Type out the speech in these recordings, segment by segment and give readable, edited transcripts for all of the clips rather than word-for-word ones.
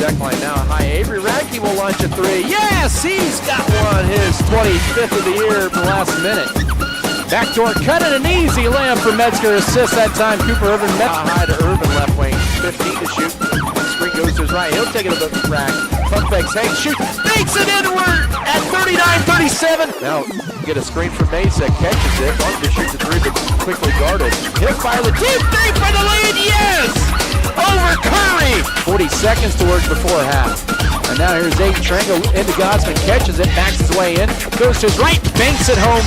deck line now. High Avery Radke will launch a three. Yes, he's got one. His 25th of the year for the last minute. Backdoor cut and an easy layup for Metzger. Assist that time. Cooper Irvin. High to Irvin, left wing. 15 to shoot. Screen goes to his right. He'll take it to the rack. Pump fakes. Hey, shoot. Makes it inward at 39-37. Now get a screen from Mesa. Catches it. Wanted to shoot the three, but quickly guarded. He'll fire the deep three for the lead. Yes! Over Curry. 40 seconds to work before half. And now here's Aiden Trango into Gosman. Catches it. Backs his way in. Goes to his right. Banks it home.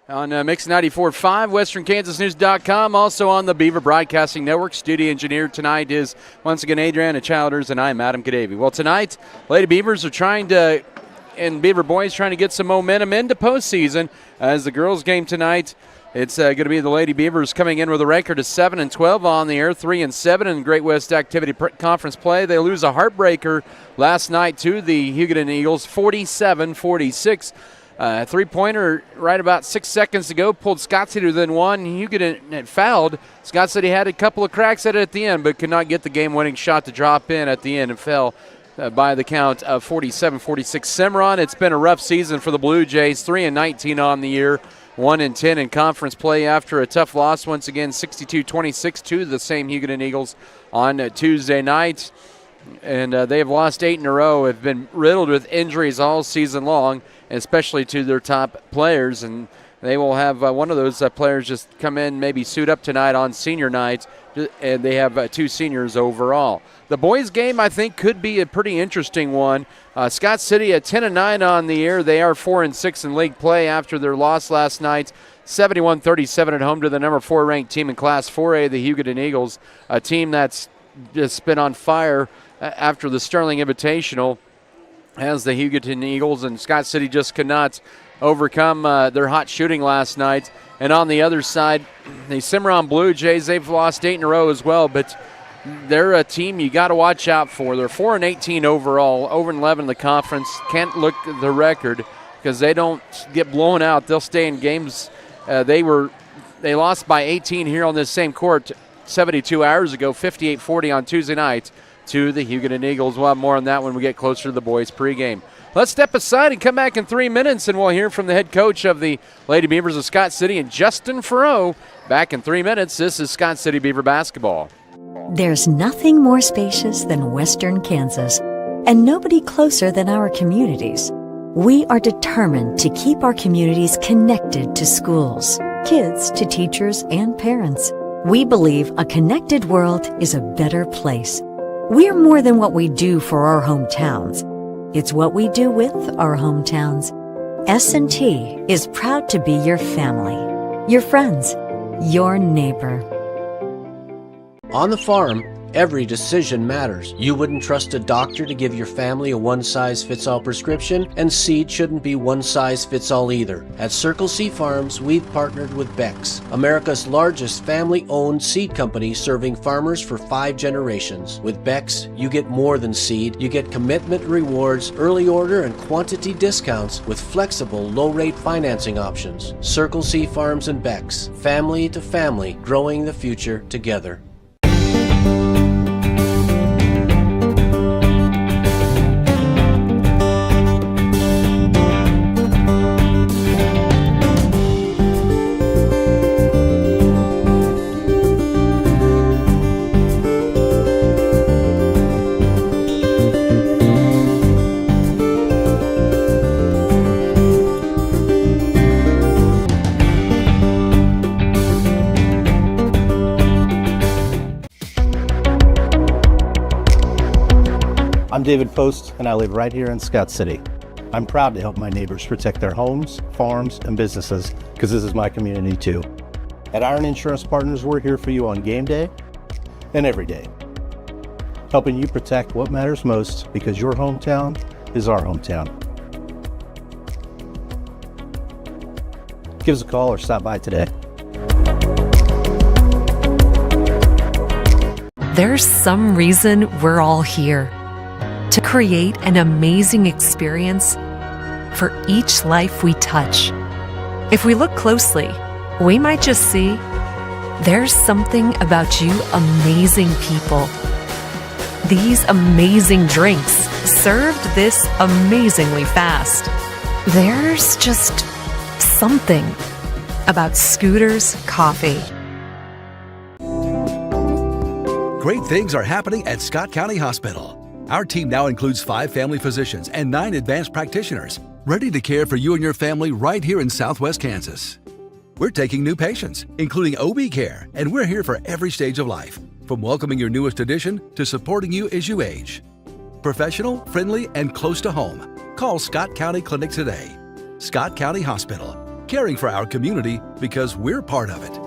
On Mix 94.5, WesternKansasNews.com, also on the Beaver Broadcasting Network. Studio engineer tonight is, once again, Adriana Childers, and I'm Adam Kadavy. Well, tonight, Lady Beavers are trying to, and Beaver boys trying to get some momentum into postseason. As the girls' game tonight, it's going to be the Lady Beavers coming in with a record of 7-12 on the air, 3-7 in Great West Activity Conference play. They lose a heartbreaker last night to the Hugoton Eagles, 47-46. Three-pointer right about 6 seconds ago pulled Scott City within one. Hugoton had fouled. Scott City had a couple of cracks at it at the end, but could not get the game-winning shot to drop in at the end and fell by the count of 47-46. Cimarron, it's been a rough season for the Blue Jays, 3-19 on the year, 1-10 in conference play after a tough loss once again, 62-26 to the same Hugoton Eagles on Tuesday night. And they have lost 8 in a row, have been riddled with injuries all season long, especially to their top players. And they will have one of those players just come in, maybe suit up tonight on senior night, and they have 2 seniors overall. The boys' game, I think, could be a pretty interesting one. Scott City at 10-9 on the year. They are 4-6 in league play after their loss last night, 71-37 at home to the number 4 ranked team in Class 4A, the Hugoton Eagles, a team that's just been on fire after the Sterling Invitational as the Hugoton Eagles, and Scott City just could not overcome their hot shooting last night. And on the other side, the Cimarron Blue Jays, they've lost 8 in a row as well, but they're a team you got to watch out for. They're 4-18 overall, over 11 in the conference. Can't look at the record because they don't get blown out. They'll stay in games. They lost by 18 here on this same court 72 hours ago, 58-40 on Tuesday night to the Hugoton Eagles. We'll have more on that when we get closer to the boys' pregame. Let's step aside and come back in 3 minutes, and we'll hear from the head coach of the Lady Beavers of Scott City, and Justin Farrow. Back in 3 minutes. This is Scott City Beaver basketball. There's nothing more spacious than Western Kansas, and nobody closer than our communities. We are determined to keep our communities connected to schools, kids to teachers and parents. We believe a connected world is a better place. We're more than what we do for our hometowns. It's what we do with our hometowns. S&T is proud to be your family, your friends, your neighbor. On the farm, every decision matters. You wouldn't trust a doctor to give your family a one-size-fits-all prescription, and seed shouldn't be one-size-fits-all either. At Circle C Farms, we've partnered with Beck's, America's largest family-owned seed company serving farmers for 5 generations. With Beck's, you get more than seed. You get commitment rewards, early order and quantity discounts with flexible, low-rate financing options. Circle C Farms and Beck's, family to family, growing the future together. I'm David Post, and I live right here in Scott City. I'm proud to help my neighbors protect their homes, farms, and businesses, because this is my community too. At Iron Insurance Partners, we're here for you on game day and every day, helping you protect what matters most, because your hometown is our hometown. Give us a call or stop by today. There's some reason we're all here. To create an amazing experience for each life we touch. If we look closely, we might just see there's something about you amazing people. These amazing drinks served this amazingly fast. There's just something about Scooter's Coffee. Great things are happening at Scott County Hospital. Our team now includes 5 family physicians and 9 advanced practitioners, ready to care for you and your family right here in Southwest Kansas. We're taking new patients, including OB care, and we're here for every stage of life, from welcoming your newest addition to supporting you as you age. Professional, friendly, and close to home. Call Scott County Clinic today. Scott County Hospital, caring for our community because we're part of it.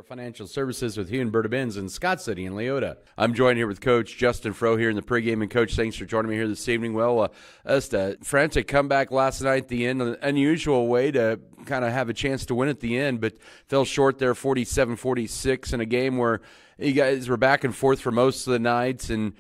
Financial Services with Hugh and Berta Benz in Scott City and Leota. I'm joined here with Coach Justin Froh here in the pregame. And Coach, thanks for joining me here this evening. Well, just a frantic comeback last night at the end, an unusual way to kind of have a chance to win at the end, but fell short there 47-46 in a game where you guys were back and forth for most of the nights and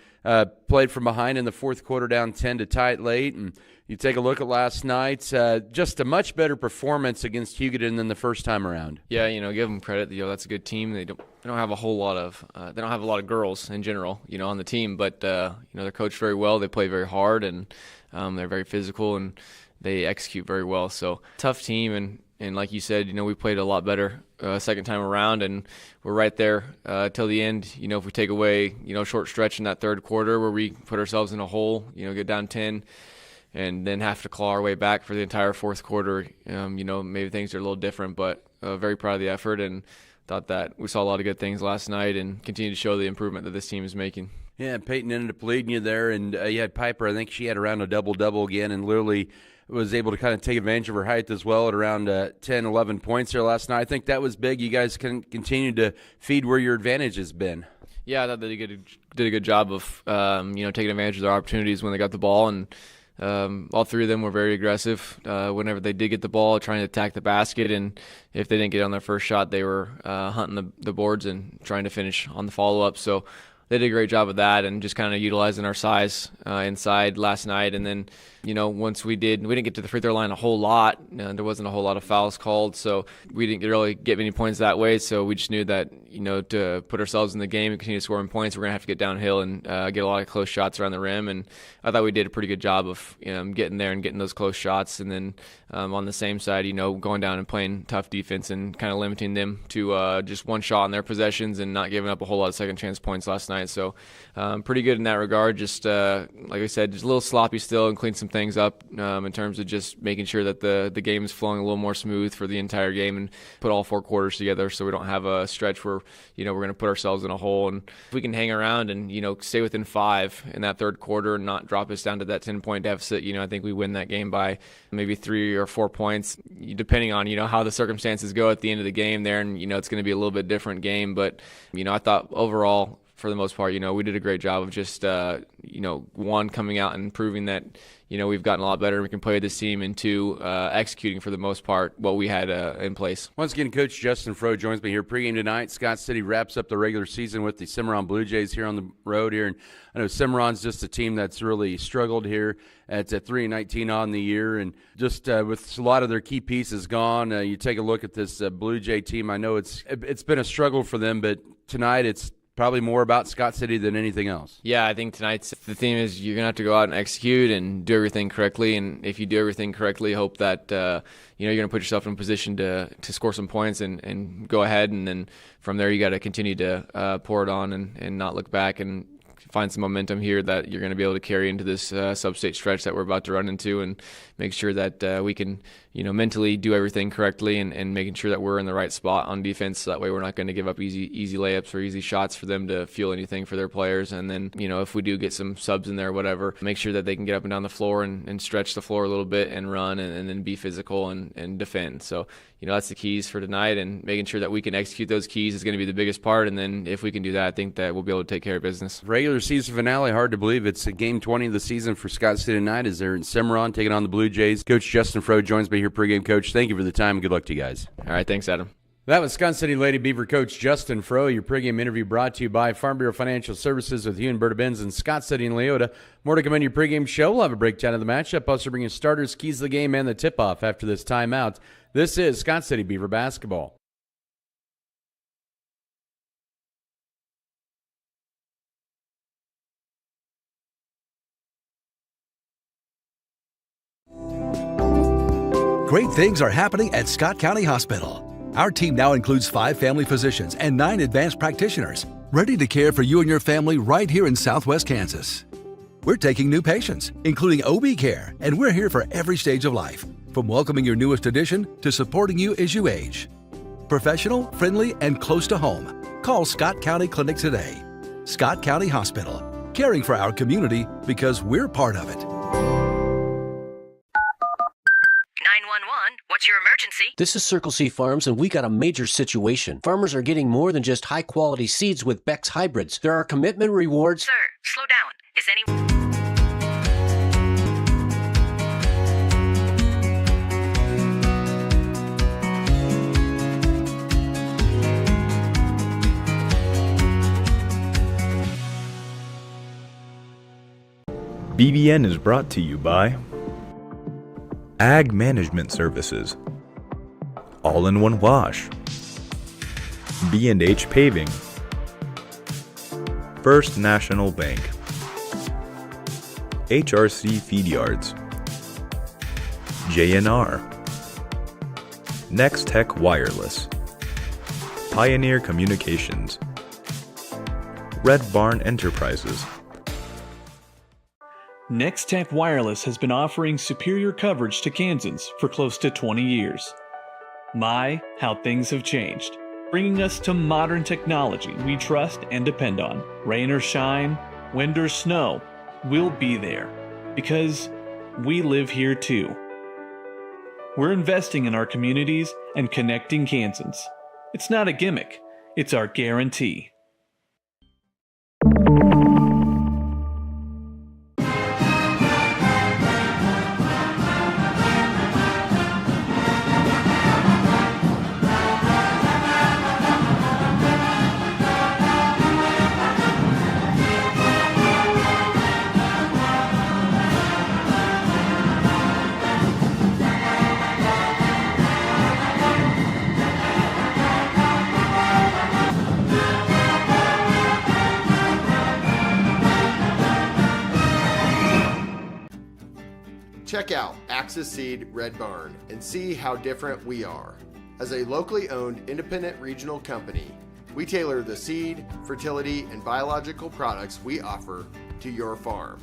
played from behind in the fourth quarter down 10 to tie it late. And you take a look at last night, just a much better performance against Hugoton than the first time around. Yeah, give them credit. That's a good team. They don't have a whole lot of they don't have a lot of girls in general, on the team. But they're coached very well. They play very hard, and they're very physical, and they execute very well. So tough team, and like you said, we played a lot better second time around, and we're right there till the end. If we take away short stretch in that third quarter where we put ourselves in a hole, get down 10. And then have to claw our way back for the entire fourth quarter. Maybe things are a little different, but very proud of the effort and thought that we saw a lot of good things last night and continue to show the improvement that this team is making. Yeah, Peyton ended up leading you there, and you had Piper. I think she had around a double-double again and literally was able to kind of take advantage of her height as well at around 10, 11 points there last night. I think that was big. You guys can continue to feed where your advantage has been. Yeah, I thought they did a good job of taking advantage of their opportunities when they got the ball, and all three of them were very aggressive whenever they did get the ball, trying to attack the basket, and if they didn't get on their first shot, they were hunting the boards and trying to finish on the follow-up. So they did a great job of that and just kind of utilizing our size inside last night. And then, once we didn't get to the free throw line a whole lot. There wasn't a whole lot of fouls called, so we didn't really get many points that way. So we just knew that, to put ourselves in the game and continue scoring points, we're going to have to get downhill and get a lot of close shots around the rim. And I thought we did a pretty good job of getting there and getting those close shots. And then on the same side, going down and playing tough defense and kind of limiting them to just one shot in their possessions and not giving up a whole lot of second chance points last night. So pretty good in that regard. Just like I said, just a little sloppy still and clean some things up in terms of just making sure that the game is flowing a little more smooth for the entire game and put all four quarters together so we don't have a stretch where we're going to put ourselves in a hole. And if we can hang around and stay within 5 in that third quarter and not drop us down to that 10-point deficit, I think we win that game by maybe 3 or 4 points, depending on how the circumstances go at the end of the game there. And it's going to be a little bit different game, but I thought overall, for the most part, we did a great job of just, one, coming out and proving that, we've gotten a lot better and we can play with this team, and 2, executing for the most part what we had in place. Once again, Coach Justin Froh joins me here pregame tonight. Scott City wraps up the regular season with the Cimarron Blue Jays here on the road here. And I know Cimarron's just a team that's really struggled here. It's at 3-19 on the year, and just with a lot of their key pieces gone, you take a look at this Blue Jay team. I know it's been a struggle for them, but tonight it's probably more about Scott City than anything else. Yeah, I think tonight's the theme is you're going to have to go out and execute and do everything correctly. And if you do everything correctly, hope that you're going to put yourself in a position to score some points and go ahead. And then from there, you got to continue to pour it on and not look back and find some momentum here that you're going to be able to carry into this sub-state stretch that we're about to run into, and make sure that we can, mentally do everything correctly and making sure that we're in the right spot on defense. So that way we're not going to give up easy layups or easy shots for them to fuel anything for their players. And then, if we do get some subs in there or whatever, make sure that they can get up and down the floor and stretch the floor a little bit and run and then be physical and defend. So, that's the keys for tonight, and making sure that we can execute those keys is going to be the biggest part. And then if we can do that, I think that we'll be able to take care of business. Regular season finale, hard to believe. It's game 20 of the season for Scott City tonight as they're in Cimarron taking on the Blue Jays. Coach Justin Froh joins me here pregame. Coach, thank you for the time. Good luck to you guys. All right, thanks, Adam. That was Scott City Lady Beaver coach Justin Froh. Your pregame interview brought to you by Farm Bureau Financial Services with Hugh and Berta Benz in Scott City and Leota. More to come in your pregame show. We'll have a breakdown of the matchup. Also bringing starters, keys to the game, and the tip-off after this timeout. This is Scott City Beaver basketball. Great things are happening at Scott County Hospital. Our team now includes 5 family physicians and 9 advanced practitioners, ready to care for you and your family right here in Southwest Kansas. We're taking new patients, including OB care, and we're here for every stage of life, from welcoming your newest addition to supporting you as you age. Professional, friendly, and close to home. Call Scott County Clinic today. Scott County Hospital, caring for our community because we're part of it. 911, what's your emergency? This is Circle C Farms, and we got a major situation. Farmers are getting more than just high-quality seeds with Beck's hybrids. There are commitment rewards. Sir, slow down. Is any... BBN is brought to you by Ag Management Services, All-in-One Wash, B&H Paving, First National Bank, HRC Feed Yards, JNR, Next Tech Wireless, Pioneer Communications, Red Barn Enterprises. Next Tech Wireless has been offering superior coverage to Kansans for close to 20 years. My, how things have changed, bringing us to modern technology we trust and depend on. Rain or shine, wind or snow, we'll be there because we live here too. We're investing in our communities and connecting Kansans. It's not a gimmick, it's our guarantee. Check out Axis Seed Red Barn and see how different we are. As a locally owned independent regional company, we tailor the seed, fertility, and biological products we offer to your farm.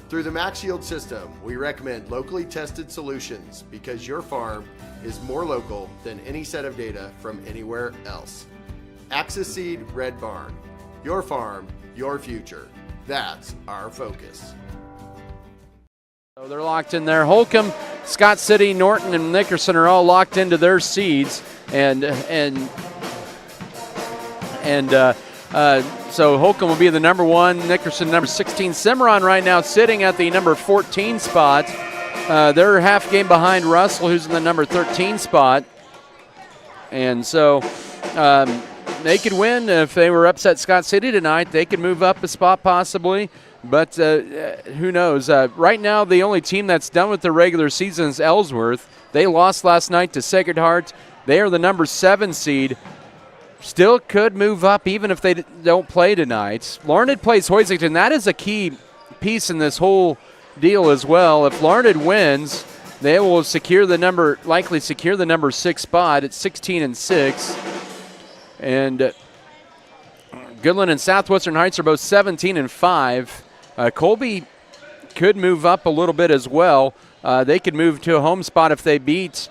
Through the Max Yield system, we recommend locally tested solutions because your farm is more local than any set of data from anywhere else. Axis Seed Red Barn. Your farm, your future. That's our focus. So they're locked in there. Holcomb, Scott City, Norton, and Nickerson are all locked into their seeds, so Holcomb will be the number 1, Nickerson number 16. Cimarron right now sitting at the number 14 spot. They're half game behind Russell, who's in the number 13 spot, and so they could win if they were upset Scott City tonight. They could move up a spot possibly. But who knows? Right now, the only team that's done with the regular season is Ellsworth. They lost last night to Sacred Heart. They are the number 7 seed. Still could move up even if they don't play tonight. Larned plays Hoisington. That is a key piece in this whole deal as well. If Larned wins, they will likely secure the number 6 spot at 16-6. And Goodland and Southwestern Heights are both 17-5. Colby could move up a little bit as well. they could move to a home spot if they beat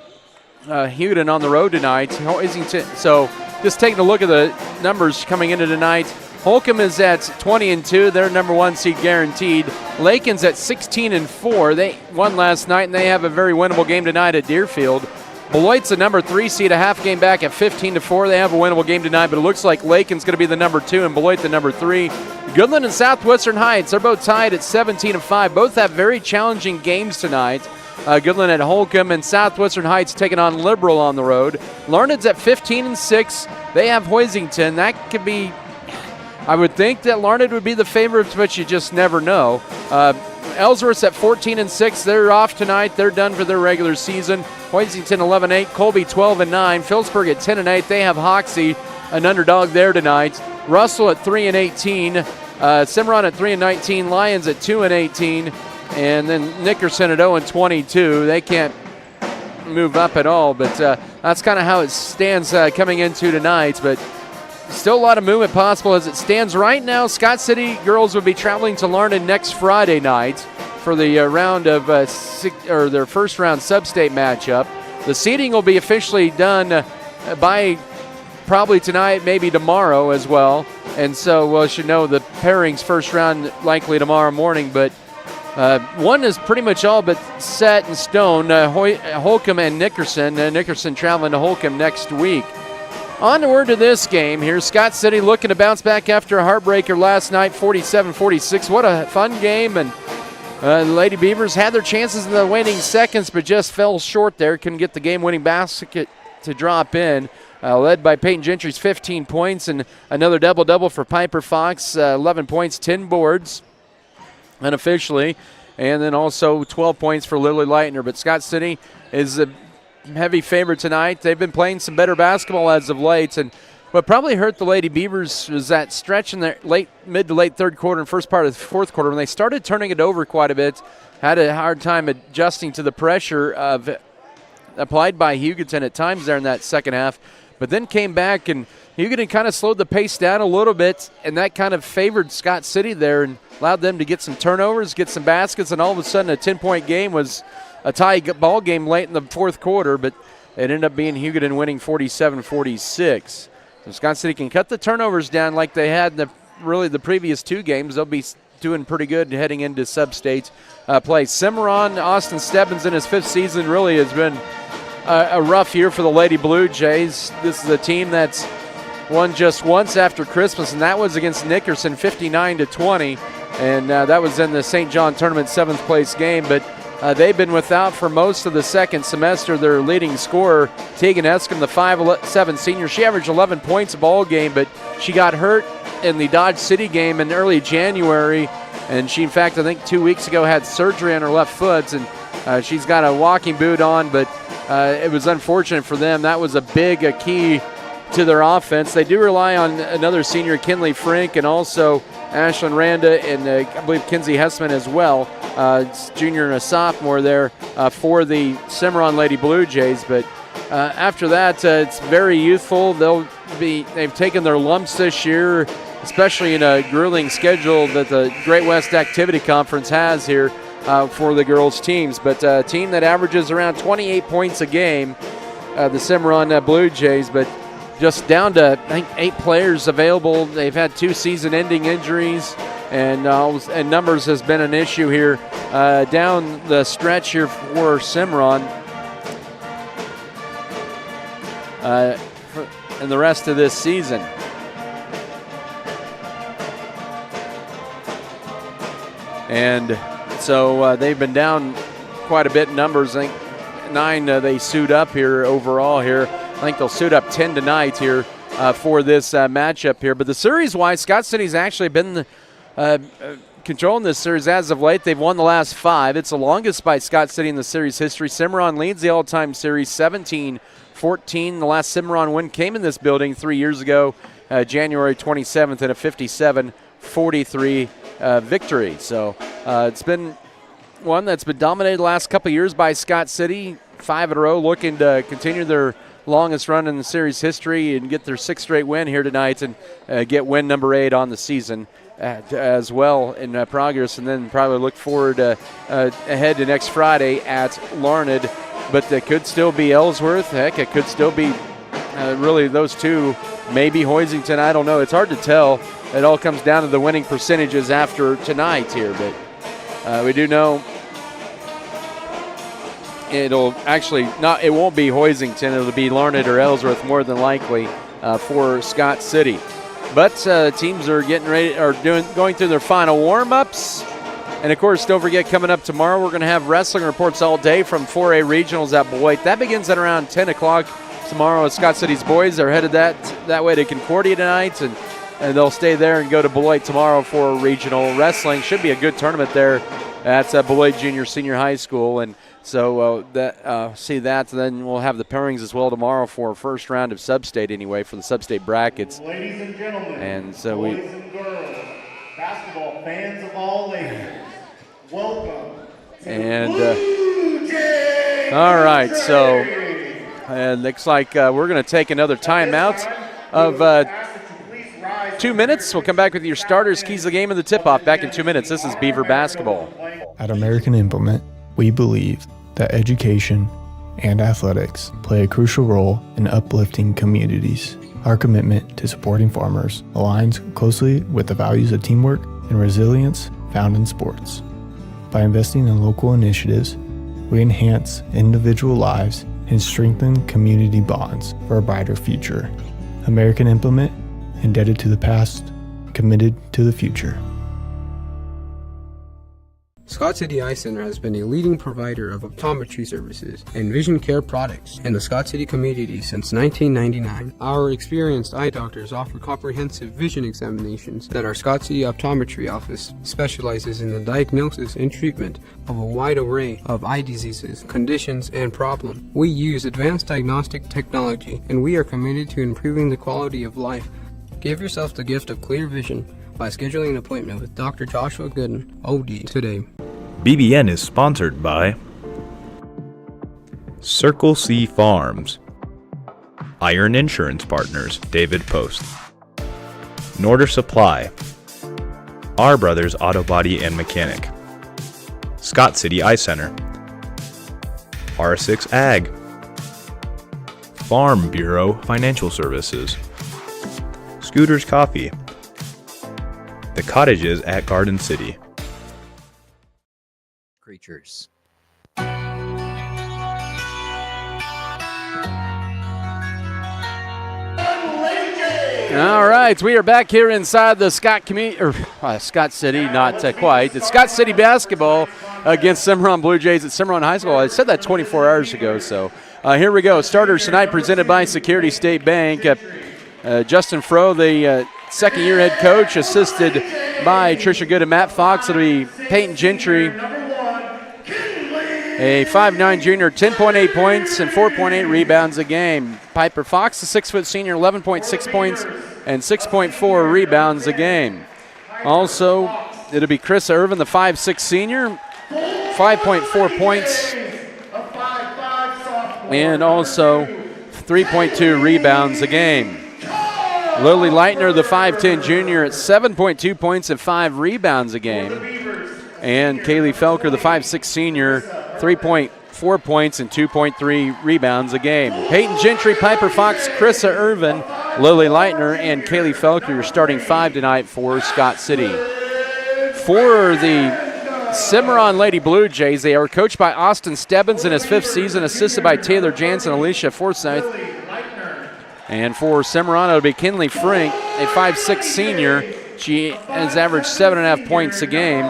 Hughton on the road tonight. So just taking a look at the numbers coming into tonight, Holcomb is at 20-2. They're number 1 seed guaranteed. Lakin's at 16-4. They won last night, and they have a very winnable game tonight at Deerfield. Beloit's the number 3 seed, a half game back at 15-4. They have a winnable game tonight, but it looks like Lakin's going to be the number 2 and Beloit the number 3. Goodland and Southwestern Heights, they're both tied at 17-5. Both have very challenging games tonight. Goodland at Holcomb and Southwestern Heights taking on Liberal on the road. Larned's at 15-6. They have Hoisington. That could be, I would think that Larned would be the favorites, but you just never know. Ellsworth's at 14-6. They're off tonight. They're done for their regular season. Hoisington 11-8. Colby 12-9. Phillipsburg at 10-8. They have Hoxie, an underdog there tonight. Russell at 3-18. Cimarron at 3-19. Lions at 2-18. And then Nickerson at 0-22. They can't move up at all, but that's kind of how it stands coming into tonight. But still a lot of movement possible as it stands right now. Scott City girls will be traveling to Larned next Friday night for the round of their first round sub-state matchup. The seeding will be officially done by probably tonight, maybe tomorrow as well. And so we should know the pairings first round likely tomorrow morning. But one is pretty much all but set in stone. Holcomb and Nickerson. Nickerson traveling to Holcomb next week. Onward to this game here. Scott City looking to bounce back after a heartbreaker last night, 47-46. What a fun game. And the Lady Beavers had their chances in the waning seconds, but just fell short there. Couldn't get the game-winning basket to drop in. Led by Peyton Gentry's 15 points and another double-double for Piper Fox, 11 points, 10 boards unofficially. And then also 12 points for Lily Leitner. But Scott City is a heavy favorite tonight. They've been playing some better basketball as of late, and what probably hurt the Lady Beavers was that stretch in the mid to late third quarter and first part of the fourth quarter when they started turning it over quite a bit. Had a hard time adjusting to the pressure applied by Hugoton at times there in that second half, but then came back, and Hugoton kind of slowed the pace down a little bit, and that kind of favored Scott City there and allowed them to get some turnovers, get some baskets, and all of a sudden a 10-point game was a tie ball game late in the fourth quarter, but it ended up being Hugoton winning 47-46. So Scott City can cut the turnovers down like they had in the previous two games. They'll be doing pretty good heading into sub-state play. Cimarron, Austin Stebbins in his 5th season really has been a rough year for the Lady Blue Jays. This is a team that's won just once after Christmas, and that was against Nickerson, 59-20. And that was in the St. John Tournament 7th place game, but they've been without for most of the second semester. Their leading scorer, Tegan Escom, the 5'7" senior, she averaged 11 points a ball game, but she got hurt in the Dodge City game in early January, and she, in fact, I think 2 weeks ago had surgery on her left foot, and she's got a walking boot on, but it was unfortunate for them. That was a key to their offense. They do rely on another senior, Kinley Frink, and also Ashlyn Randa and I believe Kinsey Hessman as well. Junior and a sophomore there for the Cimarron Lady Blue Jays. But after that, it's very youthful. They've taken their lumps this year, especially in a grueling schedule that the Great West Activity Conference has here for the girls' teams. But a team that averages around 28 points a game, the Cimarron Blue Jays, but just down to, I think, 8 players available. They've had 2 season-ending injuries, and numbers has been an issue here down the stretch here for Cimarron. In the rest of this season. And so they've been down quite a bit in numbers. I think 9 they suit up here overall here. I think they'll suit up 10 tonight here for this matchup here. But the series-wise, Scott City's actually been controlling this series as of late. They've won the last 5. It's the longest by Scott City in the series history. Cimarron leads the all-time series 17-14. The last Cimarron win came in this building 3 years ago, January 27th, in a 57-43 victory. So it's been one that's been dominated the last couple of years by Scott City. 5 in a row, looking to continue their longest run in the series history and get their 6th straight win here tonight and get win number 8 on the season as well in progress, and then probably look forward ahead to next Friday at Larned. But it could still be Ellsworth. Heck, it could still be really those two. Maybe Hoisington. I don't know. It's hard to tell. It all comes down to the winning percentages after tonight here. But we do know it'll actually not. It won't be Hoisington. It'll be Larned or Ellsworth more than likely for Scott City. But teams are getting ready, going through their final warm-ups. And, of course, don't forget, coming up tomorrow, we're going to have wrestling reports all day from 4A Regionals at Beloit. That begins at around 10 o'clock tomorrow. Scott City's boys are headed that way to Concordia tonight, and they'll stay there and go to Beloit tomorrow for regional wrestling. Should be a good tournament there at Beloit Junior Senior High School. And so see that. And then we'll have the pairings as well tomorrow for first round of Sub-State anyway, for the Sub-State brackets. Ladies and gentlemen, and so boys and girls, basketball fans of all ages, welcome to Blue Jays. All right, so it looks like we're going to take another timeout of 2 minutes. We'll come back with your starters, keys of the game, and the tip-off back in 2 minutes. This is Beaver Basketball. At American Implement, we believe that education and athletics play a crucial role in uplifting communities. Our commitment to supporting farmers aligns closely with the values of teamwork and resilience found in sports. By investing in local initiatives, we enhance individual lives and strengthen community bonds for a brighter future. American Implement, indebted to the past, committed to the future. Scott City Eye Center has been a leading provider of optometry services and vision care products in the Scott City community since 1999. Our experienced eye doctors offer comprehensive vision examinations that our Scott City Optometry office specializes in the diagnosis and treatment of a wide array of eye diseases, conditions, and problems. We use advanced diagnostic technology, and we are committed to improving the quality of life. Give yourself the gift of clear vision by scheduling an appointment with Dr. Joshua Gooden, OD, today. BBN is sponsored by Circle C Farms, Iron Insurance Partners, David Post, Norder Supply, R Brothers Auto Body and Mechanic, Scott City Eye Center, R6 Ag, Farm Bureau Financial Services, Scooters Coffee, The Cottages at Garden City. Creatures. All right, we are back here inside the Scott City, not quite. It's Scott City basketball against Cimarron Blue Jays at Cimarron High School. I said that 24 hours ago, so here we go. Starters tonight presented by Security State Bank. Justin Froh, the second-year head coach, assisted by Tricia Good and Matt Fox. It'll be Peyton Gentry, a 5'9 junior, 10.8 points and 4.8 rebounds a game. Piper Fox, a 6-foot senior, 11.6 points and 6.4 rebounds a game. Also, it'll be Chris Irvin, the 5'6 senior, 5.4 points and also 3.2 rebounds a game. Lily Leitner, the 5'10 junior, at 7.2 points and 5 rebounds a game. And Kaylee Felker, the 5'6 senior, 3.4 points and 2.3 rebounds a game. Peyton Gentry, Piper Fox, Krissa Irvin, Lily Leitner, and Kaylee Felker, your starting 5 tonight for Scott City. For the Cimarron Lady Blue Jays, they are coached by Austin Stebbins in his 5th season, assisted by Taylor Jansen and Alicia Forsyth. And for Cimarron, it'll be Kinley Frink, a 5'6 senior. She has averaged 7.5 points a game.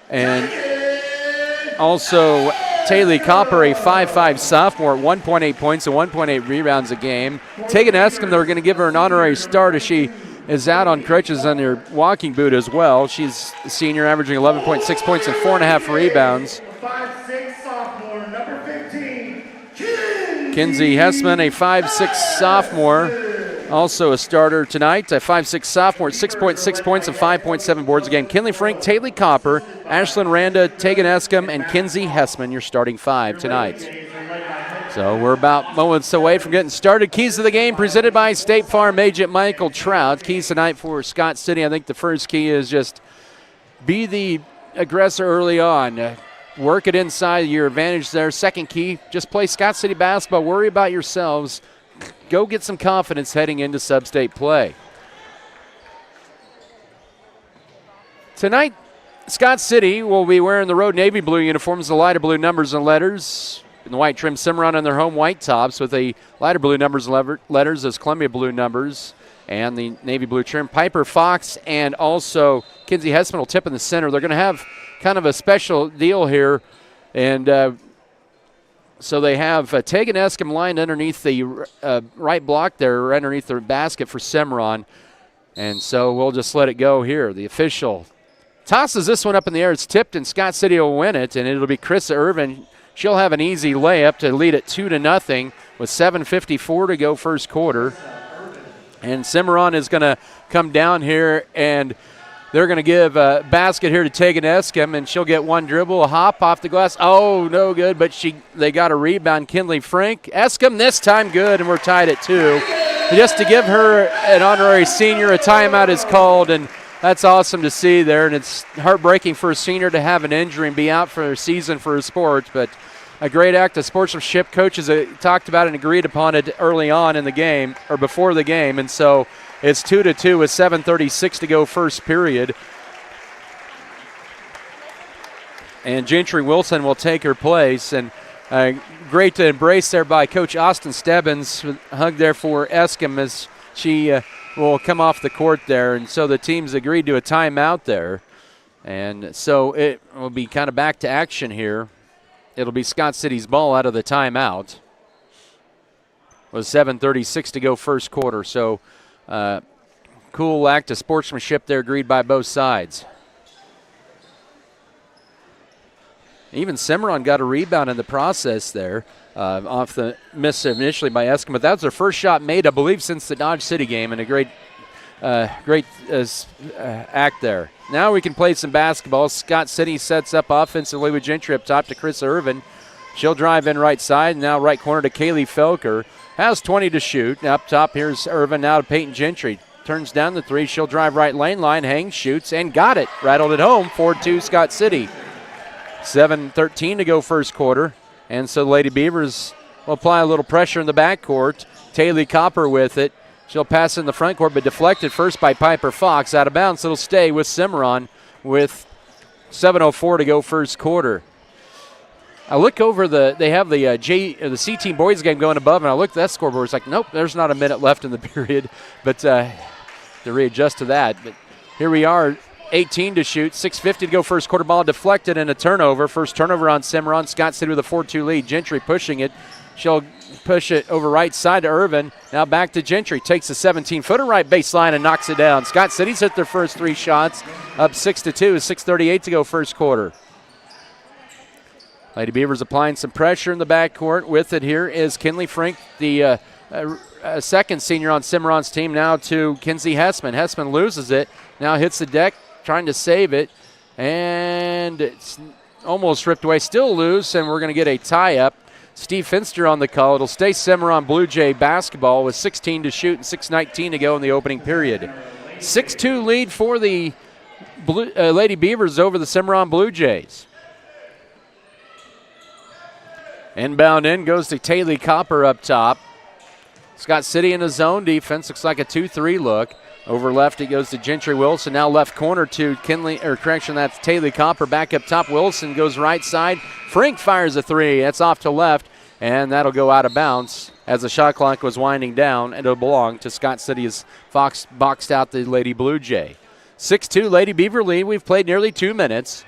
And also Taylor Copper, a 5'5 sophomore, 1.8 points and 1.8 rebounds a game. Tegan Escom, they're going to give her an honorary start as she is out on crutches on her walking boot as well. She's a senior, averaging 11.6 points and 4.5 rebounds. 5'6 sophomore, number 15, Kinsey Hessman, a 5'6 sophomore, also a starter tonight. A 5'6 sophomore, 6.6 points and 5.7 boards a game. Kinley Frank, Taylor Copper, Ashlyn Randa, Tegan Escom, and Kinsey Hessman, your starting 5 tonight. So we're about moments away from getting started. Keys to the game presented by State Farm agent Michael Trout. Keys tonight for Scott City. I think the first key is just be the aggressor early on. Work it inside your advantage there. Second key, just play Scott City basketball. Worry about yourselves. Go get some confidence heading into sub-state play. Tonight, Scott City will be wearing the road navy blue uniforms, the lighter blue numbers and letters, and the white trim Cimarron on their home white tops with the lighter blue numbers and letters as Columbia blue numbers, and the navy blue trim. Piper Fox and also Kinsey Hessman will tip in the center. They're going to have kind of a special deal here, and so they have Tegan Escom lined underneath the right block there, right underneath the basket for Cimarron, and so we'll just let it go here. The official tosses this one up in the air. It's tipped, and Scott City will win it, and it'll be Chris Irvin. She'll have an easy layup to lead it 2-0 with 7:54 to go first quarter. And Cimarron is going to come down here, and they're going to give a basket here to Tegan Escom, and she'll get one dribble, a hop off the glass. Oh, no good, but they got a rebound. Kinley Frank. Escom this time good, and we're tied at 2. Just to give her an honorary senior, a timeout is called, and that's awesome to see there, and it's heartbreaking for a senior to have an injury and be out for a season for his sports, but a great act of sportsmanship. Coaches talked about and agreed upon it early on in the game, or before the game, and so it's 2-2 with 7:36 to go first period. And Gentry Wilson will take her place, and great to embrace there by Coach Austin Stebbins. Hug there for Escom as she will come off the court there, and so the teams agreed to a timeout there. And so it will be kind of back to action here. It'll be Scott City's ball out of the timeout with 7:36 to go first quarter. So cool act of sportsmanship there, agreed by both sides. Even Cimarron got a rebound in the process there off the miss initially by Escom, but that was their first shot made, I believe, since the Dodge City game, and a great act there. Now we can play some basketball. Scott City sets up offensively with Gentry up top to Chris Irvin. She'll drive in right side, now right corner to Kaylee Felker. Has 20 to shoot. Now up top, here's Irvin now to Peyton Gentry. Turns down the three. She'll drive right lane line, hangs, shoots, and got it. Rattled it home, 4-2 Scott City. 7:13 to go first quarter. And so the Lady Beavers will apply a little pressure in the backcourt. Taylor Copper with it. She'll pass in the front court, but deflected first by Piper Fox. Out of bounds, it'll stay with Cimarron with 7:04 to go first quarter. I look over they have the C team boys game going above, and I look at that scoreboard. It's like, nope, there's not a minute left in the period, but to readjust to that. But here we are, 18 to shoot, 6:50 to go first quarter. Ball deflected and a turnover. First turnover on Cimarron. Scott City with a 4-2 lead. Gentry pushing it. She'll push it over right side to Irvin. Now back to Gentry. Takes a 17-footer right baseline and knocks it down. Scott City's hit their first three shots. Up 6-2. 6:38 to go first quarter. Lady Beavers applying some pressure in the backcourt. With it here is Kinley Frank, the second senior on Cimarron's team, now to Kinsey Hessman. Hessman loses it. Now hits the deck, trying to save it. And it's almost ripped away. Still loose, and we're going to get a tie-up. Steve Finster on the call. It'll stay Cimarron Blue Jay basketball with 16 to shoot and 6:19 to go in the opening period. 6-2 lead for the Lady Beavers over the Cimarron Blue Jays. Inbound in goes to Taylor Copper up top. Scott City in a zone defense. Looks like a 2-3 look. Over left it goes to Gentry Wilson. Now left corner to that's Taylor Copper back up top. Wilson goes right side. Frank fires a three. That's off to left, and that'll go out of bounds as the shot clock was winding down, and it'll belong to Scott City as Fox boxed out the Lady Blue Jay. 6-2 Lady Beaver lead. We've played nearly 2 minutes.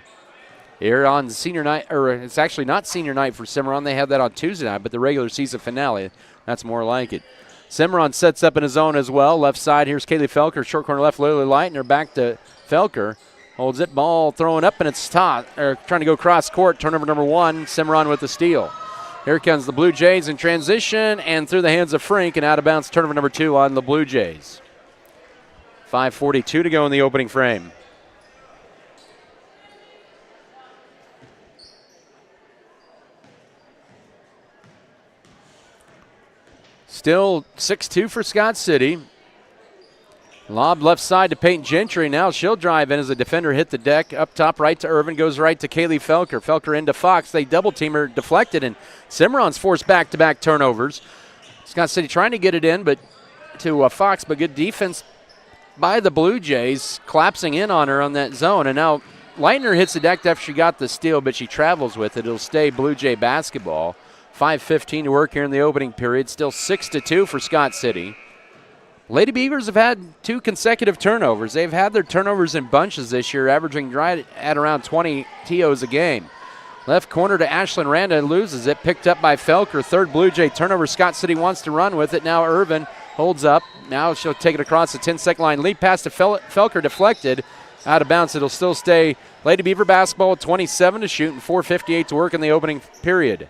Here on senior night, or it's actually not senior night for Cimarron. They have that on Tuesday night, but the regular season finale, that's more like it. Cimarron sets up in his zone as well. Left side, here's Kaylee Felker. Short corner left, Lily Leitner back to Felker. Holds it, ball throwing up, and it's trying to go cross court. Turnover number 1, Cimarron with the steal. Here comes the Blue Jays in transition, and through the hands of Frank, and out of bounds, turnover number 2 on the Blue Jays. 5:42 to go in the opening frame. Still 6-2 for Scott City. Lob left side to Peyton Gentry. Now she'll drive in as a defender hit the deck. Up top right to Irvin. Goes right to Kaylee Felker. Felker into Fox. They double team her, deflected, and Cimarron's forced back-to-back turnovers. Scott City trying to get it in but to Fox, but good defense by the Blue Jays, collapsing in on her on that zone. And now Leitner hits the deck after she got the steal, but she travels with it. It'll stay Blue Jay basketball. 5:15 to work here in the opening period. Still 6-2 for Scott City. Lady Beavers have had 2 consecutive turnovers. They've had their turnovers in bunches this year, averaging right at around 20 TOs a game. Left corner to Ashlyn Randa, loses it. Picked up by Felker. Third Blue Jay turnover. Scott City wants to run with it. Now Irvin holds up. Now she'll take it across the 10-second line. Lead pass to Felker, deflected. Out of bounds. It'll still stay Lady Beaver basketball with 27 to shoot and 4:58 to work in the opening period.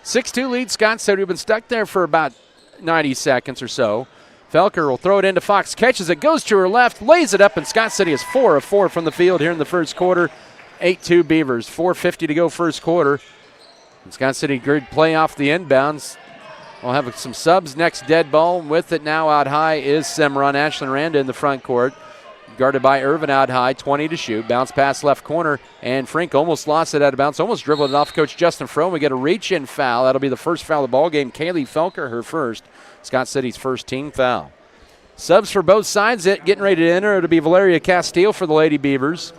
6-2 lead. Scott City have been stuck there for about 90 seconds or so. Felker will throw it into Fox, catches it, goes to her left, lays it up, and Scott City is 4 of 4 from the field here in the first quarter. 8-2 Beavers, 4:50 to go first quarter. And Scott City grid play off the inbounds. We'll have some subs next dead ball. With it now out high is Cimarron. Ashlyn Randa in the front court. Guarded by Irvin out high, 20 to shoot. Bounce pass left corner, and Frink almost lost it out of bounds. Almost dribbled it off Coach Justin Fromm. We get a reach-in foul. That'll be the first foul of the ball game. Kaylee Felker, her first. Scott City's first team foul. Subs for both sides. Getting ready to enter. It'll be Valeria Castile for the Lady Beavers.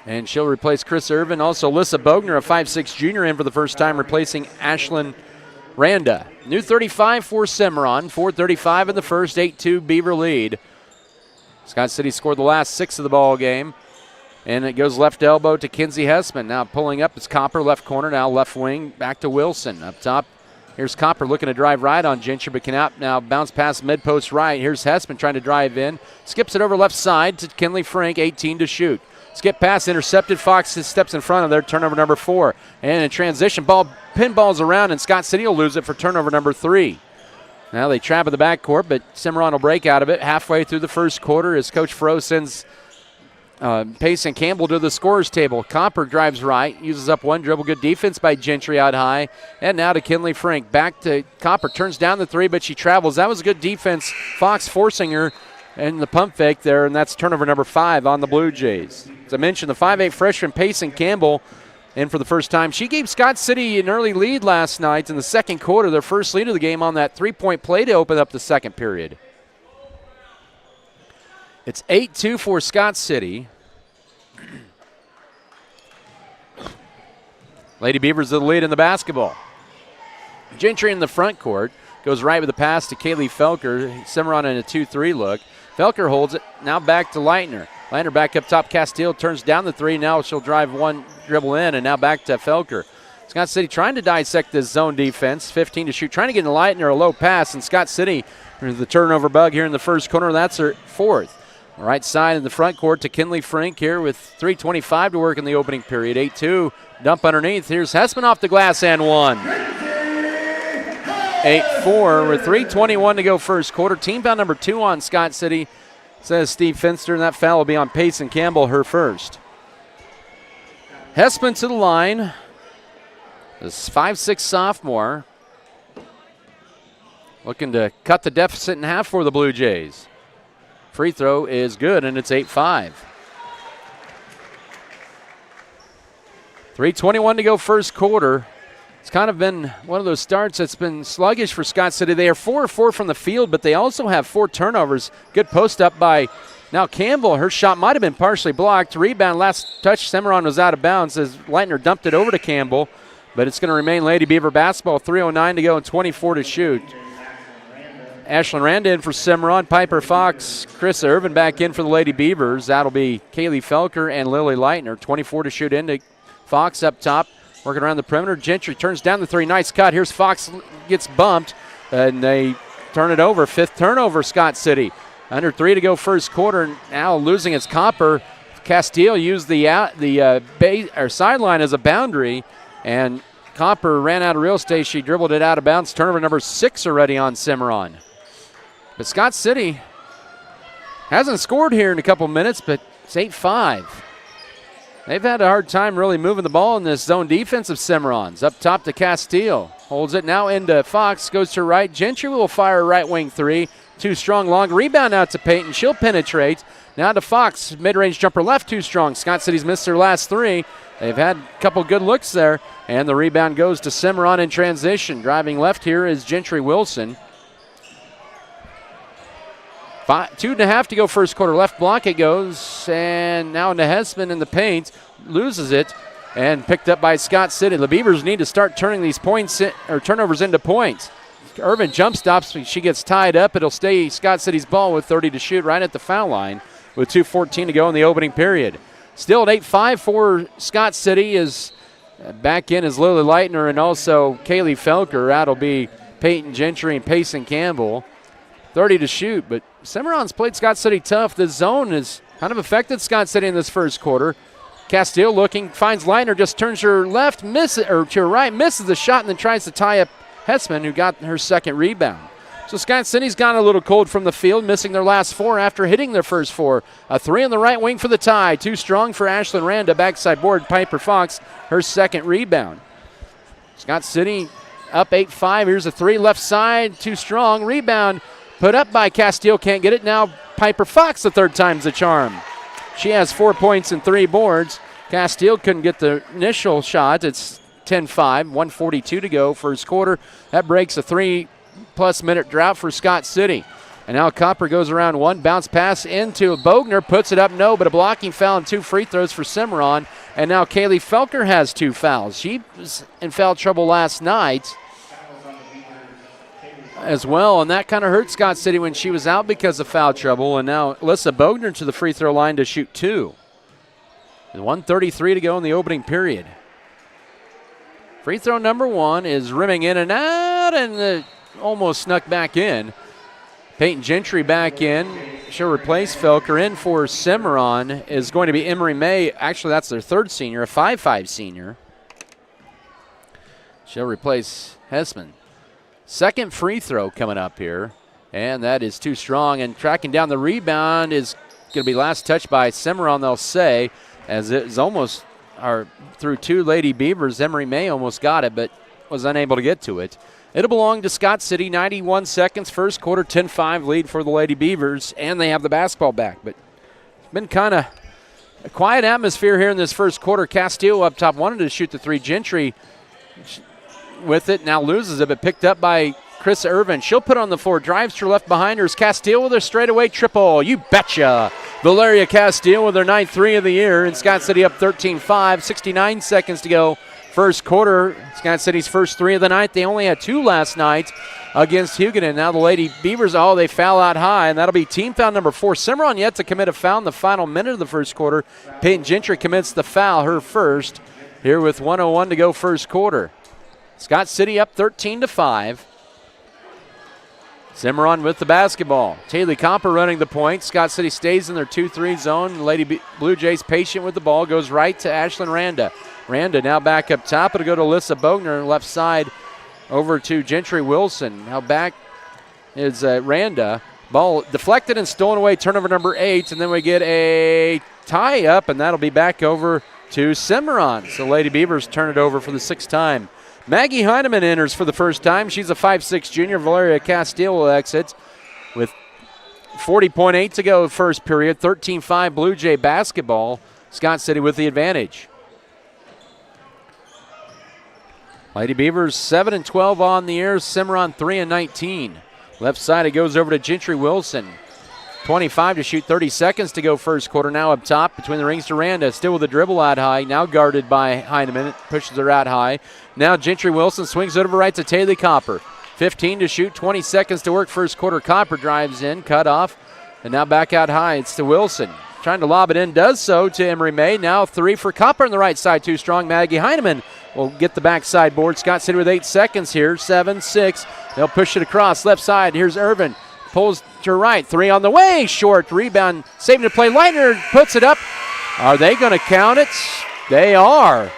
And she'll replace Chris Irvin. Also, Alyssa Bogner, a 5'6 junior, in for the first time, replacing Ashlyn Randa. New 35 for Cimarron. 4:35 in the first. 8-2 Beaver lead. Scott City scored the last 6 of the ball game. And it goes left elbow to Kinsey Hessman. Now pulling up, it's Copper, left corner, now left wing, back to Wilson. Up top, here's Copper looking to drive right on Gentry, but cannot now bounce past mid-post right. Here's Hessman trying to drive in. Skips it over left side to Kinley Frank, 18 to shoot. Skip pass, intercepted. Fox steps in front of there, turnover number 4. And in transition, ball pinballs around, and Scott City will lose it for turnover number 3. Now they trap in the backcourt, but Cimarron will break out of it halfway through the first quarter as Coach Froh sends Pace and Campbell to the scorer's table. Copper drives right, uses up one dribble. Good defense by Gentry out high. And now to Kinley Frank. Back to Copper. Turns down the 3, but she travels. That was a good defense. Fox forcing her and the pump fake there, and that's turnover number 5 on the Blue Jays. As I mentioned, the 5'8 freshman Pace and Campbell in for the first time. She gave Scott City an early lead last night in the second quarter, their first lead of the game on that 3-point play to open up the second period. It's 8-2 for Scott City. Lady Beavers are the lead in the basketball. Gentry in the front court. Goes right with the pass to Kaylee Felker. Cimarron in a 2-3 look. Felker holds it. Now back to Leitner. Leitner back up top. Castile turns down the 3. Now she'll drive one dribble in, and now back to Felker. Scott City trying to dissect this zone defense. 15 to shoot. Trying to get into Leitner, a low pass, and Scott City is the turnover bug here in the first quarter. That's her 4th. Right side in the front court to Kinley Frank here with 3:25 to work in the opening period. 8-2. Dump underneath. Here's Hessman off the glass and 1. 8-4 with 3:21 to go first quarter. Team foul number 2 on Scott City, says Steve Finster, and that foul will be on Pace and Campbell, her first. Hessman to the line. This 5'6 sophomore looking to cut the deficit in half for the Blue Jays. Free throw is good, and it's 8-5. 3:21 to go first quarter. It's kind of been one of those starts that's been sluggish for Scott City. They are 4-4 from the field, but they also have 4 turnovers. Good post up by now Campbell. Her shot might have been partially blocked. Rebound, last touch, Cimarron was out of bounds as Leitner dumped it over to Campbell, but it's going to remain Lady Beaver basketball. 3:09 to go and 24 to shoot. Ashlyn Randa in for Cimarron. Piper Fox, Chris Irvin back in for the Lady Beavers. That'll be Kaylee Felker and Lily Leitner. 24 to shoot into Fox up top. Working around the perimeter. Gentry turns down the 3. Nice cut. Here's Fox, gets bumped, and they turn it over. 5th turnover, Scott City. Under 3 to go first quarter. Now losing its Copper. Castile used the sideline as a boundary, and Copper ran out of real estate. She dribbled it out of bounds. Turnover number 6 already on Cimarron. But Scott City hasn't scored here in a couple minutes, but it's 8-5. They've had a hard time really moving the ball in this zone defense of Cimarron's. Up top to Castile. holds it now into Fox, goes to right. Gentry will fire right wing three. Too strong, long rebound out to Peyton. She'll penetrate. Now to Fox, mid-range jumper left, too strong. Scott City's missed their last three. They've had a couple good looks there, and the rebound goes to Cimarron in transition. Driving left here is Gentry Wilson. 2.5 to go first quarter. Left block it goes, and now into Hessman in the paint. Loses it, and picked up by Scott City. The Beavers need to start turning these turnovers into points. Irvin jump stops. She gets tied up. It'll stay Scott City's ball with 30 to shoot right at the foul line with 2:14 to go in the opening period. Still at 8-5 for Scott City. Is back in is Lily Leitner and also Kaylee Felker. That'll be Peyton Gentry and Payson Campbell. 30 to shoot, but Cimarron's played Scott City tough. The zone has kind of affected Scott City in this first quarter. Castile looking, finds Leitner, just turns her left, misses, or to her right, misses the shot, and then tries to tie up Hessman, who got her second rebound. So Scott City's gone a little cold from the field, missing their last four after hitting their first four. A three on the right wing for the tie. Too strong for Ashlyn Randa. Backside board, Piper Fox, her second rebound. Scott City up 8-5. Here's a three left side. Too strong. Rebound put up by Castile. Can't get it. Now Piper Fox, the third time's the charm. She has 4 points and 3 boards. Castile couldn't get the initial shot. It's 10-5, 1:42 to go first quarter. That breaks a 3+ minute drought for Scott City. And now Copper goes around one, bounce pass into Bogner, puts it up, no, but a blocking foul and 2 free throws for Cimarron. And now Kaylee Felker has 2 fouls. She was in foul trouble last night as well, and that kind of hurt Scott City when she was out because of foul trouble. And now Alyssa Bogner to the free throw line to shoot 2. 1:33 to go in the opening period. Free throw number 1 is rimming in and out, and almost snuck back in. Peyton Gentry back in. She'll replace Felker. In for Cimarron is going to be Emery May. Actually, that's their third senior, a 5'5 senior. She'll replace Hessman. Second free throw coming up here, and that is too strong. And tracking down the rebound is going to be last touch by Cimarron, they'll say, as it is almost through 2 Lady Beavers. Emery May almost got it, but was unable to get to it. It'll belong to Scott City. 91 seconds, first quarter, 10-5 lead for the Lady Beavers, and they have the basketball back. But it's been kind of a quiet atmosphere here in this first quarter. Castillo up top wanted to shoot the 3. Gentry with it, now loses it, but picked up by Chris Irvin. She'll put on the floor, drives to her left behind her. Is Castile with her straightaway triple. You betcha. Valeria Castile with her 9th 3 of the year, and Scott City up 13-5. 69 seconds to go first quarter. Scott City's first 3 of the night. They only had 2 last night against Huguenin. Now the Lady Beavers, they foul out high, and that'll be team foul number 4. Cimarron yet to commit a foul in the final minute of the first quarter. Peyton Gentry commits the foul, her first, here with 1:01 to go first quarter. Scott City up 13-5. Cimarron with the basketball. Taylor Copper running the point. Scott City stays in their 2-3 zone. Lady Blue Jays patient with the ball. Goes right to Ashlyn Randa. Randa now back up top. It'll go to Alyssa Bogner. Left side over to Gentry Wilson. Now back is Randa. Ball deflected and stolen away. Turnover number 8. And then we get a tie up, and that'll be back over to Cimarron. So Lady Beavers turn it over for the 6th time. Maggie Heineman enters for the first time. She's a 5'6 junior. Valeria Castile will exit with 40.8 to go first period. 13-5 Blue Jay basketball. Scott City with the advantage. Lady Beavers 7-12 on the air. Cimarron 3-19. Left side it goes over to Gentry Wilson. 25 to shoot, 30 seconds to go first quarter. Now up top between the rings to Randa. Still with a dribble out high. Now guarded by Heineman. Pushes her out high. Now Gentry Wilson swings it over right to Taylor Copper. 15 to shoot, 20 seconds to work first quarter. Copper drives in, cut off. And now back out high. It's to Wilson. Trying to lob it in, does so to Emery May. Now 3 for Copper on the right side. Too strong. Maggie Heineman will get the backside board. Scott City with 8 seconds here. 7-6. They'll push it across. Left side. Here's Irvin. Pulls to right. 3 on the way. Short rebound. Saving to play. Leitner puts it up. Are they going to count it? They are.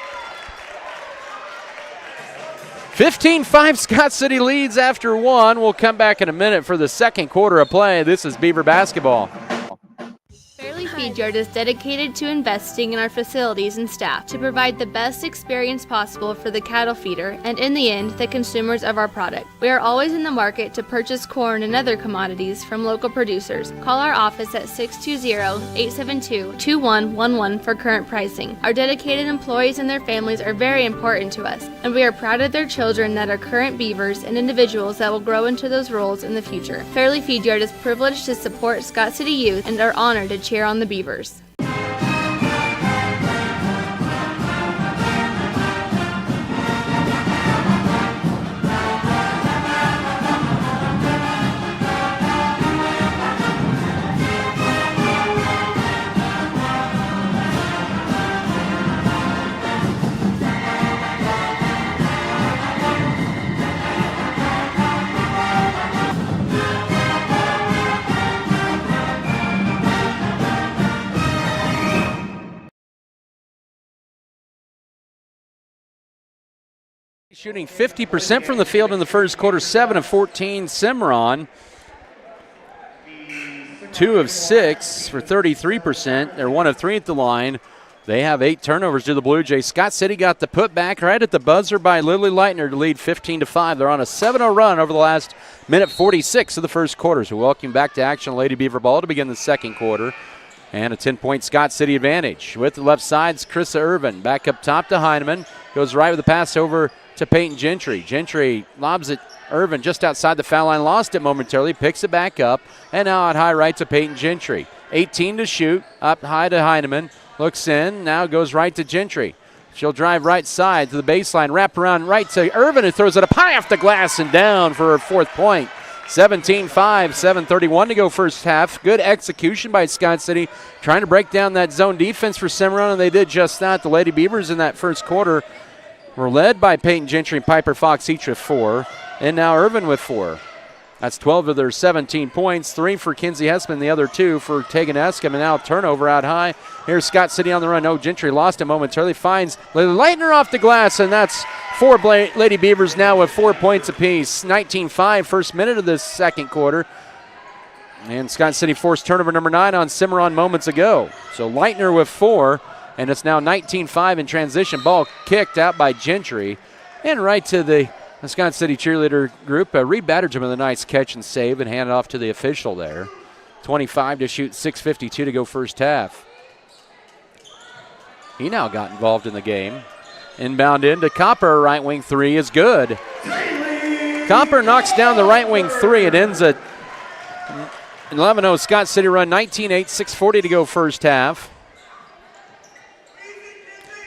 15-5 Scott City leads after 1. We'll come back in a minute for the second quarter of play. This is Beaver basketball. Fairleigh Feed Yard is dedicated to investing in our facilities and staff to provide the best experience possible for the cattle feeder and, in the end, the consumers of our product. We are always in the market to purchase corn and other commodities from local producers. Call our office at 620-872-2111 for current pricing. Our dedicated employees and their families are very important to us, and we are proud of their children that are current beavers and individuals that will grow into those roles in the future. Fairley Feed Yard is privileged to support Scott City youth and are honored to cheer on the Beavers. Shooting 50% from the field in the first quarter, 7 of 14. Cimarron, 2 of 6 for 33%. They're 1 of 3 at the line. They have 8 turnovers to the Blue Jays. Scott City got the putback right at the buzzer by Lily Leitner to lead 15-5. They're on a 7-0 run over the last minute 46 of the first quarter. So welcome back to action, Lady Beaver ball to begin the second quarter. And a 10-point Scott City advantage. With the left side's Krista Irvin. Back up top to Heineman. Goes right with the pass over to Peyton Gentry. Gentry lobs it. Irvin just outside the foul line. Lost it momentarily. Picks it back up. And now out high right to Peyton Gentry. 18 to shoot. Up high to Heineman. Looks in. Now goes right to Gentry. She'll drive right side to the baseline. Wrap around right to Irvin, who throws it up high off the glass and down for her 4th point. 17-5, 7:31 to go first half. Good execution by Scott City, trying to break down that zone defense for Cimarron, and they did just that. The Lady Beavers in that first quarter were led by Peyton Gentry and Piper Fox, each with 4, and now Irvin with 4. That's 12 of their 17 points, 3 for Kinsey Hessman, the other 2 for Tegan Escom, and now turnover out high. Here's Scott City on the run. No, Gentry lost it momentarily, finds Leitner off the glass, and that's 4 Lady Beavers now with 4 points apiece. 19-5, first minute of this second quarter. And Scott City forced turnover number 9 on Cimarron moments ago. So Leitner with 4, and it's now 19-5 in transition. Ball kicked out by Gentry, and right to the Scott City cheerleader group. Reed Batterton with a nice catch and save and hand it off to the official there. 25 to shoot, 6:52 to go first half. He now got involved in the game. Inbound into Copper, right wing 3 is good. Copper knocks down the right wing 3. It ends at 11-0 Scott City run, 19-8, 6:40 to go first half.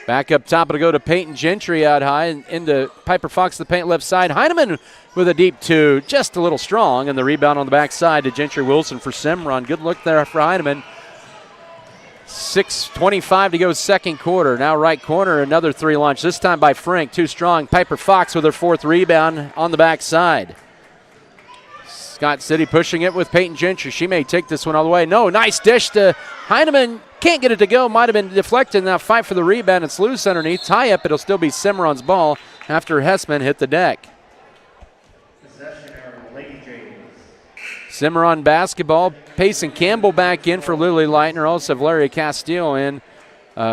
Back up top, it'll go to Peyton Gentry out high, and into Piper Fox, the paint left side. Heineman with a deep 2, just a little strong, and the rebound on the backside to Gentry Wilson for Cimarron. Good look there for Heineman. 6:25 to go second quarter. Now right corner, another 3 launch, this time by Frank, too strong. Piper Fox with her 4th rebound on the backside. Scott City pushing it with Peyton Gentry. She may take this one all the way. No, nice dish to Heineman. Can't get it to go. Might have been deflected. Now fight for the rebound. It's loose underneath. Tie up. It'll still be Cimarron's ball after Hessman hit the deck. Cimarron basketball. Payson Campbell back in for Lily Leitner. Also Valeria Castillo in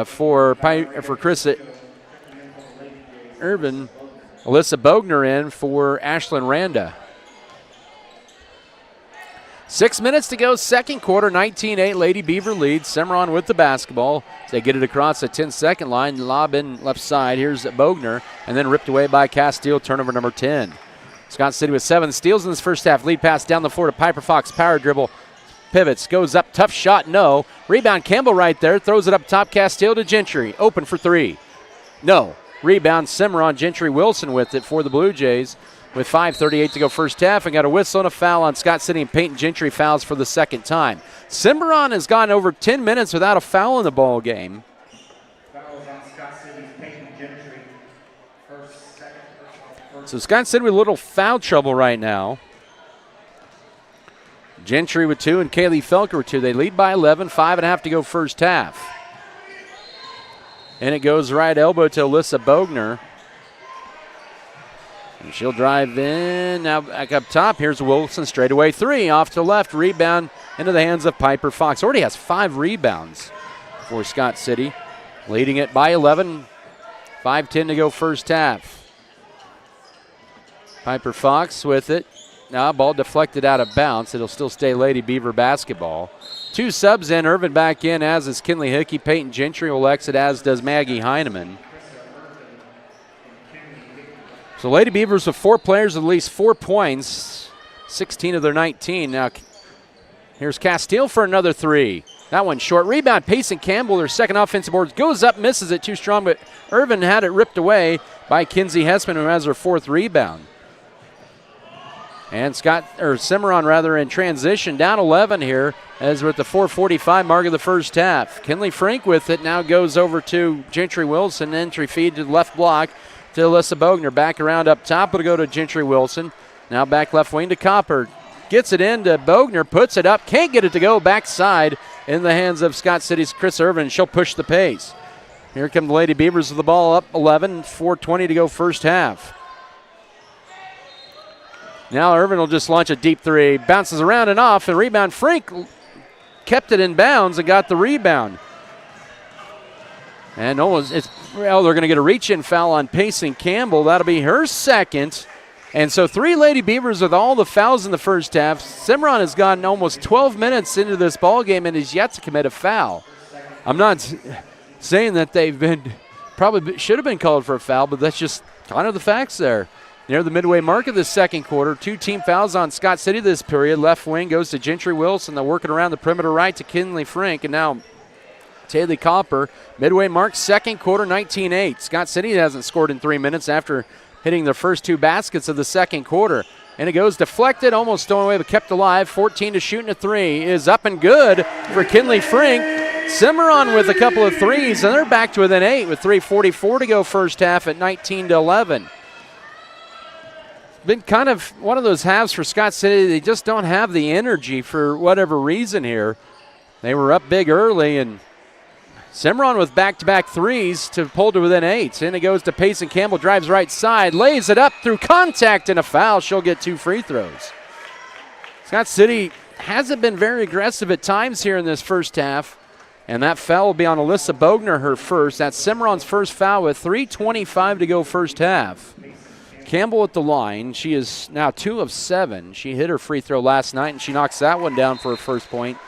for Chris Irvin. Alyssa Bogner in for Ashlyn Randa. 6 minutes to go, second quarter, 19-8, Lady Beaver leads. Cimarron with the basketball. They get it across the 10-second line. Lob in left side. Here's Bogner, and then ripped away by Castile, turnover number 10. Scott City with 7 steals in this first half. Lead pass down the floor to Piper Fox. Power dribble. Pivots. Goes up. Tough shot. No. Rebound. Campbell right there. Throws it up top. Castile to Gentry. Open for 3. No. Rebound. Cimarron. Gentry Wilson with it for the Blue Jays. With 5:38 to go first half, and got a whistle and a foul on Scott City, and Peyton Gentry fouls for the second time. Cimarron has gone over 10 minutes without a foul in the ball game. Fouls on Scott City's Peyton Gentry. So Scott City with a little foul trouble right now. Gentry with 2 and Kaylee Felker with 2. They lead by 11, 5.5 to go first half. And it goes right elbow to Alyssa Bogner. And she'll drive in. Now back up top. Here's Wilson straightaway three. Off to the left. Rebound into the hands of Piper Fox. Already has 5 rebounds for Scott City. Leading it by 11. 5:10 to go first half. Piper Fox with it. Now ball deflected out of bounds. It'll still stay Lady Beaver basketball. 2 subs in. Irvin back in, as is Kinley Hickey. Peyton Gentry will exit, as does Maggie Heineman. So Lady Beavers with 4 players with at least 4 points, 16 of their 19. Now here's Castile for another 3. That one short. Rebound, Payson Campbell, their second offensive board. Goes up, misses it too strong, but Irvin had it ripped away by Kinsey Hessman, who has her 4th rebound. And Cimarron in transition, down 11 here, as we're at the 4:45 mark of the first half. Kinley Frank with it, now goes over to Gentry Wilson. Entry feed to the left block to Alyssa Bogner. Back around up top, it'll go to Gentry Wilson. Now back left wing to Copper. Gets it into Bogner, puts it up, can't get it to go, backside in the hands of Scott City's Chris Irvin. She'll push the pace. Here come the Lady Beavers with the ball up 11, 4:20 to go first half. Now Irvin will just launch a deep 3, bounces around and off, and rebound. Frank kept it in bounds and got the rebound. And they're going to get a reach-in foul on Payson Campbell. That'll be her second. And so 3 Lady Beavers with all the fouls in the first half. Cimarron has gotten almost 12 minutes into this ball game and is yet to commit a foul. I'm not saying that they've been probably should have been called for a foul, but that's just kind of the facts there. Near the midway mark of the second quarter, 2 team fouls on Scott City this period. Left wing goes to Gentry Wilson. They're working around the perimeter right to Kinley Frank, and now Taylor Copper. Midway mark, second quarter, 19-8. Scott City hasn't scored in 3 minutes after hitting their first 2 baskets of the second quarter. And it goes deflected, almost stolen away, but kept alive. 14 to shoot, and a 3 is up and good for Kinley Frank. Cimarron with a couple of threes, and they're back to within 8 with 3:44 to go first half at 19-11. Been kind of one of those halves for Scott City. They just don't have the energy for whatever reason here. They were up big early, and Cimarron with back-to-back threes to pull to within 8. And it goes to Payson Campbell, drives right side, lays it up through contact and a foul. She'll get 2 free throws. Scott City hasn't been very aggressive at times here in this first half, and that foul will be on Alyssa Bogner, her first. That's Cimarron's first foul with 3:25 to go first half. Campbell at the line. She is now 2 of 7. She hit her free throw last night, and she knocks that one down for her first point.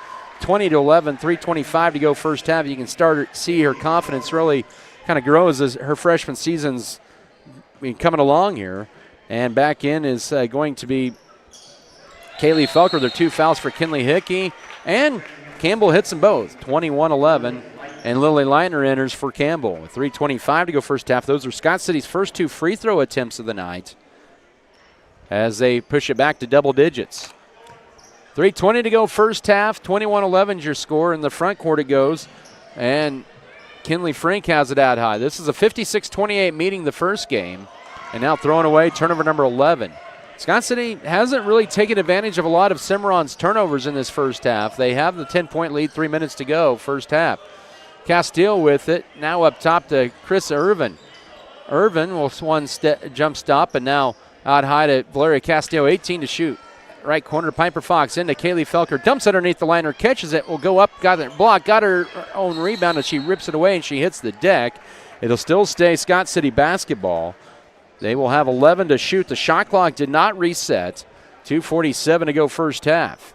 20-11, 3:25 to go first half. You can see her confidence really kind of grows as her freshman season's coming along here. And back in is going to be Kaylee Felker. There are 2 fouls for Kinley Hickey, and Campbell hits them both. 21-11, and Lily Leitner enters for Campbell with 3:25 to go first half. Those are Scott City's first 2 free throw attempts of the night as they push it back to double digits. 3:20 to go first half. 21-11 is your score. In the front court it goes, and Kinley Frank has it out high. This is a 56-28 meeting the first game, and now throwing away turnover number 11. Scott City hasn't really taken advantage of a lot of Cimarron's turnovers in this first half. They have the 10-point lead, 3 minutes to go first half. Castile with it, now up top to Chris Irvin. Irvin will jump stop, and now out high to Valeria Castile, 18 to shoot. Right corner, Piper Fox into Kaylee Felker, dumps it underneath the liner, catches it, will go up, got it blocked, got her own rebound, and she rips it away, and she hits the deck. It'll still stay Scott City basketball. They will have 11 to shoot. The shot clock did not reset. 2:47 to go first half.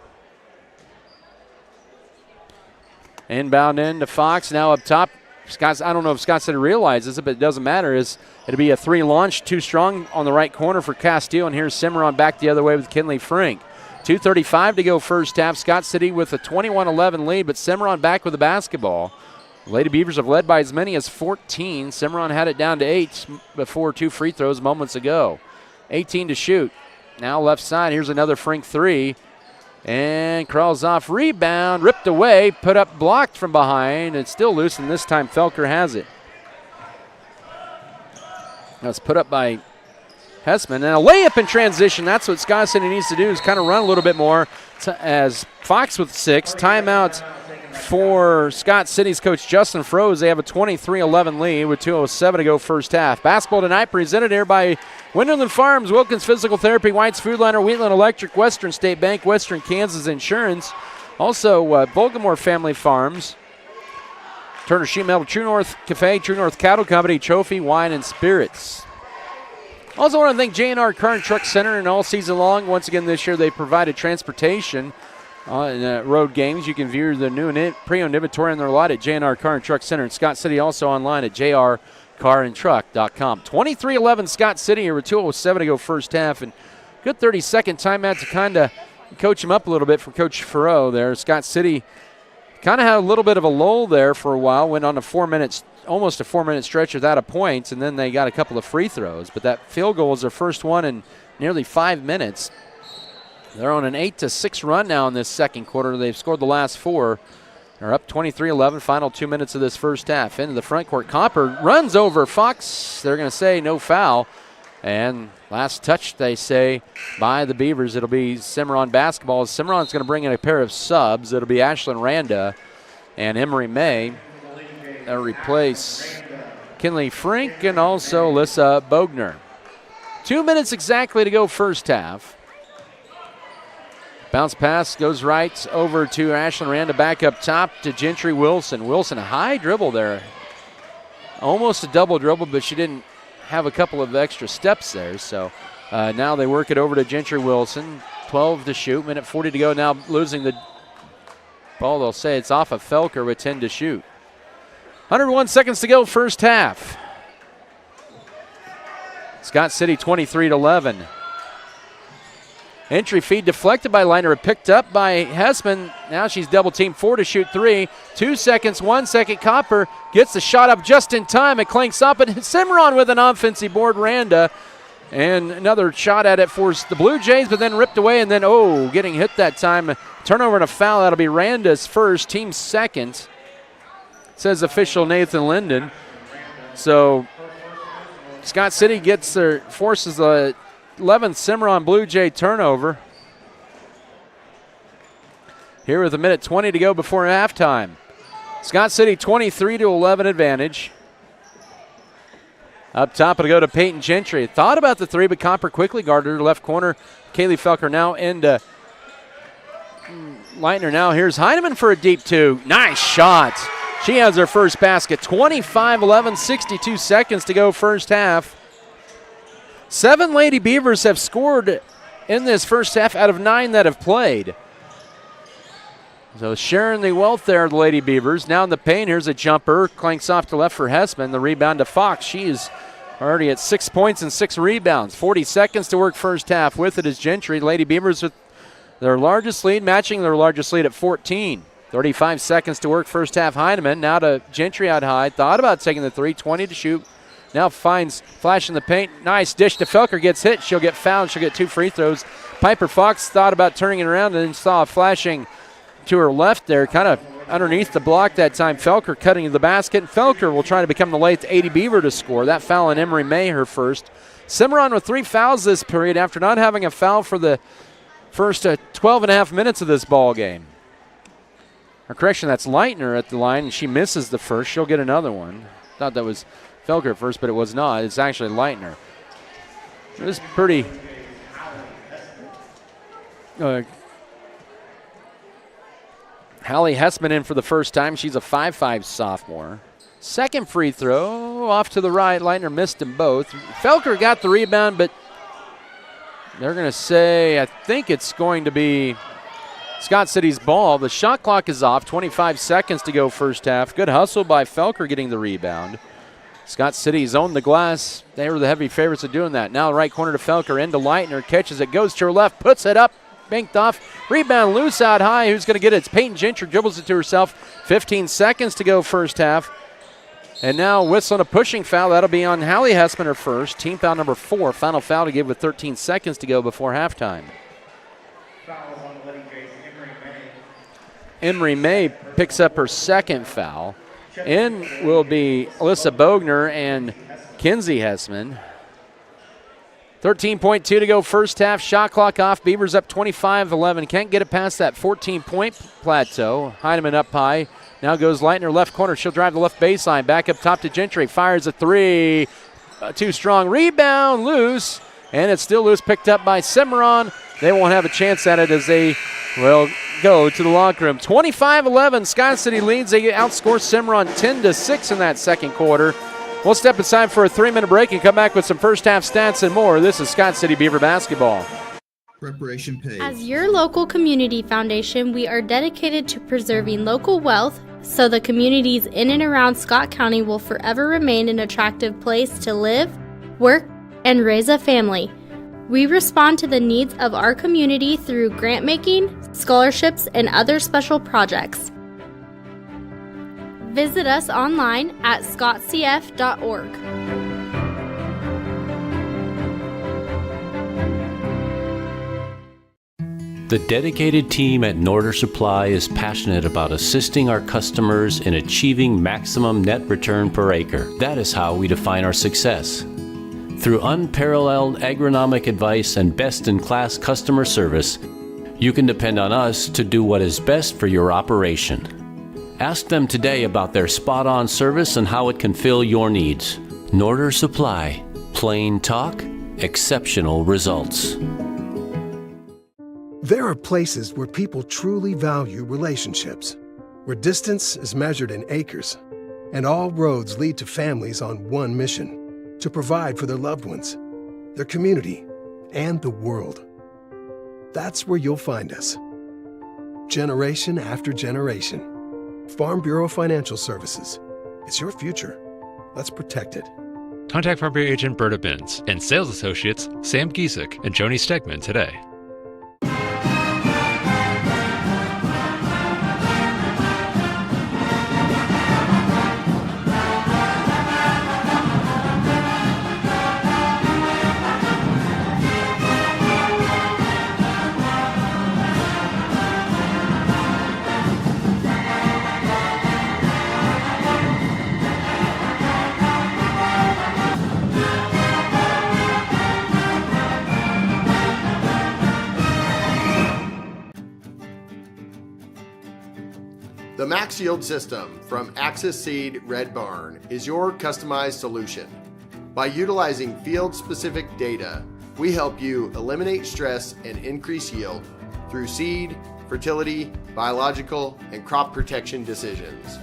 Inbound in to Fox, now up top. I don't know if Scott City realizes it, but it doesn't matter. It'll be a 3 launch, 2 strong on the right corner for Castile, and here's Cimarron back the other way with Kinley Frank. 2:35 to go first half. Scott City with a 21-11 lead, but Cimarron back with the basketball. Lady Beavers have led by as many as 14. Cimarron had it down to 8 before 2 free throws moments ago. 18 to shoot. Now left side, here's another Frank 3. And crawls off, rebound, ripped away, put up, blocked from behind. It's still loose, and this time Felker has it. That's put up by Hessman. And a layup in transition. That's what Scott City needs to do, is kind of run a little bit more as Fox with 6. Timeout for Scott City's coach Justin Froese. They have a 23-11 lead with 2:07 to go first half. Basketball tonight presented here by Winterland Farms, Wilkins Physical Therapy, White's Food Liner, Wheatland Electric, Western State Bank, Western Kansas Insurance. Also, Bulgamore Family Farms, Turner Sheet Metal, True North Cafe, True North Cattle Company, Trophy Wine and Spirits. Also want to thank J&R Car and Truck Center, and all season long, once again this year, they provided transportation on road games. You can view the new and pre-owned inventory on their lot at J&R Car and Truck Center in Scott City, also online at jrcarandtruck.com. 23-11 Scott City here with 2:07 to go first half, and good 30-second timeout to kind of coach him up a little bit for Coach Farreau there. Scott City kind of had a little bit of a lull there for a while, went on almost a 4-minute stretch without a point, and then they got a couple of free throws. But that field goal was their first one in nearly 5 minutes. They're on an 8-6 run now in this second quarter. They've scored the last 4. They're up 23-11, final 2 minutes of this first half. Into the front court, Copper runs over Fox. They're going to say no foul. And last touch, they say, by the Beavers. It'll be Cimarron basketball. Cimarron's going to bring in a pair of subs. It'll be Ashlyn Randa and Emery May. They'll replace Kinley Frink and also Alyssa Bogner. 2 minutes exactly to go first half. Bounce pass goes right over to Ashlyn Randa, back up top to Gentry Wilson. Wilson, a high dribble there. Almost a double dribble, but she didn't have a couple of extra steps there. So now they work it over to Gentry Wilson. 12 to shoot, minute 40 to go. Now losing the ball, they'll say it's off of Felker with 10 to shoot. 101 seconds to go first half. Scott City 23-11. Entry feed deflected by Leitner, picked up by Hessman. Now she's double teamed, 4 to shoot 3. 2 seconds, 1 second. Copper gets the shot up just in time. It clanks up, and Cimarron with an offensive board. Randa, and another shot at it for the Blue Jays, but then ripped away, and then, getting hit that time. Turnover and a foul. That'll be Randa's first, team second, says official Nathan Linden. So Scott City forces a 11th Cimarron Blue Jay turnover. Here with a minute 20 to go before halftime. Scott City 23-11 advantage. Up top, it'll go to Peyton Gentry. Thought about the three, but Copper quickly guarded her left corner. Kaylee Felker now into Leitner now. Here's Heineman for a deep 2. Nice shot. She has her first basket. 25-11, 62 seconds to go first half. 7 Lady Beavers have scored in this first half out of 9 that have played. So sharing the wealth there, the Lady Beavers. Now in the paint, here's a jumper. Clanks off to left for Hessman. The rebound to Fox. She is already at 6 points and 6 rebounds. 40 seconds to work first half. With it is Gentry. Lady Beavers with their largest lead, matching their largest lead at 14. 35 seconds to work first half. Heineman now to Gentry out high. Thought about taking the 3. 20 to shoot. Now finds flash in the paint. Nice dish to Felker. Gets hit. She'll get fouled. She'll get 2 free throws. Piper Fox thought about turning it around and then saw flashing to her left there, kind of underneath the block that time. Felker cutting to the basket. Felker will try to become the late 80 Beaver to score. That foul on Emery May, her first. Cimarron with 3 fouls this period after not having a foul for the first 12 and a half minutes of this ball game. Or correction, that's Leitner at the line, and she misses the first. She'll get another one. Thought that was Felker at first, but it was not. It's actually Leitner. It was pretty Hallie Hessman in for the first time. She's a 5'5 sophomore. Second free throw off to the right. Leitner missed them both. Felker got the rebound, but they're going to say, I think it's going to be Scott City's ball. The shot clock is off. 25 seconds to go first half. Good hustle by Felker getting the rebound. Scott City's owned the glass. They were the heavy favorites of doing that. Now right corner to Felker, into Leitner. Catches it, goes to her left, puts it up, banked off. Rebound loose out high. Who's going to get it? It's Peyton Gentry, dribbles it to herself. 15 seconds to go first half. And now whistling a pushing foul. That'll be on Hallie Hessman, her first. Team foul number 4. Final foul to give with 13 seconds to go before halftime. Emery May picks up her second foul. In will be Alyssa Bogner and Kinsey Hessman. 13.2 to go first half. Shot clock off. Beavers up 25-11. Can't get it past that 14-point plateau. Heineman up high. Now goes Leitner left corner. She'll drive the left baseline. Back up top to Gentry. Fires a three. Too strong. Rebound loose. And it's still loose. Picked up by Cimarron. They won't have a chance at it as they will go to the locker room. 25-11. Scott City leads. They outscore Cimarron 10-6 in that second quarter. We'll step aside for a 3-minute break and come back with some first half stats and more. This is Scott City Beaver basketball. Preparation page. As your local community foundation, we are dedicated to preserving local wealth so the communities in and around Scott County will forever remain an attractive place to live, work, and raise a family. We respond to the needs of our community through grant making, scholarships, and other special projects. Visit us online at scottcf.org. The dedicated team at Norder Supply is passionate about assisting our customers in achieving maximum net return per acre. That is how we define our success. Through unparalleled agronomic advice and best-in-class customer service, you can depend on us to do what is best for your operation. Ask them today about their spot-on service and how it can fill your needs. Norder Supply. Plain talk, exceptional results. There are places where people truly value relationships, where distance is measured in acres, and all roads lead to families on one mission: to provide for their loved ones, their community, and the world. That's where you'll find us. Generation after generation. Farm Bureau Financial Services. It's your future. Let's protect it. Contact Farm Bureau agent Berta Binns and sales associates Sam Giesick and Joni Stegman today. The Max Yield System from Axis Seed Red Barn is your customized solution. By utilizing field-specific data, we help you eliminate stress and increase yield through seed, fertility, biological, and crop protection decisions.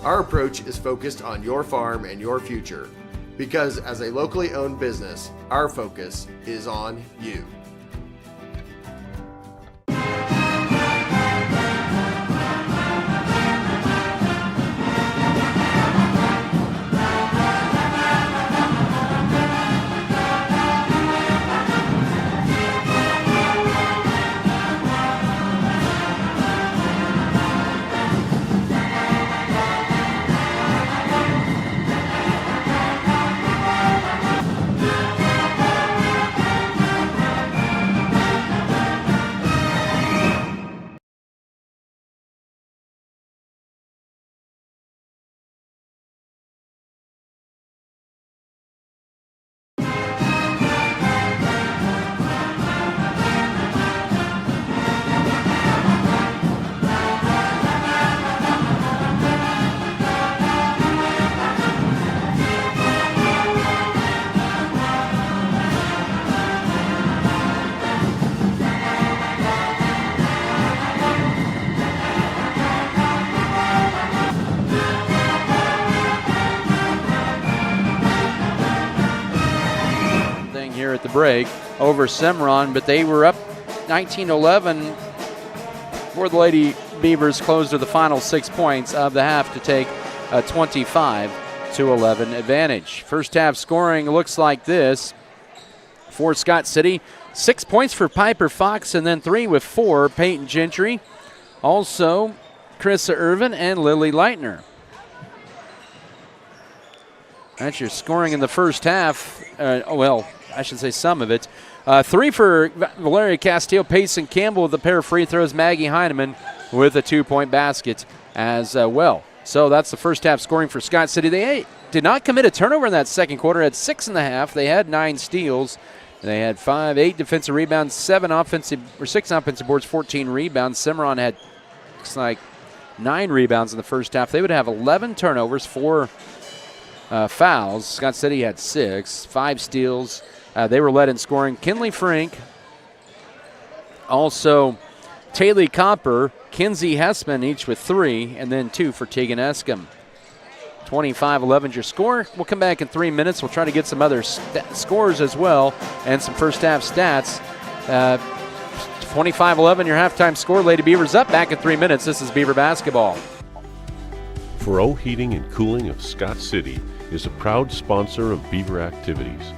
Our approach is focused on your farm and your future, because as a locally owned business, our focus is on you. At the break over Cimarron, but they were up 19-11 before the Lady Beavers closed to the final 6 points of the half to take a 25-11 advantage. First half scoring looks like this for Scott City. 6 points for Piper Fox, and then 3 with 4, Peyton Gentry. Also, Carissa Irvin and Lily Leitner. That's your scoring in the first half. I should say some of it. 3 for Valeria Castillo, Payson Campbell with a pair of free throws, Maggie Heineman with a 2-point basket as well. So that's the first half scoring for Scott City. They did not commit a turnover in that second quarter. At 6.5, they had 9 steals They had 8 defensive rebounds, 6 offensive boards, 14 rebounds. Cimarron had looks like 9 rebounds in the first half. They would have 11 turnovers, 4 fouls. Scott City had 6, 5 steals. They were led in scoring. Kinley Frink, also Taylor Copper, Kinsey Hessman, each with 3, and then 2 for Tegan Escom. 25-11 your score. We'll come back in 3 minutes. We'll try to get some other scores as well and some first half stats. 25-11 your halftime score. Lady Beavers up back in 3 minutes. This is Beaver basketball. Furrow Heating and Cooling of Scott City is a proud sponsor of Beaver activities.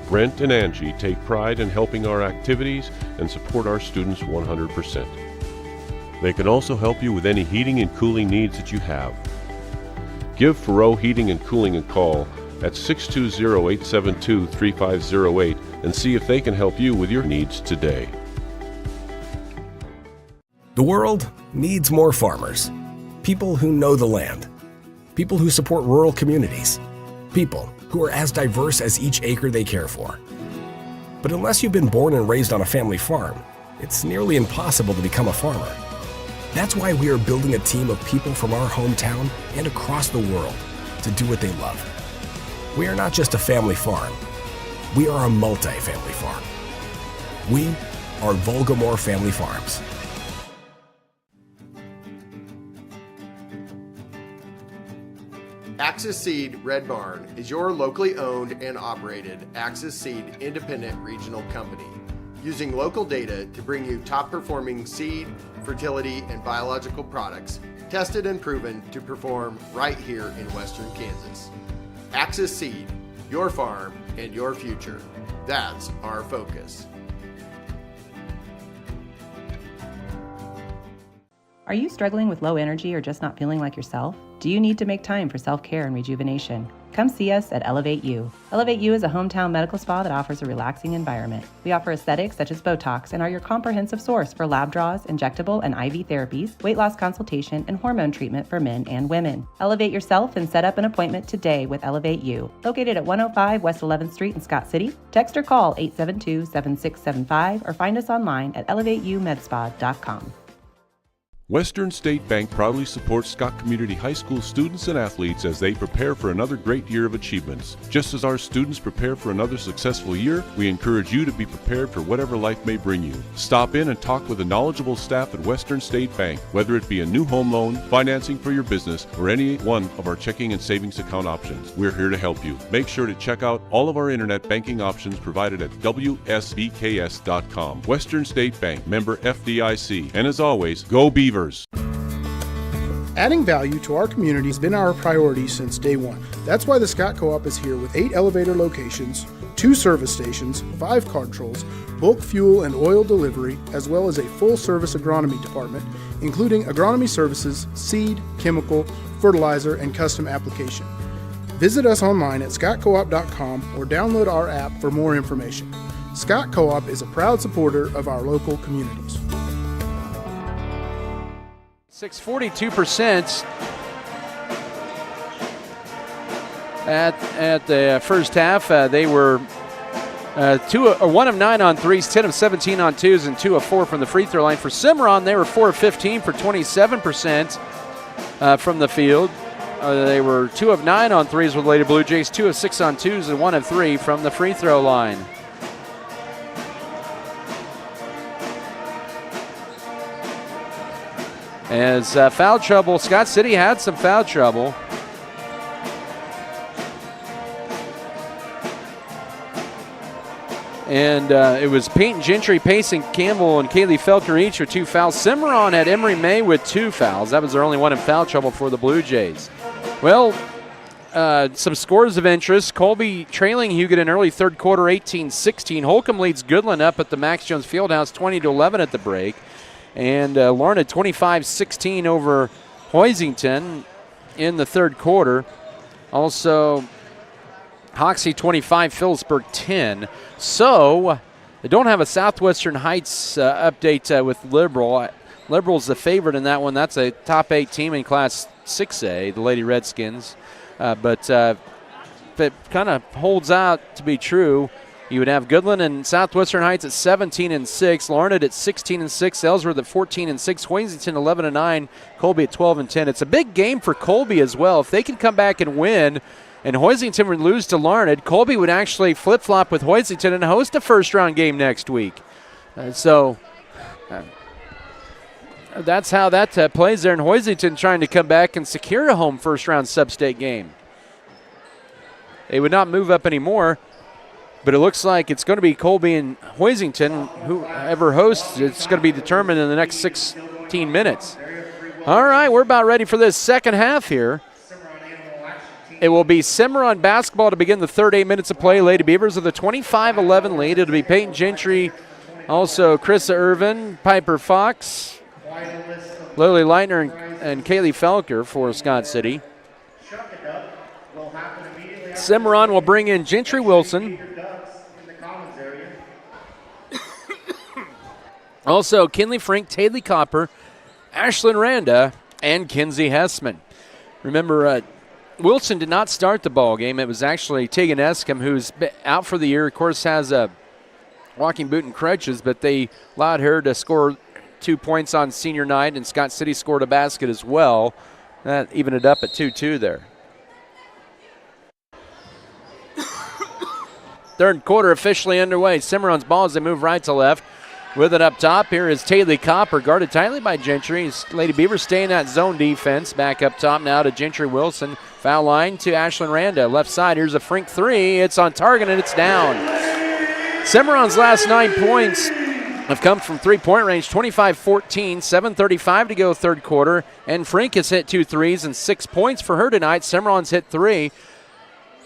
Brent and Angie take pride in helping our activities and support our students 100%. They can also help you with any heating and cooling needs that you have. Give Furrow Heating and Cooling a call at 620-872-3508 and see if they can help you with your needs today. The world needs more farmers. People who know the land. People who support rural communities. People who are as diverse as each acre they care for. But unless you've been born and raised on a family farm, it's nearly impossible to become a farmer. That's why we are building a team of people from our hometown and across the world to do what they love. We are not just a family farm. We are a multi-family farm. We are Volgamore Family Farms. Axis Seed Red Barn is your locally owned and operated Axis Seed independent regional company, using local data to bring you top-performing seed, fertility, and biological products tested and proven to perform right here in Western Kansas. Axis Seed, your farm and your future. That's our focus. Are you struggling with low energy or just not feeling like yourself? Do you need to make time for self-care and rejuvenation? Come see us at Elevate U. Elevate U is a hometown medical spa that offers a relaxing environment. We offer aesthetics such as Botox and are your comprehensive source for lab draws, injectable and IV therapies, weight loss consultation, and hormone treatment for men and women. Elevate yourself and set up an appointment today with Elevate U. Located at 105 West 11th Street in Scott City, text or call 872-7675 or find us online at elevateumedspa.com. Western State Bank proudly supports Scott Community High School students and athletes as they prepare for another great year of achievements. Just as our students prepare for another successful year, we encourage you to be prepared for whatever life may bring you. Stop in and talk with the knowledgeable staff at Western State Bank, whether it be a new home loan, financing for your business, or any one of our checking and savings account options. We're here to help you. Make sure to check out all of our internet banking options provided at WSBKS.com. Western State Bank, member FDIC. And as always, go Beavers! Adding value to our community has been our priority since day one. That's why the Scott Co-op is here with 8 elevator locations, 2 service stations, 5 card trolls, bulk fuel and oil delivery, as well as a full-service agronomy department, including agronomy services, seed, chemical, fertilizer, and custom application. Visit us online at scottcoop.com or download our app for more information. Scott Co-op is a proud supporter of our local communities. 42% at the first half. They were 1 of 9 on threes, 10 of 17 on twos, and 2 of 4 from the free throw line. For Cimarron, they were 4 of 15 for 27% from the field. They were 2 of 9 on threes with the Lady Blue Jays, 2 of 6 on twos, and 1 of 3 from the free throw line. As foul trouble, Scott City had some foul trouble. And it was Peyton Gentry, Payson Campbell, and Kaylee Felker each with 2 fouls. Cimarron had Emery May with 2 fouls. That was their only one in foul trouble for the Blue Jays. Well, some scores of interest. Colby trailing Huguet in early third quarter, 18-16. Holcomb leads Goodland up at the Max Jones Fieldhouse, 20-11 at the break. And Lorna 25-16 over Hoisington in the third quarter. Also, Hoxie 25, Phillipsburg 10. So, they don't have a Southwestern Heights update with Liberal. Liberal's the favorite in that one. That's a top 8 team in Class 6A, the Lady Redskins. But it kind of holds out to be true. You would have Goodland and Southwestern Heights at 17-6, Larned at 16-6, Ellsworth at 14-6, Hoisington 11-9, Colby at 12-10. It's a big game for Colby as well. If they can come back and win, and Hoisington would lose to Larned, Colby would actually flip-flop with Hoisington and host a first-round game next week. That's how that plays there in Hoisington, trying to come back and secure a home first-round sub-state game. They would not move up anymore, but it looks like it's going to be Colby and Hoisington. Whoever hosts, it's going to be determined in the next 16 minutes. All right, we're about ready for this second half here. It will be Cimarron basketball to begin the third 8 minutes of play. Lady Beavers with a 25-11 lead. It'll be Peyton Gentry, also Krista Irvin, Piper Fox, Lily Leitner, and Kaylee Felker for Scott City. Cimarron will bring in Gentry Wilson. Also, Kinley Frink, Taylor Copper, Ashlyn Randa, and Kinsey Hessman. Remember, Wilson did not start the ball game. It was actually Tegan Escom, who's out for the year. Of course, has a walking boot and crutches, but they allowed her to score 2 points on senior night, and Scott City scored a basket as well. That evened it up at 2-2 there. Third quarter officially underway. Cimarron's ball as they move right to left. With it up top, here is Taylor Copper, guarded tightly by Gentry. Lady Beavers staying that zone defense. Back up top now to Gentry Wilson. Foul line to Ashlyn Randa. Left side, here's a Frink three. It's on target and it's down. Cimarron's last 9 points have come from three-point range, 25-14, 7:35 to go third quarter. And Frink has hit 2 threes and 6 points for her tonight. Cimarron's hit 3.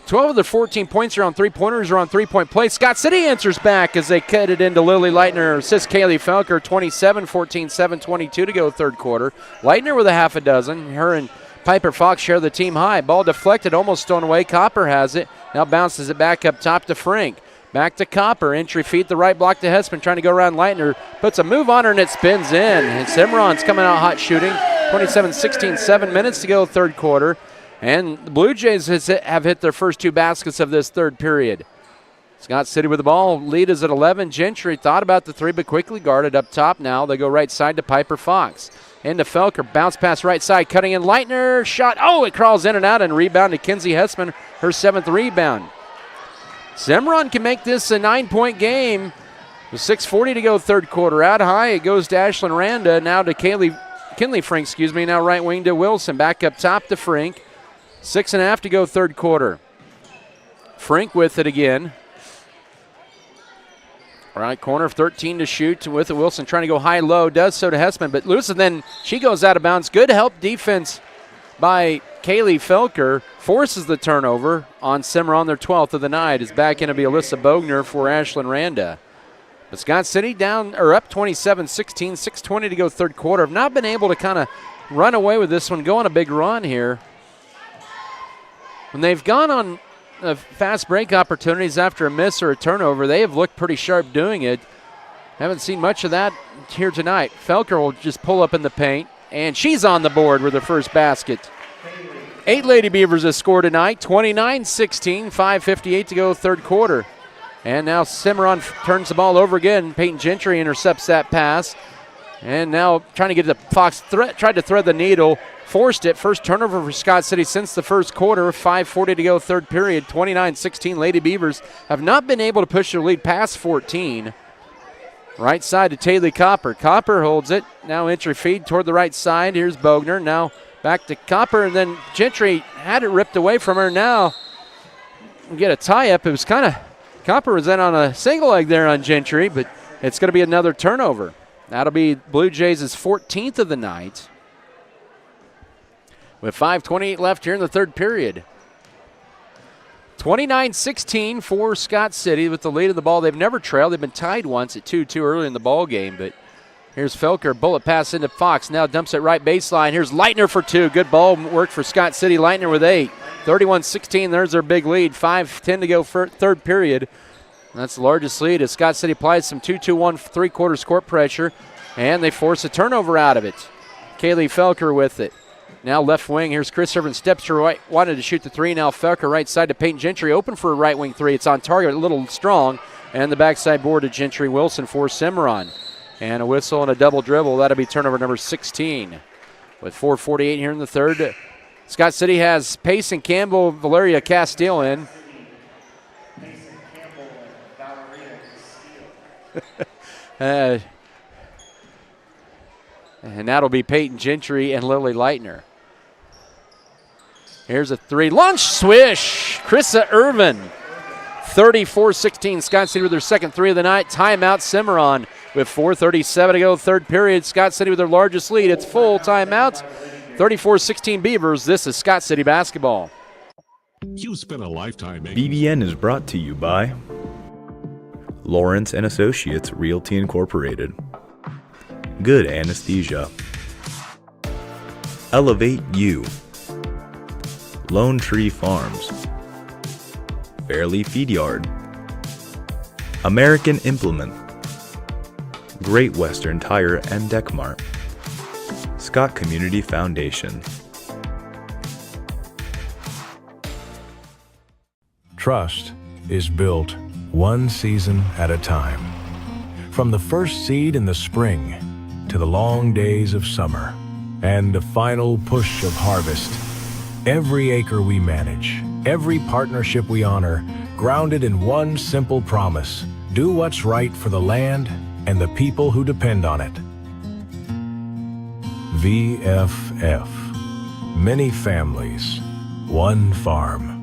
12 of their 14 points are on three-pointers or on three-point play. Scott City answers back as they cut it into Lily Leitner. Assists Kaylee Felker, 27-14, 7:22 to go third quarter. Leitner with a half a dozen. Her and Piper Fox share the team high. Ball deflected, almost stolen away. Copper has it. Now bounces it back up top to Frink. Back to Copper. Entry feed, the right block to Hessman. Trying to go around Leitner. Puts a move on her and it spins in. And Cimarron's coming out hot shooting. 27-16, 7 minutes to go third quarter. And the Blue Jays have hit their first 2 baskets of this third period. Scott City with the ball. Lead is at 11. Gentry thought about the three, but quickly guarded up top now. They go right side to Piper Fox. Into Felker. Bounce pass right side. Cutting in. Leitner. Shot. Oh, it crawls in and out. And rebound to Kinsey Hessman. Her 7th rebound. Cimarron can make this a 9-point game. With 6:40 to go third quarter. Out high. It goes to Ashlyn Randa. Now to Kinley Frink. Now right wing to Wilson. Back up top to Frink. 6.5 to go third quarter. Frink with it again. Right corner, 13 to shoot with it. Wilson trying to go high-low, does so to Hessman, but loose, and then she goes out of bounds. Good help defense by Kaylee Felker. Forces the turnover on Cimarron, their 12th of the night. Is back in to be Alyssa Bogner for Ashlyn Randa. But Scott City up 27-16, 6:20 to go third quarter. Have not been able to kind of run away with this one, go on a big run here. When they've gone on fast break opportunities after a miss or a turnover, they have looked pretty sharp doing it. Haven't seen much of that here tonight. Felker will just pull up in the paint, and she's on the board with her first basket. 8 Lady Beavers have scored tonight, 29-16, 5:58 to go third quarter. And now Cimarron turns the ball over again. Peyton Gentry intercepts that pass. And now trying to get the Fox, tried to thread the needle. Forced it. First turnover for Scott City since the first quarter. 5:40 to go third period. 29-16. Lady Beavers have not been able to push their lead past 14. Right side to Taylor Copper. Copper holds it. Now entry feed toward the right side. Here's Bogner. Now back to Copper, and then Gentry had it ripped away from her. Now we get a tie-up. It was kind of, Copper was then on a single leg there on Gentry, but it's going to be another turnover. That'll be Blue Jays' 14th of the night. With 5:28 left here in the third period. 29-16 for Scott City with the lead of the ball. They've never trailed. They've been tied once at 2-2 early in the ball game. But here's Felker, bullet pass into Fox. Now dumps it right baseline. Here's Leitner for 2. Good ball work for Scott City. Leitner with 8. 31-16, there's their big lead. 5:10 to go third period. That's the largest lead as Scott City applies some 2-2-1 3/4 court pressure, and they force a turnover out of it. Kaylee Felker with it. Now left wing, here's Chris Irvin, steps to right, wanted to shoot the 3. Now Felker right side to Peyton Gentry, open for a right wing 3. It's on target, a little strong. And the backside board to Gentry Wilson for Cimarron. And a whistle and a double dribble. That'll be turnover number 16. With 4:48 here in the third, Scott City has Payson Campbell, Valeria Castile in. And that'll be Peyton Gentry and Lily Leitner. Here's a three. Launch swish. Krissa Irvin. 34-16. Scott City with their second three of the night. Timeout Cimarron with 4:37 to go. Third period. Scott City with their largest lead. It's full timeout. 34-16 Beavers. This is Scott City basketball. You spent a lifetime. BBN is brought to you by Lawrence and Associates Realty Incorporated, Good Anesthesia, Elevate You, Lone Tree Farms, Fairleigh Feed Yard, American Implement, Great Western Tire and Deck Mart, Scott Community Foundation. Trust is built one season at a time. From the first seed in the spring to the long days of summer and the final push of harvest, every acre we manage, every partnership we honor, grounded in one simple promise: do what's right for the land and the people who depend on it. VFF. Many families, one farm.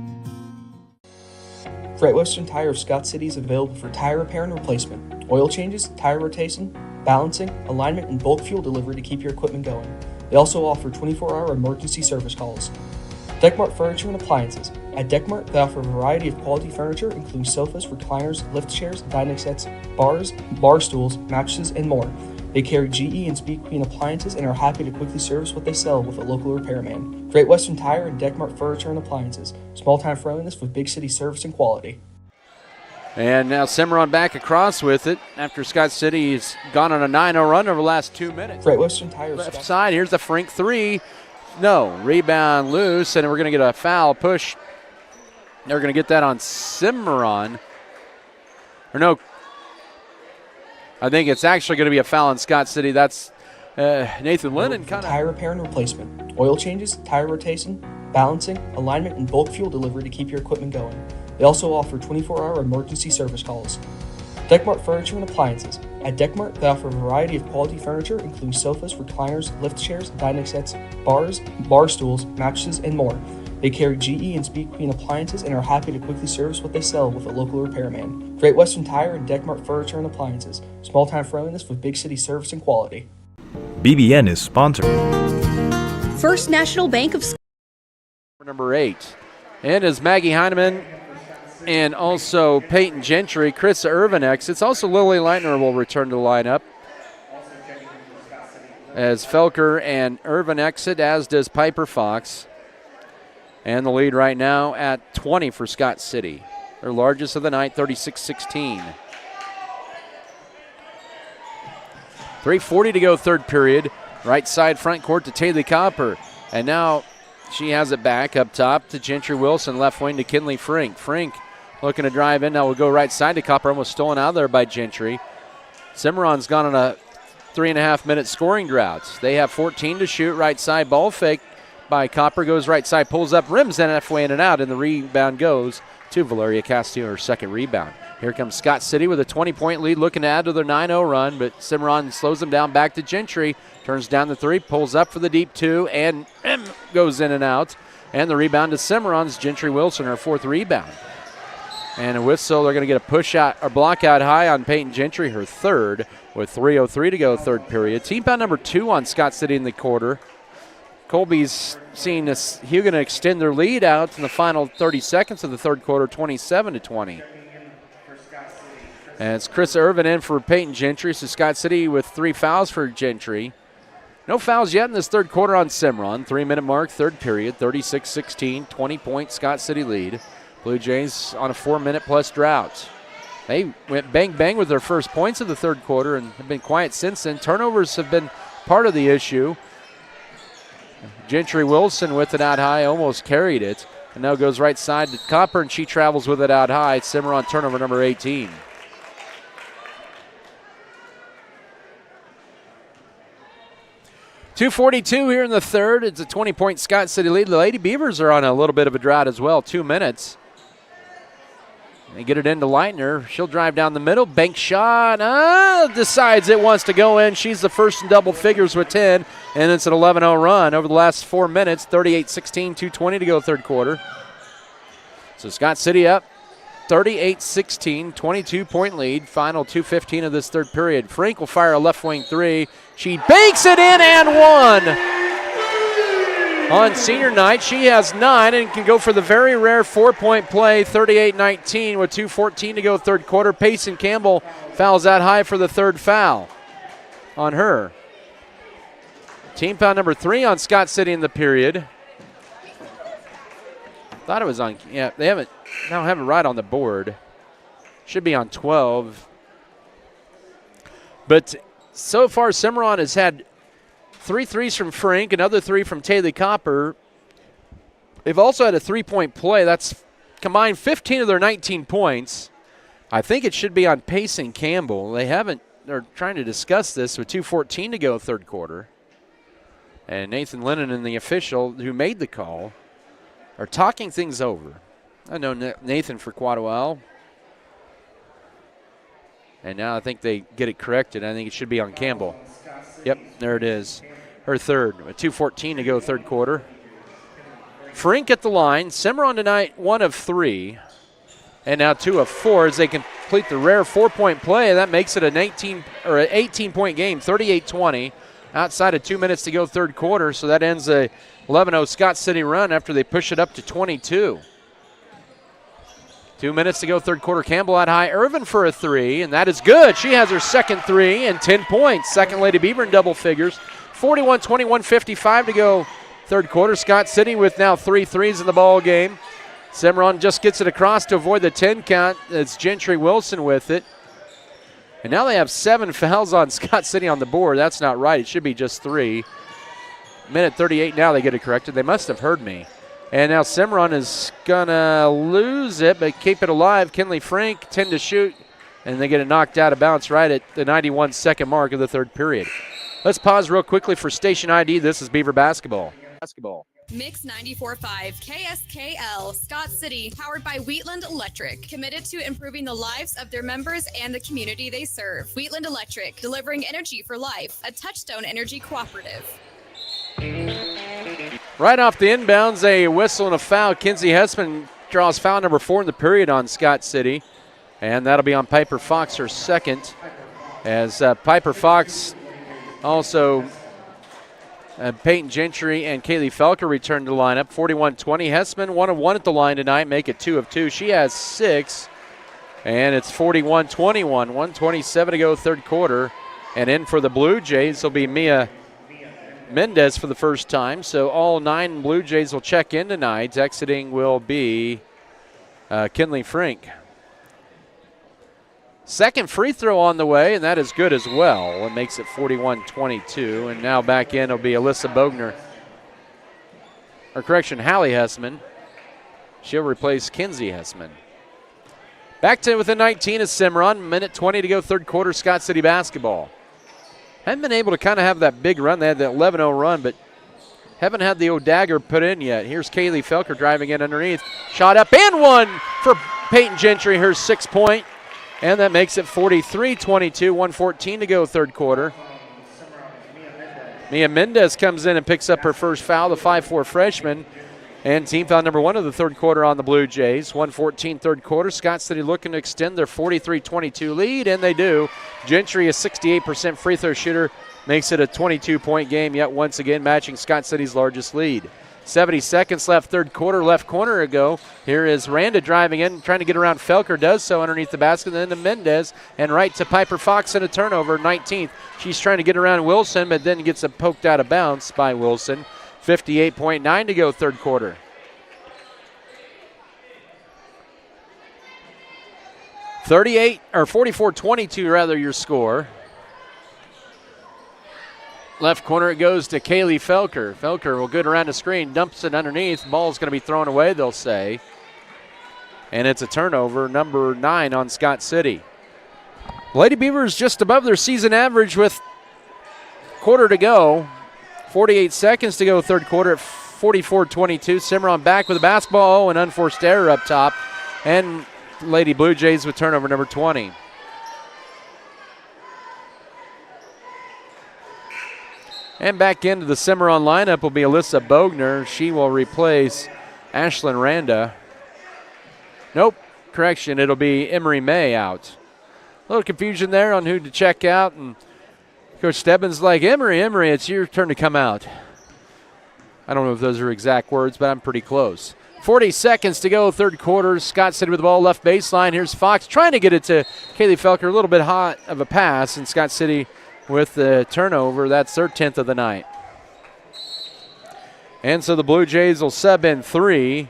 Great Western Tire of Scott City is available for tire repair and replacement, oil changes, tire rotation, balancing, alignment, and bulk fuel delivery to keep your equipment going. They also offer 24-hour emergency service calls. Deckmart Furniture and Appliances. At Deckmart, they offer a variety of quality furniture, including sofas, recliners, lift chairs, dining sets, bars, bar stools, mattresses, and more. They carry GE and Speed Queen appliances and are happy to quickly service what they sell with a local repairman. Great Western Tire and Deckmart Furniture and Appliances. Small-time friendliness with big city service and quality. And now Cimarron back across with it after Scott City has gone on a 9-0 run over the last 2 minutes. Great Western Tire. Left side, here's the Frink three. No, rebound loose, and we're going to get a foul push. They're going to get that on Cimarron. Or no, I think it's actually going to be a foul on Scott City. That's Nathan Lennon kind of. Tire repair and replacement, oil changes, tire rotation, balancing, alignment, and bulk fuel delivery to keep your equipment going. They also offer 24-hour emergency service calls. Deckmart Furniture and Appliances. At Deckmart, they offer a variety of quality furniture, including sofas, recliners, lift chairs, dining sets, bars, bar stools, mattresses, and more. They carry GE and Speed Queen appliances and are happy to quickly service what they sell with a local repairman. Great Western Tire and Deckmart Furniture and Appliances. Small-time friendliness with big city service and quality. BBN is sponsored. First National Bank of Number 8. And as Maggie Heineman and also Peyton Gentry, Chris Irvin exits. Also Lily Leitner will return to the lineup as Felker and Irvin exit, as does Piper Fox. And the lead right now at 20 for Scott City. Their largest of the night, 36-16. 3:40 to go, third period. Right side front court to Taylor Copper. And now she has it back up top to Gentry Wilson, left wing to Kinley Frink. Frink looking to drive in. Now we'll go right side to Copper, almost stolen out of there by Gentry. Cimarron's gone on a 3.5-minute scoring drought. They have 14 to shoot. Right side ball fake by Copper, goes right side, pulls up, rims in halfway in and out, and the rebound goes to Valeria Castillo, her second rebound. Here comes Scott City with a 20-point lead, looking to add to their 9-0 run, but Cimarron slows them down back to Gentry, turns down the three, pulls up for the deep two, and goes in and out. And the rebound to Cimarron's Gentry Wilson, her fourth rebound. And a whistle, they're going to get a push out or block out high on Peyton Gentry, her third, with 3:03 to go, third period. Team foul number 2 on Scott City in the quarter. Colby's seeing this Hugon extend their lead out in the final 30 seconds of the third quarter, 27-20. And it's Chris Irvin in for Peyton Gentry. So Scott City with 3 fouls for Gentry. No fouls yet in this third quarter on Cimarron. 3-minute mark, third period, 36-16, 20-point Scott City lead. Blue Jays on a 4-minute plus drought. They went bang-bang with their first points of the third quarter and have been quiet since then. Turnovers have been part of the issue. Gentry Wilson with it out high, almost carried it. And now goes right side to Copper, and she travels with it out high. Cimarron turnover number 18. 2:42 here in the third. It's a 20-point Scott City lead. The Lady Beavers are on a little bit of a drought as well, 2 minutes. They get it into Leitner. She'll drive down the middle. Bank shot. Decides it wants to go in. She's the first in double figures with 10, and it's an 11-0 run over the last 4 minutes. 38-16, 2:20 to go third quarter. So Scott City up 38-16, 22-point lead. Final 2:15 of this third period. Frank will fire a left wing three. She banks it in and one. On senior night, she has 9 and can go for the very rare 4-point play, 38-19 with 2:14 to go third quarter. Payson Campbell fouls out high for the third foul on her. Team foul number 3 on Scott City in the period. Thought it was on, yeah, they don't have it right on the board. Should be on 12. But so far, Cimarron has had 3 threes from Frank, another 3 from Taylor Copper. They've also had a 3-point play. That's combined 15 of their 19 points. I think it should be on Payson Campbell. They're trying to discuss this with 2:14 to go third quarter. And Nathan Lennon and the official who made the call are talking things over. I know Nathan for quite a while. And now I think they get it corrected. I think it should be on Campbell. Yep, there it is. Her third, with 2:14 to go third quarter. Frink at the line. Cimarron tonight 1 of 3. And now 2 of 4 as they complete the rare 4-point play. That makes it an 18-point game, 38-20. Outside of 2 minutes to go third quarter. So that ends a 11-0 Scott City run after they push it up to 22. 2 minutes to go third quarter. Campbell out high. Irvin for a 3, and that is good. She has her second 3 and 10 points. Second Lady Beaver in double figures. 41-21, 55 to go third quarter. Scott City with now 3 threes in the ball game. Cimarron just gets it across to avoid the 10 count. It's Gentry Wilson with it. And now they have 7 fouls on Scott City on the board. That's not right. It should be just 3. Minute 38 now they get it corrected. They must have heard me. And now Cimarron is going to lose it, but keep it alive. Kinley Frank, 10 to shoot, and they get it knocked out of bounds right at the 91-second mark of the third period. Let's pause real quickly for station ID. This is Beaver Basketball. Mix 94.5 KSKL Scott City, powered by Wheatland Electric, committed to improving the lives of their members and the community they serve. Wheatland Electric, delivering energy for life, a Touchstone Energy cooperative. Right off the inbounds, a whistle and a foul. Kinsey Hessman draws foul number 4 in the period on Scott City, and that'll be on Piper Fox, her second, as Piper Fox also Peyton Gentry and Kaylee Felker return to the lineup. 41-20. Hessman 1 of 1 at the line tonight, make it 2 of 2. She has 6, and it's 41-21. 1:27 to go third quarter, and in for the Blue Jays will be Mia Mendez for the first time. So all 9 Blue Jays will check in tonight. Exiting will be Kinley Frank. Second free throw on the way, and that is good as well. It makes it 41-22. And now back in will be Alyssa Bogner. Or correction, Hallie Hessman. She'll replace Kinsey Hessman. Back to within 19 is Cimarron. Minute 20 to go third quarter, Scott City basketball. Haven't been able to kind of have that big run. They had that 11-0 run, but haven't had the old dagger put in yet. Here's Kaylee Felker driving in underneath. Shot up and one for Peyton Gentry, her 6-point. And that makes it 43-22, 1:14 to go third quarter. Mia Mendez comes in and picks up her first foul, the 5'4 freshman. And team foul number 1 of the third quarter on the Blue Jays. 1:14 third quarter. Scott City looking to extend their 43-22 lead, and they do. Gentry, a 68% free throw shooter, makes it a 22-point game, yet once again matching Scott City's largest lead. 70 seconds left third quarter, left corner ago. Here is Randa driving in, trying to get around Felker, does so underneath the basket, then to Mendez, and right to Piper Fox in a turnover, 19th. She's trying to get around Wilson, but then gets it poked out of bounds by Wilson. 58.9 to go third quarter. Or 44-22 rather your score. Left corner it goes to Kaylee Felker. Felker will get around the screen, dumps it underneath. Ball's going to be thrown away, they'll say. And it's a turnover, number 9 on Scott City. Lady Beavers just above their season average with quarter to go. 48 seconds to go third quarter at 44-22. Cimarron back with the basketball. Oh, an unforced error up top. And Lady Blue Jays with turnover number 20. And back into the Cimarron lineup will be Alyssa Bogner. She will replace Ashlyn Randa. Nope, correction, it'll be Emery May out. A little confusion there on who to check out, and Coach Stebbins like, Emery, it's your turn to come out. I don't know if those are exact words, but I'm pretty close. 40 seconds to go, third quarter. Scott City with the ball, left baseline. Here's Fox trying to get it to Kaylee Felker. A little bit hot of a pass, and Scott City with the turnover. That's their 10th of the night. And so the Blue Jays will sub in 3.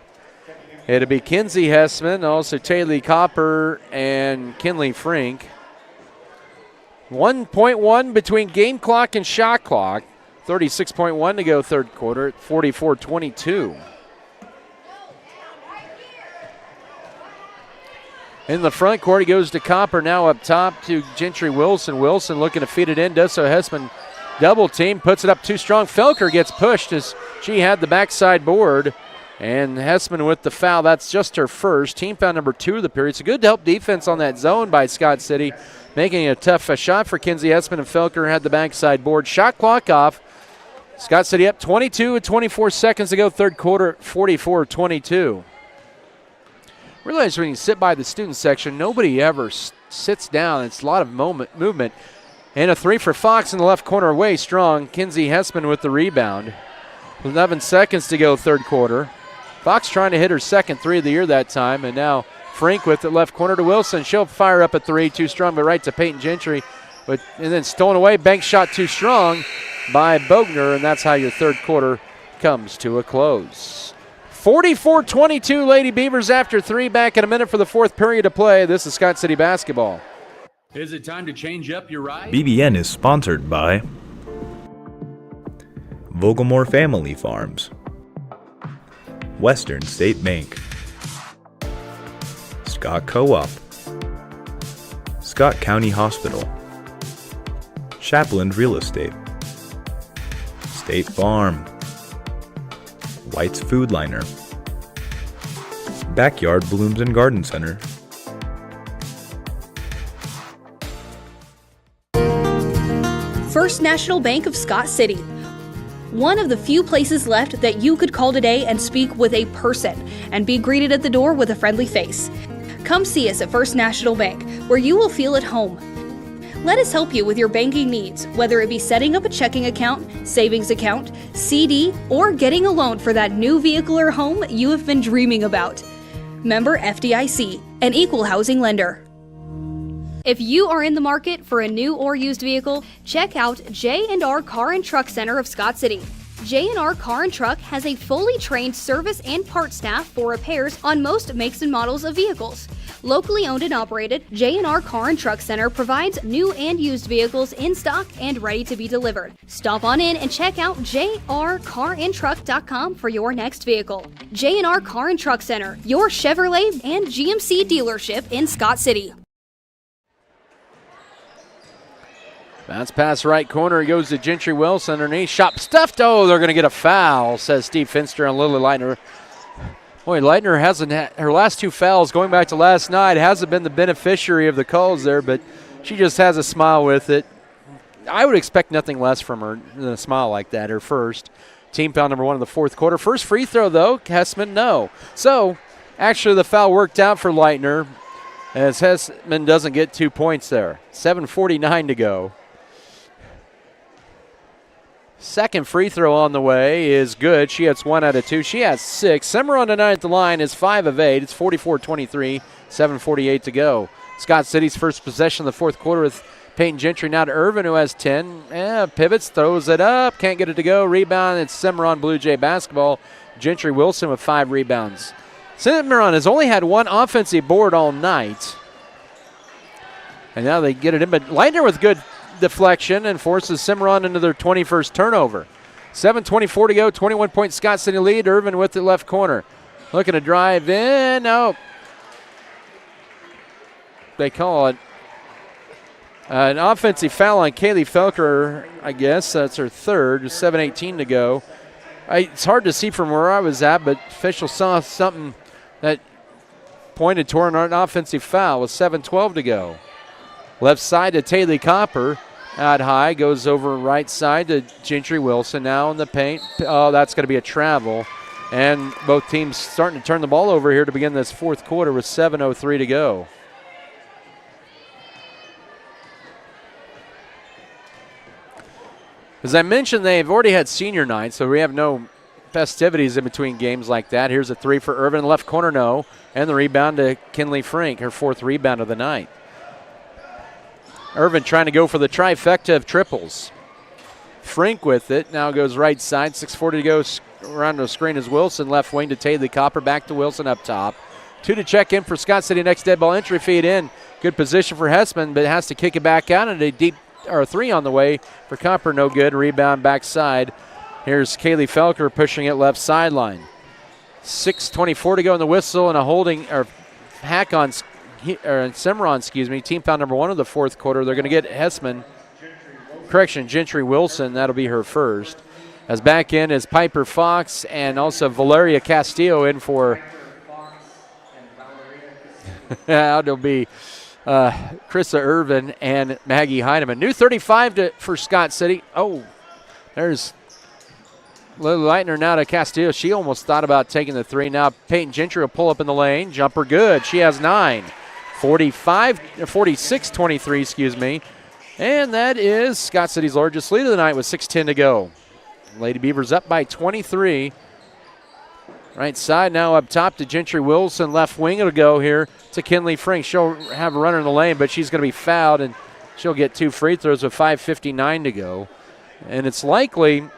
It'll be Kinsey Hessman, also Taylor Copper and Kinley Frink. 1.1 between game clock and shot clock. 36.1 to go third quarter at 44-22. In the front court, he goes to Copper, now up top to Gentry Wilson. Wilson looking to feed it in, does so. Hessman double team, puts it up too strong. Felker gets pushed as she had the backside board. And Hessman with the foul. That's just her first. Team foul number 2 of the period. It's a good help defense on that zone by Scott City, making it a tough shot for Kinsey Hessman, and Felker had the backside board. Shot clock off. Scott City up 22 with 24 seconds to go third quarter at 44-22. Realize when you sit by the student section, nobody ever sits down. It's a lot of movement. And a 3 for Fox in the left corner away strong. Kinsey Hessman with the rebound. 11 seconds to go third quarter. Fox trying to hit her second 3 of the year that time. And now Frink with it left corner to Wilson. She'll fire up a 3, too strong, but right to Peyton Gentry. And then stolen away, bank shot too strong by Bogner, and that's how your third quarter comes to a close. 44-22 Lady Beavers after 3. Back in a minute for the fourth period of play. This is Scott City basketball. Is it time to change up your ride? BBN is sponsored by Vogelmore Family Farms, Western State Bank, Scott Co-op, Scott County Hospital, Chaplain Real Estate, State Farm, White's Food Liner, Backyard Blooms and Garden Center, First National Bank of Scott City. One of the few places left that you could call today and speak with a person and be greeted at the door with a friendly face. Come see us at First National Bank, where you will feel at home. Let us help you with your banking needs, whether it be setting up a checking account, savings account, CD, or getting a loan for that new vehicle or home you have been dreaming about. Member FDIC, an equal housing lender. If you are in the market for a new or used vehicle, check out J&R Car and Truck Center of Scott City. J&R Car and Truck has a fully trained service and parts staff for repairs on most makes and models of vehicles. Locally owned and operated, J&R Car and Truck Center provides new and used vehicles in stock and ready to be delivered. Stop on in and check out jrcarandtruck.com for your next vehicle. J&R Car and Truck Center, your Chevrolet and GMC dealership in Scott City. Bounce pass right corner. He goes to Gentry Wilson underneath. Shot stuffed. Oh, they're going to get a foul, says Steve Finster on Lily Leitner. Boy, Leitner hasn't had her last 2 fouls going back to last night. Hasn't been the beneficiary of the calls there, but she just has a smile with it. I would expect nothing less from her than a smile like that, her first. Team foul number 1 in the fourth quarter. First free throw, though, Hessman, no. So, actually, the foul worked out for Leitner as Hessman doesn't get 2 points there. 7:49 to go. Second free throw on the way is good. She hits 1 out of 2. She has 6. Cimarron tonight at the line is 5 of 8. It's 44-23, 7:48 to go. Scott City's first possession of the fourth quarter with Peyton Gentry now to Irvin, who has 10. Pivots, throws it up, can't get it to go. Rebound, it's Cimarron Blue Jay basketball. Gentry Wilson with 5 rebounds. Cimarron has only had 1 offensive board all night. And now they get it in, but Leitner with good deflection and forces Cimarron into their 21st turnover. 7:24 to go, 21-point Scott City lead. Irvin with the left corner. Looking to drive in. No. They call it An offensive foul on Kaylee Felker, I guess. That's her third. 7:18 to go. It's hard to see from where I was at, but official saw something that pointed toward an offensive foul with 7:12 to go. Left side to Taylor Copper. Out high, goes over right side to Gentry Wilson. Now in the paint. Oh, that's going to be a travel. And both teams starting to turn the ball over here to begin this fourth quarter with 7:03 to go. As I mentioned, they've already had senior night, so we have no festivities in between games like that. Here's a three for Irvin in the left corner, no. And the rebound to Kinley Frink, her fourth rebound of the night. Irvin trying to go for the trifecta of triples. Frink with it, now goes right side, 6:40 to go. Around the screen is Wilson, left wing to Taylor Copper, back to Wilson up top. 2 to check in for Scott City, next dead ball entry feed in. Good position for Hessman, but has to kick it back out, and a deep three on the way for Copper, no good. Rebound backside. Here's Kaylee Felker pushing it left sideline. 6:24 to go in the whistle, and a holding or hack on Cimarron, team foul number 1 of the fourth quarter. They're going to get Gentry Wilson. That'll be her first. As back in is Piper Fox and also Valeria Castillo in for. It'll be Krista Irvin and Maggie Heineman. New 35 for Scott City. Oh, there's Lily Leitner now to Castillo. She almost thought about taking the three. Now Peyton Gentry will pull up in the lane. Jumper good. She has 9. 46-23, And that is Scott City's largest lead of the night with 6:10 to go. Lady Beavers up by 23. Right side now up top to Gentry Wilson. Left wing it'll go here to Kinley Frink. She'll have a runner in the lane, but she's going to be fouled, and she'll get 2 free throws with 5:59 to go. And it's likely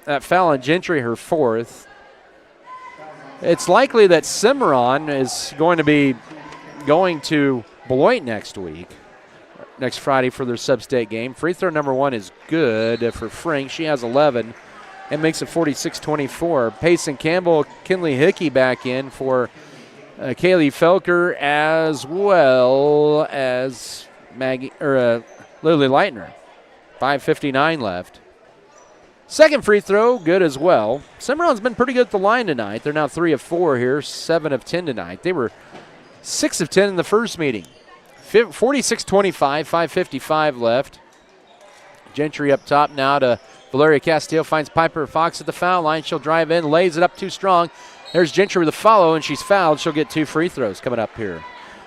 that foul on Gentry, her fourth. It's likely that Cimarron is going to be going to Beloit next Friday for their sub-state game. Free throw number 1 is good for Frink. She has 11 and makes it 46-24. Payson Campbell, Kinley Hickey back in for Kaylee Felker as well as Lily Leitner. 5:59 left. Second free throw, good as well. Cimarron's been pretty good at the line tonight. They're now 3 of 4 here, 7 of 10 tonight. They were 6 of 10 in the first meeting. 46-25, 5:55 left. Gentry up top now to Valeria Castillo, finds Piper Fox at the foul line. She'll drive in, lays it up too strong. There's Gentry with a follow, and she's fouled. She'll get 2 free throws coming up here.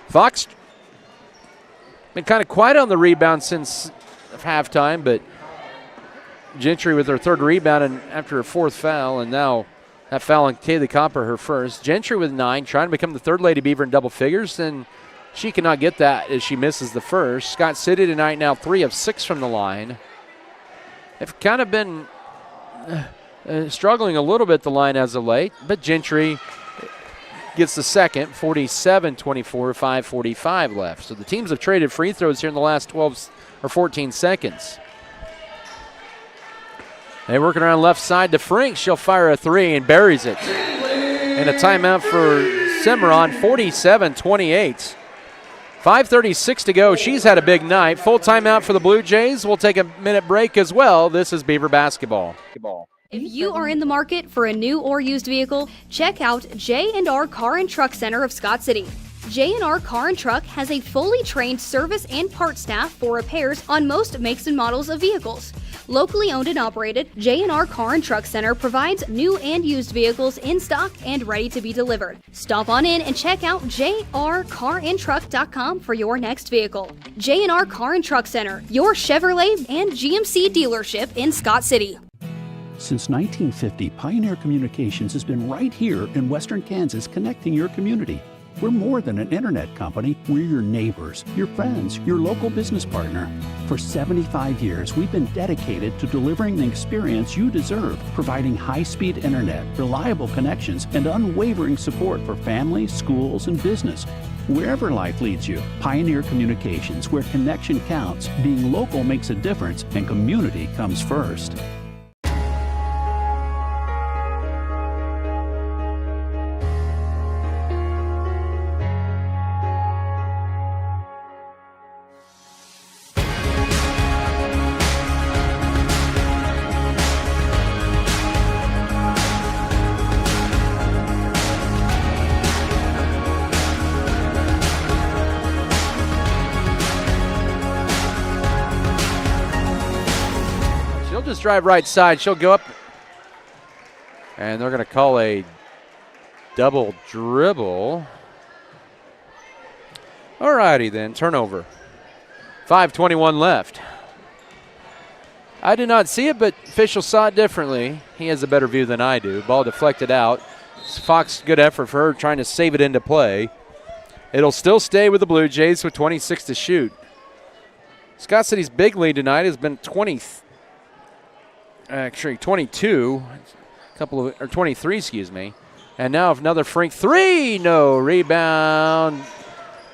Fox been kind of quiet on the rebound since halftime, but Gentry with her third rebound and after her fourth foul, and now that foul on Taylor Copper, her first. Gentry with 9, trying to become the third Lady Beaver in double figures, and she cannot get that as she misses the first. Scott City tonight now 3 of 6 from the line. They've kind of been struggling a little bit the line as of late, but Gentry gets the second, 47-24, 5:45 left. So the teams have traded free throws here in the last 12 or 14 seconds. They're working around left side to Frink. She'll fire a 3 and buries it. And a timeout for Cimarron, 47-28. 5:36 to go. She's had a big night. Full timeout for the Blue Jays. We'll take a minute break as well. This is Beaver basketball. If you are in the market for a new or used vehicle, check out J&R Car and Truck Center of Scott City. J&R Car and Truck has a fully trained service and parts staff for repairs on most makes and models of vehicles. Locally owned and operated, J&R Car and Truck Center provides new and used vehicles in stock and ready to be delivered. Stop on in and check out jrcarandtruck.com for your next vehicle. J&R Car and Truck Center, your Chevrolet and GMC dealership in Scott City. Since 1950, Pioneer Communications has been right here in Western Kansas, connecting your community. We're more than an internet company. We're your neighbors, your friends, your local business partner. For 75 years, we've been dedicated to delivering the experience you deserve, providing high-speed internet, reliable connections, and unwavering support for families, schools, and business. Wherever life leads you, Pioneer Communications, where connection counts, being local makes a difference, and community comes first. She'll just drive right side. She'll go up, and they're going to call a double dribble. All righty then, turnover. 5:21 left. I did not see it, but official saw it differently. He has a better view than I do. Ball deflected out. Fox, good effort for her trying to save it into play. It'll still stay with the Blue Jays with 26 to shoot. Scott City's big lead tonight has been 22, 23, excuse me. And now another Frink three, no rebound.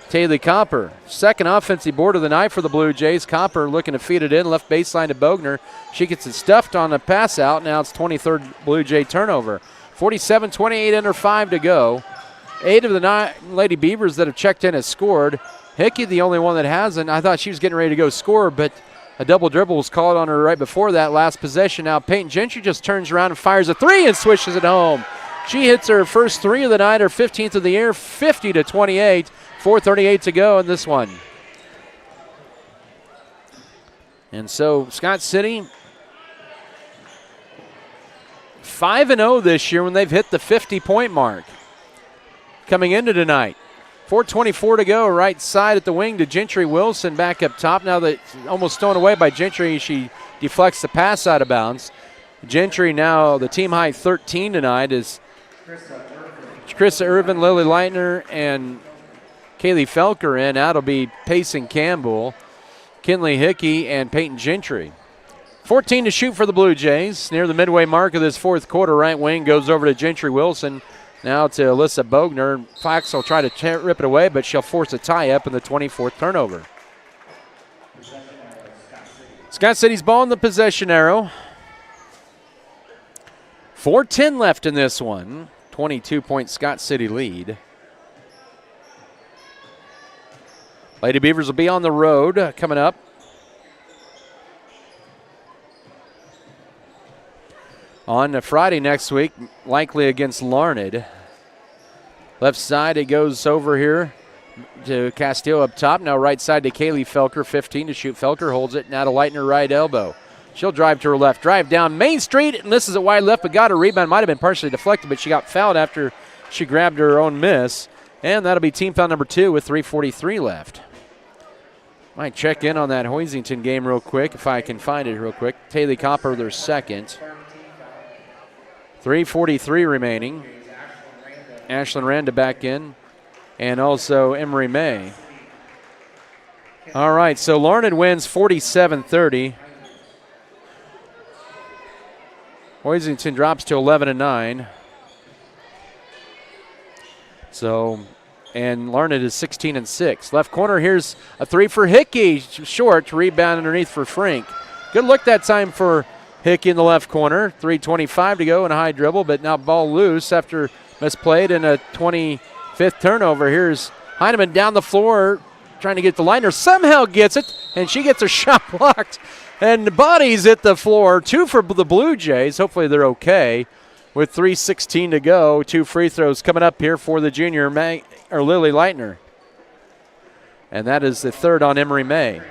Taylor Copper, second offensive board of the night for the Blue Jays. Copper looking to feed it in, left baseline to Bogner. She gets it stuffed on the pass out. Now it's 23rd Blue Jay turnover. 47-28 under 5 to go. 8 of the 9 Lady Beavers that have checked in has scored. Hickey, the only one that hasn't. I thought she was getting ready to go score, but a double dribble was called on her right before that last possession. Now Peyton Gentry just turns around and fires a three and swishes it home. She hits her first three of the night, her 15th of the year, 50-28. 4:38 to go in this one. And so Scott City 5-0 this year when they've hit the 50-point mark. Coming into tonight. 4:24 to go, right side at the wing to Gentry Wilson back up top. Now that almost stolen away by Gentry, she deflects the pass out of bounds. Gentry now the team high 13 tonight is Krista Irvin, Lily Leitner, and Kaylee Felker in. That'll be Payson Campbell, Kinley Hickey, and Peyton Gentry. 14 to shoot for the Blue Jays. Near the midway mark of this fourth quarter, right wing goes over to Gentry Wilson. Now to Alyssa Bogner. Fox will try to rip it away, but she'll force a tie-up in the 24th turnover. Scott City's ball in the possession arrow. 4:10 left in this one. 22-point Scott City lead. Lady Beavers will be on the road coming up. On Friday next week, likely against Larned. Left side, it goes over here to Castillo up top. Now right side to Kaylee Felker, 15 to shoot. Felker holds it. Now to Leitner, right elbow. She'll drive to her left. Drive down Main Street, and this is a wide left, but got a rebound. Might have been partially deflected, but she got fouled after she grabbed her own miss. And that'll be team foul number 2 with 3:43 left. Might check in on that Hoisington game real quick if I can find it real quick. Taylor Copper, their second. 3:43 remaining. Ashlyn Randa back in. And also Emery May. All right, so Larned wins 47-30. Hoisington drops to 11-9. So, and Larned is 16-6. Left corner, here's a three for Hickey. Short, rebound underneath for Frink. Good look that time for Hickey in the left corner. 3:25 to go and a high dribble, but now ball loose after misplayed in a 25th turnover. Here's Heineman down the floor trying to get the Leitner. Somehow gets it, and she gets her shot blocked. And bodies at the floor. 2 for the Blue Jays. Hopefully they're okay. With 3:16 to go, 2 free throws coming up here for the junior Lily Leitner. And that is the third on Emery May.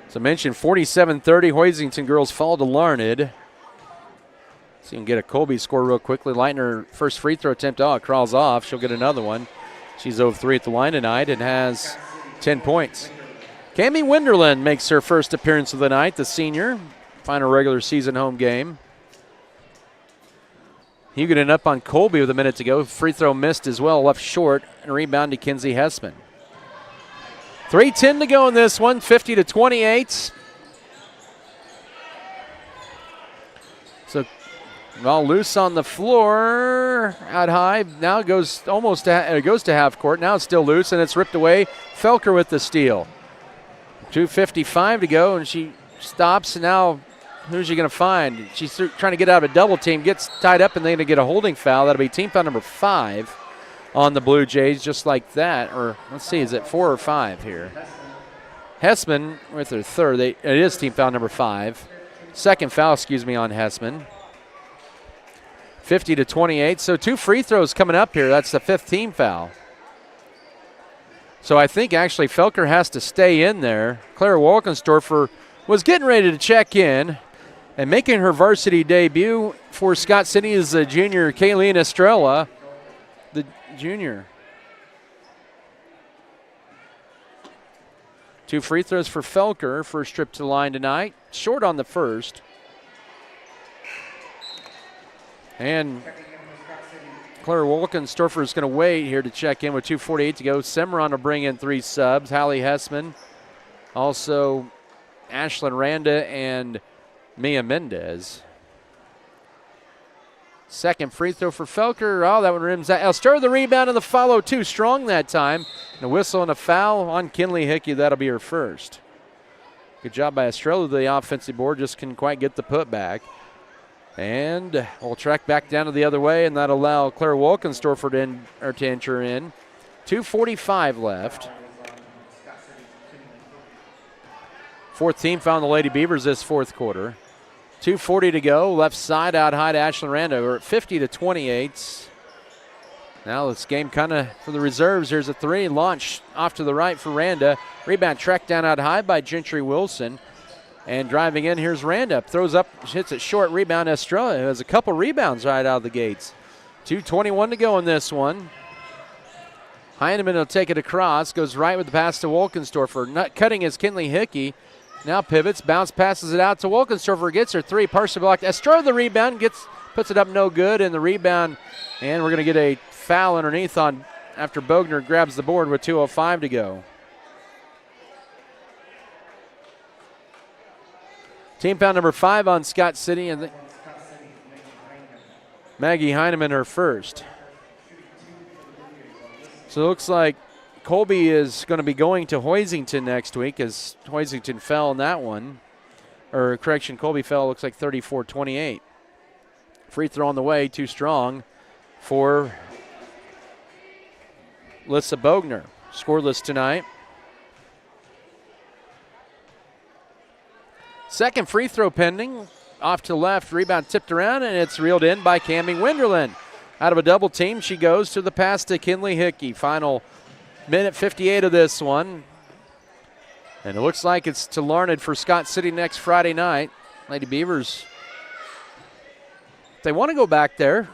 So I mentioned 47-30. Hoisington girls fall to Larned. So you can get a Colby score real quickly. Leitner, first free throw attempt, it crawls off. She'll get another one. She's 0-3 at the line tonight and has 10 points. Cami Winderland makes her first appearance of the night, the senior. Final regular season home game. Huguenin up on Colby with a minute to go. Free throw missed as well, left short, and a rebound to Kinsey Hessman. 3:10 to go in this one, 50-28. So ball loose on the floor, out high. Now it goes to half court. Now it's still loose, and it's ripped away. Felker with the steal. 2:55 to go, and she stops. And now who's she going to find? She's trying to get out of a double team, gets tied up, and they're going to get a holding foul. That'll be team foul number 5 on the Blue Jays, just like that. Or let's see, is it 4 or 5 here? Hessman with her third. It is team foul number 5. Second foul, on Hessman. 50-28. So 2 free throws coming up here. That's the 5th team foul. So I think actually Felker has to stay in there. Clara Walkenstorfer was getting ready to check in, and making her varsity debut for Scott City is the junior Kayleen Estrella, the junior. 2 free throws for Felker. First trip to the line tonight. Short on the first. And Clara Walkenstorfer is going to wait here to check in with 2:48 to go. Cimarron will bring in 3 subs. Hallie Hessman, also Ashlyn Randa and Mia Mendez. Second free throw for Felker. Oh, that one rims out. Elster the rebound and the follow too strong that time. And a whistle and a foul on Kinley Hickey. That'll be her first. Good job by Estrella. The offensive board just couldn't quite get the putback. And we'll track back down to the other way, and that'll allow Clara Walkenstorfer to enter in. 2:45 left. Fourth team found the Lady Beavers this fourth quarter. 2:40 to go. Left side out high to Ashlyn Randa. We're at 50-28. Now this game kind of for the reserves. Here's a 3. Launch off to the right for Randa. Rebound tracked down out high by Gentry Wilson. And driving in, here's Randa. Throws up, hits it short. Rebound Estrella, who has a couple rebounds right out of the gates. 2:21 to go in this one. Heineman will take it across. Goes right with the pass to Walkenstorfer. Not cutting is Kinley Hickey. Now pivots, bounce, passes it out to Walkenstorfer. Gets her 3, partially blocked. Estrella the rebound, puts it up no good, and the rebound, and we're going to get a foul underneath on after Bogner grabs the board with 2:05 to go. Team foul number 5 on Scott City, and Maggie Heineman her first. So it looks like Colby is going to be going to Hoisington next week as Hoisington fell in that one. Or correction, Colby fell, looks like 34-28. Free throw on the way, too strong for Lissa Bogner. Scoreless tonight. Second free throw pending. Off to the left, rebound tipped around, and it's reeled in by Cammie Winderland. Out of a double team, she goes to the pass to Kinley Hickey. Final minute 58 of this one. And it looks like it's to Larned for Scott City next Friday night. Lady Beavers, if they want to go back there,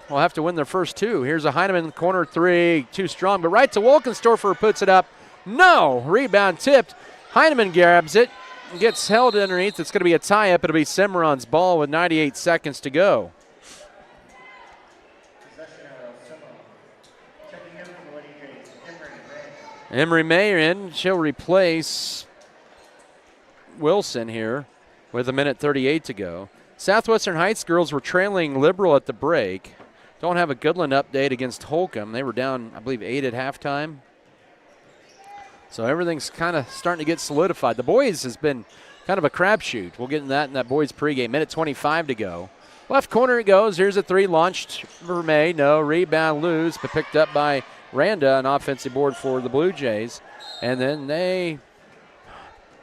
will have to win their first 2. Here's a Heineman corner 3, too strong, but right to Walkenstorfer, puts it up. No, rebound tipped. Heineman grabs it, gets held underneath. It's going to be a tie-up. It'll be Cimarron's ball with 98 seconds to go. Emery Mayer in. She'll replace Wilson here with 1:38 to go. Southwestern Heights girls were trailing Liberal at the break. Don't have a Goodland update against Holcomb. They were down, I believe, 8 at halftime. So everything's kind of starting to get solidified. The boys has been kind of a crapshoot. We'll get in that boys pregame. 1:25 to go. Left corner it goes. Here's a 3 launched for May. No, rebound loose, but picked up by Randa, an offensive board for the Blue Jays. And then they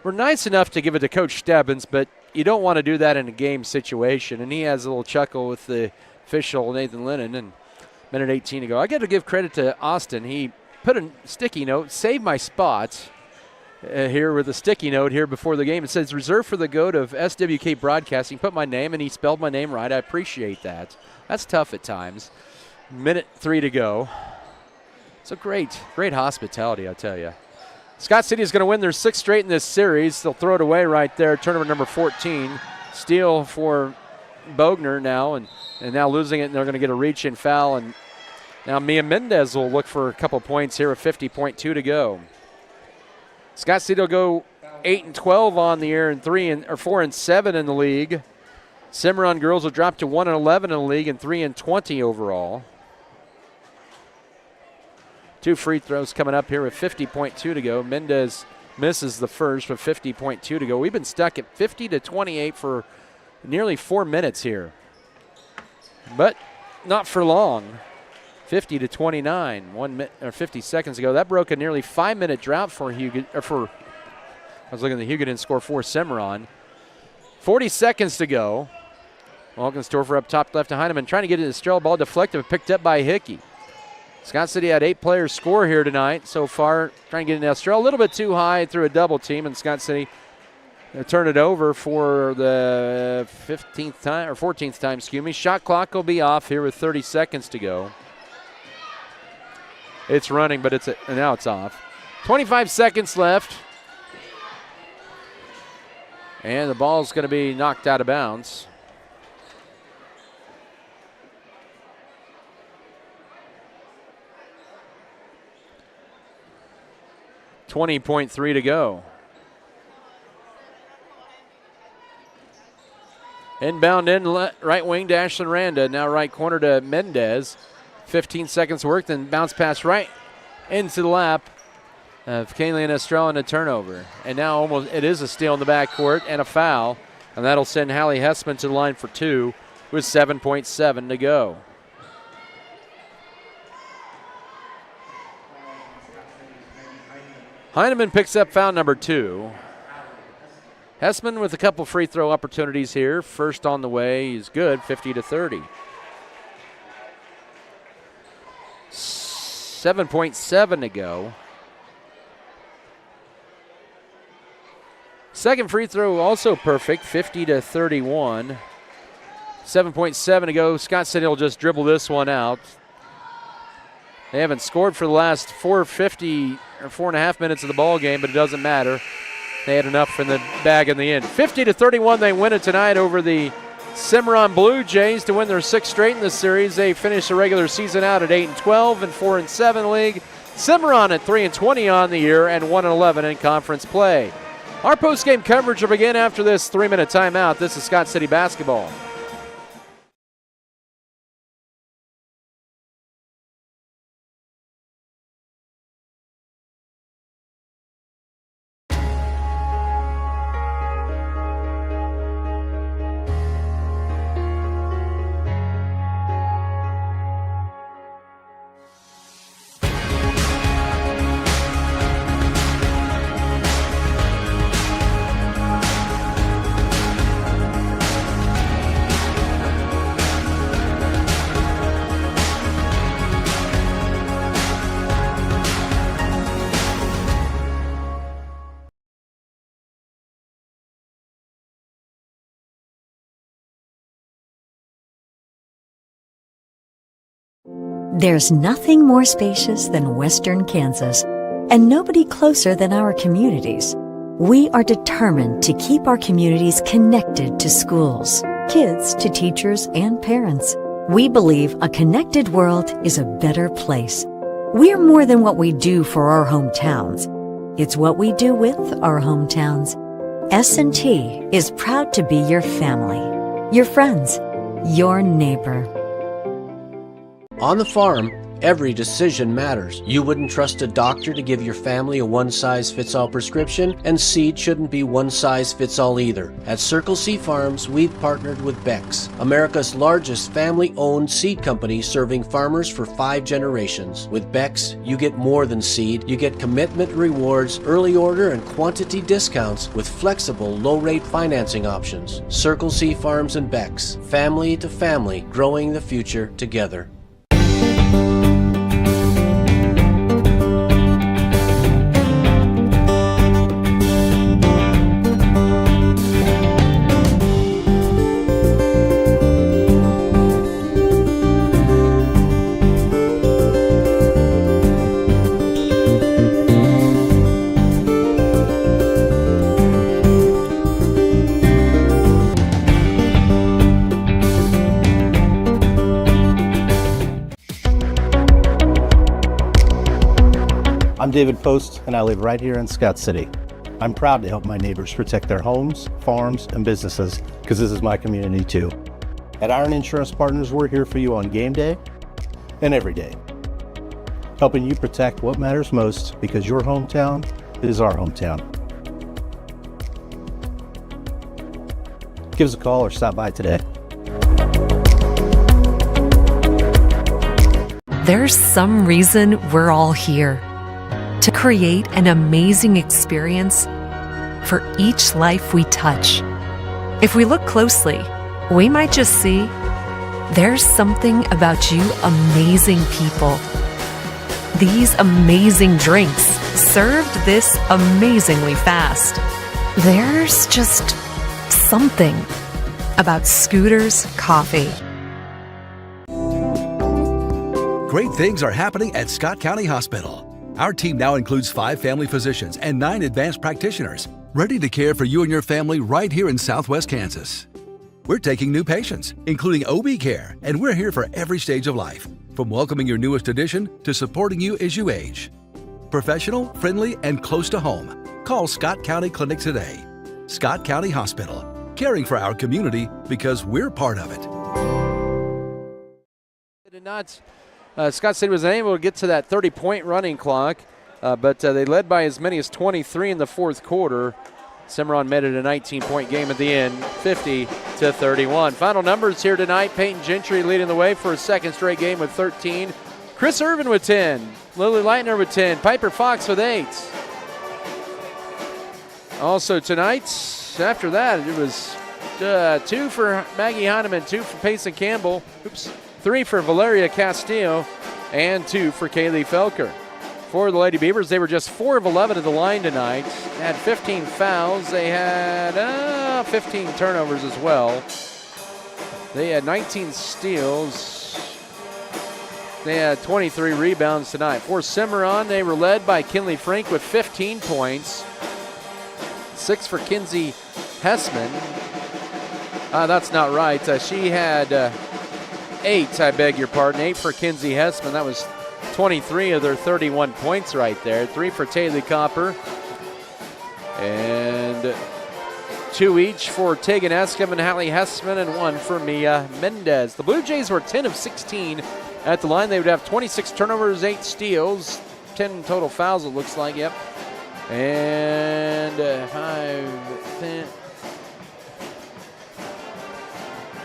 were nice enough to give it to Coach Stebbins, but you don't want to do that in a game situation. And he has a little chuckle with the official, Nathan Lennon, and 1:18 to go. I got to give credit to Austin. He put a sticky note, saved my spot here with a sticky note here before the game. It says reserved for the GOAT of SWK Broadcasting. Put my name, and he spelled my name right. I appreciate that. That's tough at times. 1:03 to go. So great hospitality, I tell you. Scott City is going to win their 6th straight in this series. They'll throw it away right there. Turnover number 14. Steal for Bogner now, and now losing it, and they're going to get a reach-in foul. And now Mia Mendez will look for a couple points here with 50.2 to go. Scott City will go 8-12 on the year and 4-7 in the league. Cimarron girls will drop to 1-11 in the league and 3-20 overall. 2 free throws coming up here with 50.2 to go. Mendez misses the first with 50.2 to go. We've been stuck at 50-28 for nearly 4 minutes here, but not for long. 50-29, 1 minute or 50 seconds ago. That broke a nearly 5-minute drought for I was looking at the Huguenin score for Cimarron. 40 seconds to go. Walkenstorfer up top left to Heineman, trying to get it to Estrella. Ball deflected, picked up by Hickey. Scott City had 8 players score here tonight so far, trying to get an Estrella a little bit too high through a double team, and Scott City turn it over for the 15th time, or 14th time, excuse me. Shot clock will be off here with 30 seconds to go. It's running, but now it's off. 25 seconds left. And the ball's going to be knocked out of bounds. .3 to go. Inbound in right wing to Ashlyn Randa. Now right corner to Mendez. 15 seconds worked, and bounce pass right into the lap of Kayleen Estrella and a turnover. And now it is a steal in the backcourt and a foul. And that'll send Hallie Hessman to the line for 2 with 7.7 to go. Heineman picks up foul number 2. Hessman with a couple free throw opportunities here. First on the way, he's good, 50-30. 7.7 to go. Second free throw also perfect, 50-31. 7.7 to go. Scott City will just dribble this one out. They haven't scored for the last 4.5 minutes of the ball game, but it doesn't matter. They had enough in the bag in the end. 50-31, they win it tonight over the Cimarron Blue Jays to win their 6th straight in this series. They finish the regular season out at 8-12 and 4-7 league. Cimarron at 3-20 on the year and 1-11 in conference play. Our post-game coverage will begin after this 3-minute timeout. This is Scott City basketball. There's nothing more spacious than Western Kansas, and nobody closer than our communities. We are determined to keep our communities connected to schools, kids to teachers and parents. We believe a connected world is a better place. We're more than what we do for our hometowns. It's what we do with our hometowns. S&T is proud to be your family, your friends, your neighbor. On the farm, every decision matters. You wouldn't trust a doctor to give your family a one-size-fits-all prescription, and seed shouldn't be one-size-fits-all either. At Circle C Farms, we've partnered with Beck's, America's largest family-owned seed company serving farmers for 5 generations. With Beck's, you get more than seed. You get commitment rewards, early order and quantity discounts with flexible, low-rate financing options. Circle C Farms and Beck's, family to family, growing the future together. I'm David Post, and I live right here in Scott City. I'm proud to help my neighbors protect their homes, farms, and businesses, because this is my community too. At Iron Insurance Partners, we're here for you on game day and every day, helping you protect what matters most, because your hometown is our hometown. Give us a call or stop by today. There's some reason we're all here. To create an amazing experience for each life we touch. If we look closely, we might just see there's something about you amazing people these amazing drinks served this amazingly fast. There's just something about Scooter's coffee. Great things are happening at Scott County Hospital. Our team now includes 5 family physicians and 9 advanced practitioners, ready to care for you and your family right here in Southwest Kansas. We're taking new patients, including OB care, and we're here for every stage of life, from welcoming your newest addition to supporting you as you age. Professional, friendly, and close to home. Call Scott County Clinic today. Scott County Hospital, caring for our community because we're part of it. Scott City was unable to get to that 30-point running clock, but they led by as many as 23 in the fourth quarter. Cimarron made it a 19-point game at the end, 50-31. Final numbers here tonight: Peyton Gentry leading the way for a second straight game with 13. Chris Irvin with 10. Lily Leitner with 10. Piper Fox with 8. Also tonight, after that, it was 2 for Maggie Heineman, 2 for Payson Campbell, 3 for Valeria Castillo, and 2 for Kaylee Felker. For the Lady Beavers, they were just 4 of 11 at the line tonight. They had 15 fouls. They had 15 turnovers as well. They had 19 steals. They had 23 rebounds tonight. For Cimarron, they were led by Kinley Frank with 15 points. 6 for Kinsey Hessman. That's not right. She had 8, I beg your pardon. 8 for Kinsey Hessman. That was 23 of their 31 points right there. 3 for Taylor Copper. And 2 each for Tegan Escom and Hallie Hessman, and 1 for Mia Mendez. The Blue Jays were 10 of 16 at the line. They would have 26 turnovers, 8 steals, 10 total fouls, it looks like, yep. And 5, 10.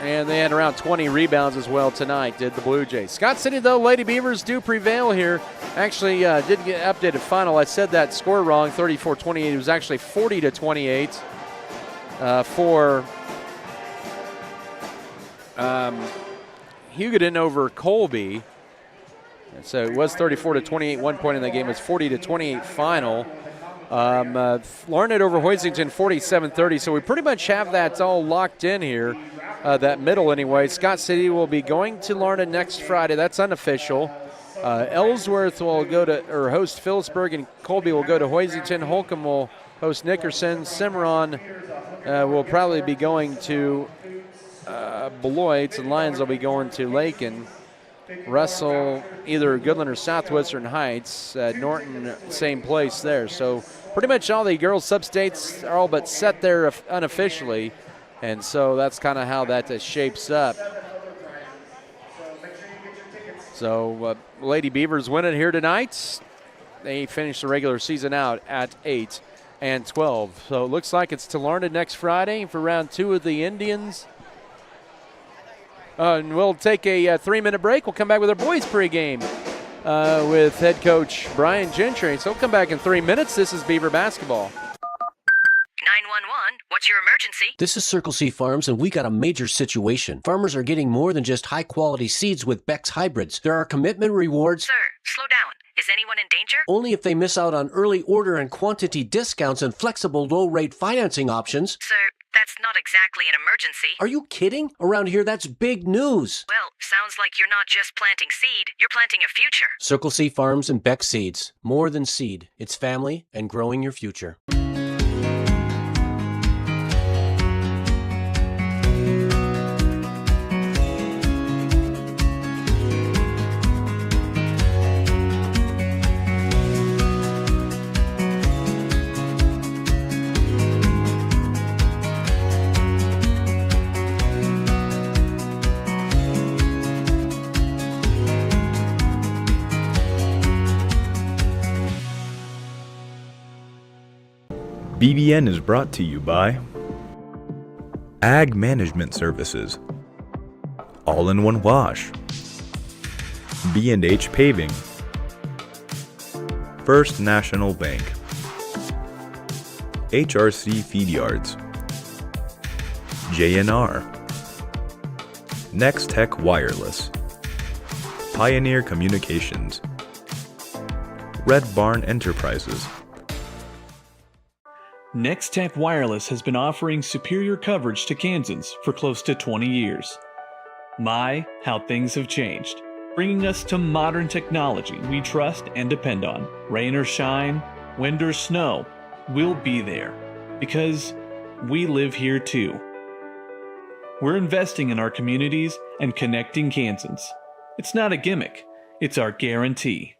And they had around 20 rebounds as well tonight, did the Blue Jays. Scott City, though, Lady Beavers do prevail here. Actually, did get updated final. I said that score wrong, 34-28. It was actually 40-28 for Hugoton over Colby. And so it was 34-28, 1 point in that game. It was 40-28 final. Larned over Hoisington 47-30, so we pretty much have that all locked in here, that middle anyway. Scott City will be going to Larned next Friday. That's unofficial. Ellsworth will go to host Phillipsburg, and Colby will go to Hoisington. Holcomb will host Nickerson. Cimarron will probably be going to Beloit, and Lions will be going to Lakin. Russell, either Goodland or Southwestern Heights. Norton, same place there. So pretty much all the girls' sub-states are all but set there unofficially, and so that's kind of how that shapes up. So Lady Beavers win it here tonight. They finish the regular season out at 8-12. So it looks like it's to Larned next Friday for round 2 of the Indians. And we'll take a 3-minute break. We'll come back with our boys pregame with head coach Brian Gentry. So we'll come back in 3 minutes. This is Beaver basketball. 911, what's your emergency? This is Circle C Farms, and we got a major situation. Farmers are getting more than just high-quality seeds with Beck's hybrids. There are commitment rewards. Sir, slow down. Is anyone in danger? Only if they miss out on early order and quantity discounts and flexible low-rate financing options. Sir, that's not exactly an emergency. Are you kidding? Around here, that's big news. Well, sounds like you're not just planting seed, you're planting a future. Circle C Farms and Beck Seeds. More than seed. It's family and growing your future. BBN is brought to you by Ag Management Services, All-in-One Wash, B&H Paving, First National Bank, HRC Feed Yards, JNR, Next Tech Wireless, Pioneer Communications, Red Barn Enterprises. Nextech Wireless has been offering superior coverage to Kansans for close to 20 years. My, how things have changed, bringing us to modern technology we trust and depend on. Rain or shine, wind or snow, we'll be there because we live here too. We're investing in our communities and connecting Kansans. It's not a gimmick, it's our guarantee.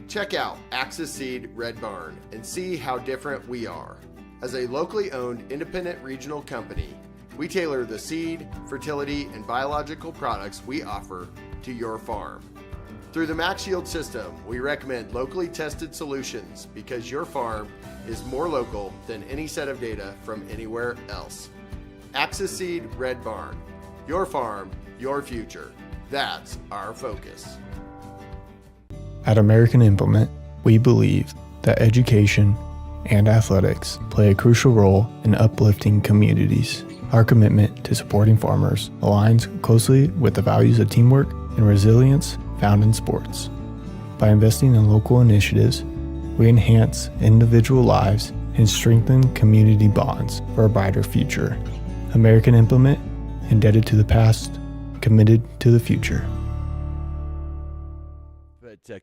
Check out Axis Seed Red Barn and see how different we are. As a locally owned independent regional company, we tailor the seed, fertility, and biological products we offer to your farm. Through the Max Yield system, we recommend locally tested solutions because your farm is more local than any set of data from anywhere else. Axis Seed Red Barn. Your farm, your future. That's our focus. At American Implement, we believe that education and athletics play a crucial role in uplifting communities. Our commitment to supporting farmers aligns closely with the values of teamwork and resilience found in sports. By investing in local initiatives, we enhance individual lives and strengthen community bonds for a brighter future. American Implement, indebted to the past, committed to the future.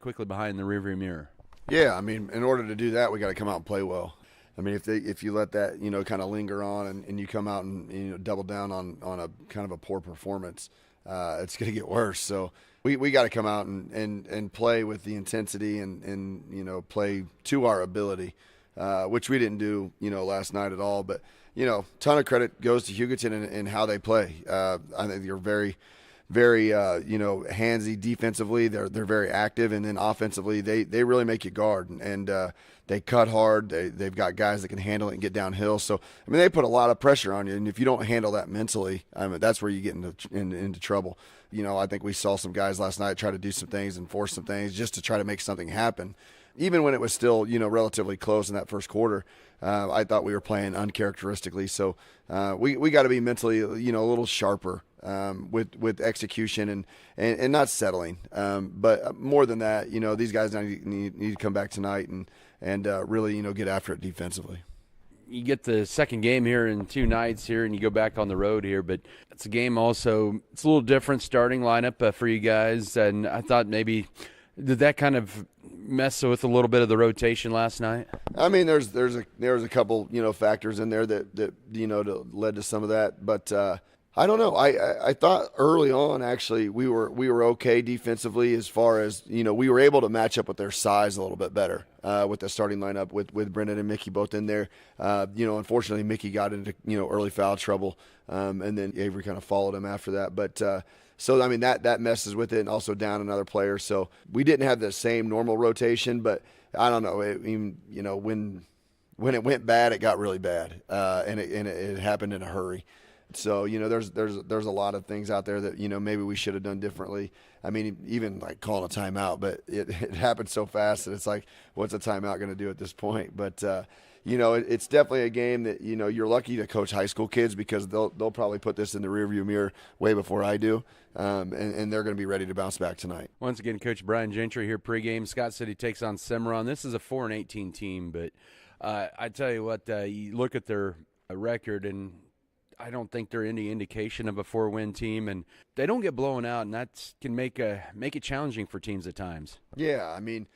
Quickly behind the rearview mirror. Yeah, I mean, in order to do that, we got to come out and play well. I mean, if you let that, kind of linger on and you come out and, double down on a kind of a poor performance, it's going to get worse. So we got to come out and play with the intensity and play to our ability, which we didn't do, last night at all. But, ton of credit goes to Hugoton and how they play. I think you're very handsy defensively. They're very active, and then offensively they really make you guard and they cut hard. They've got guys that can handle it and get downhill. So I mean, they put a lot of pressure on you, and if you don't handle that mentally, that's where you get into trouble. I think we saw some guys last night try to do some things and force some things just to try to make something happen, even when it was still relatively close in that first quarter. I thought we were playing uncharacteristically. So we got to be mentally a little sharper with execution and not settling. But more than that, these guys need to come back tonight and really get after it defensively. You get the second game here in 2 nights here, and you go back on the road here. But it's a game also. It's a little different starting lineup for you guys, and I thought maybe did that kind of mess with a little bit of the rotation last night? I mean, there was a couple factors in there that led to some of that, but I don't know. I thought early on actually we were okay defensively as far as we were able to match up with their size a little bit better with the starting lineup with Brendan and Mickey both in there. Unfortunately Mickey got into early foul trouble, and then Avery kind of followed him after that, but. So, I mean, that messes with it, and also down another player. So we didn't have the same normal rotation, but I don't know. When it went bad, it got really bad, and it happened in a hurry. So, there's a lot of things out there that, maybe we should have done differently. I mean, even like calling a timeout, but it happened so fast that it's like, what's a timeout going to do at this point? But, it's definitely a game that, you're lucky to coach high school kids because they'll probably put this in the rearview mirror way before I do. And they're going to be ready to bounce back tonight. Once again, Coach Brian Gentry here pregame. Scott City takes on Cimarron. This is a 4-18 team, but I tell you what, you look at their record, and I don't think they're any indication of a 4-win team, and they don't get blown out, and that can make it challenging for teams at times. Yeah, I mean,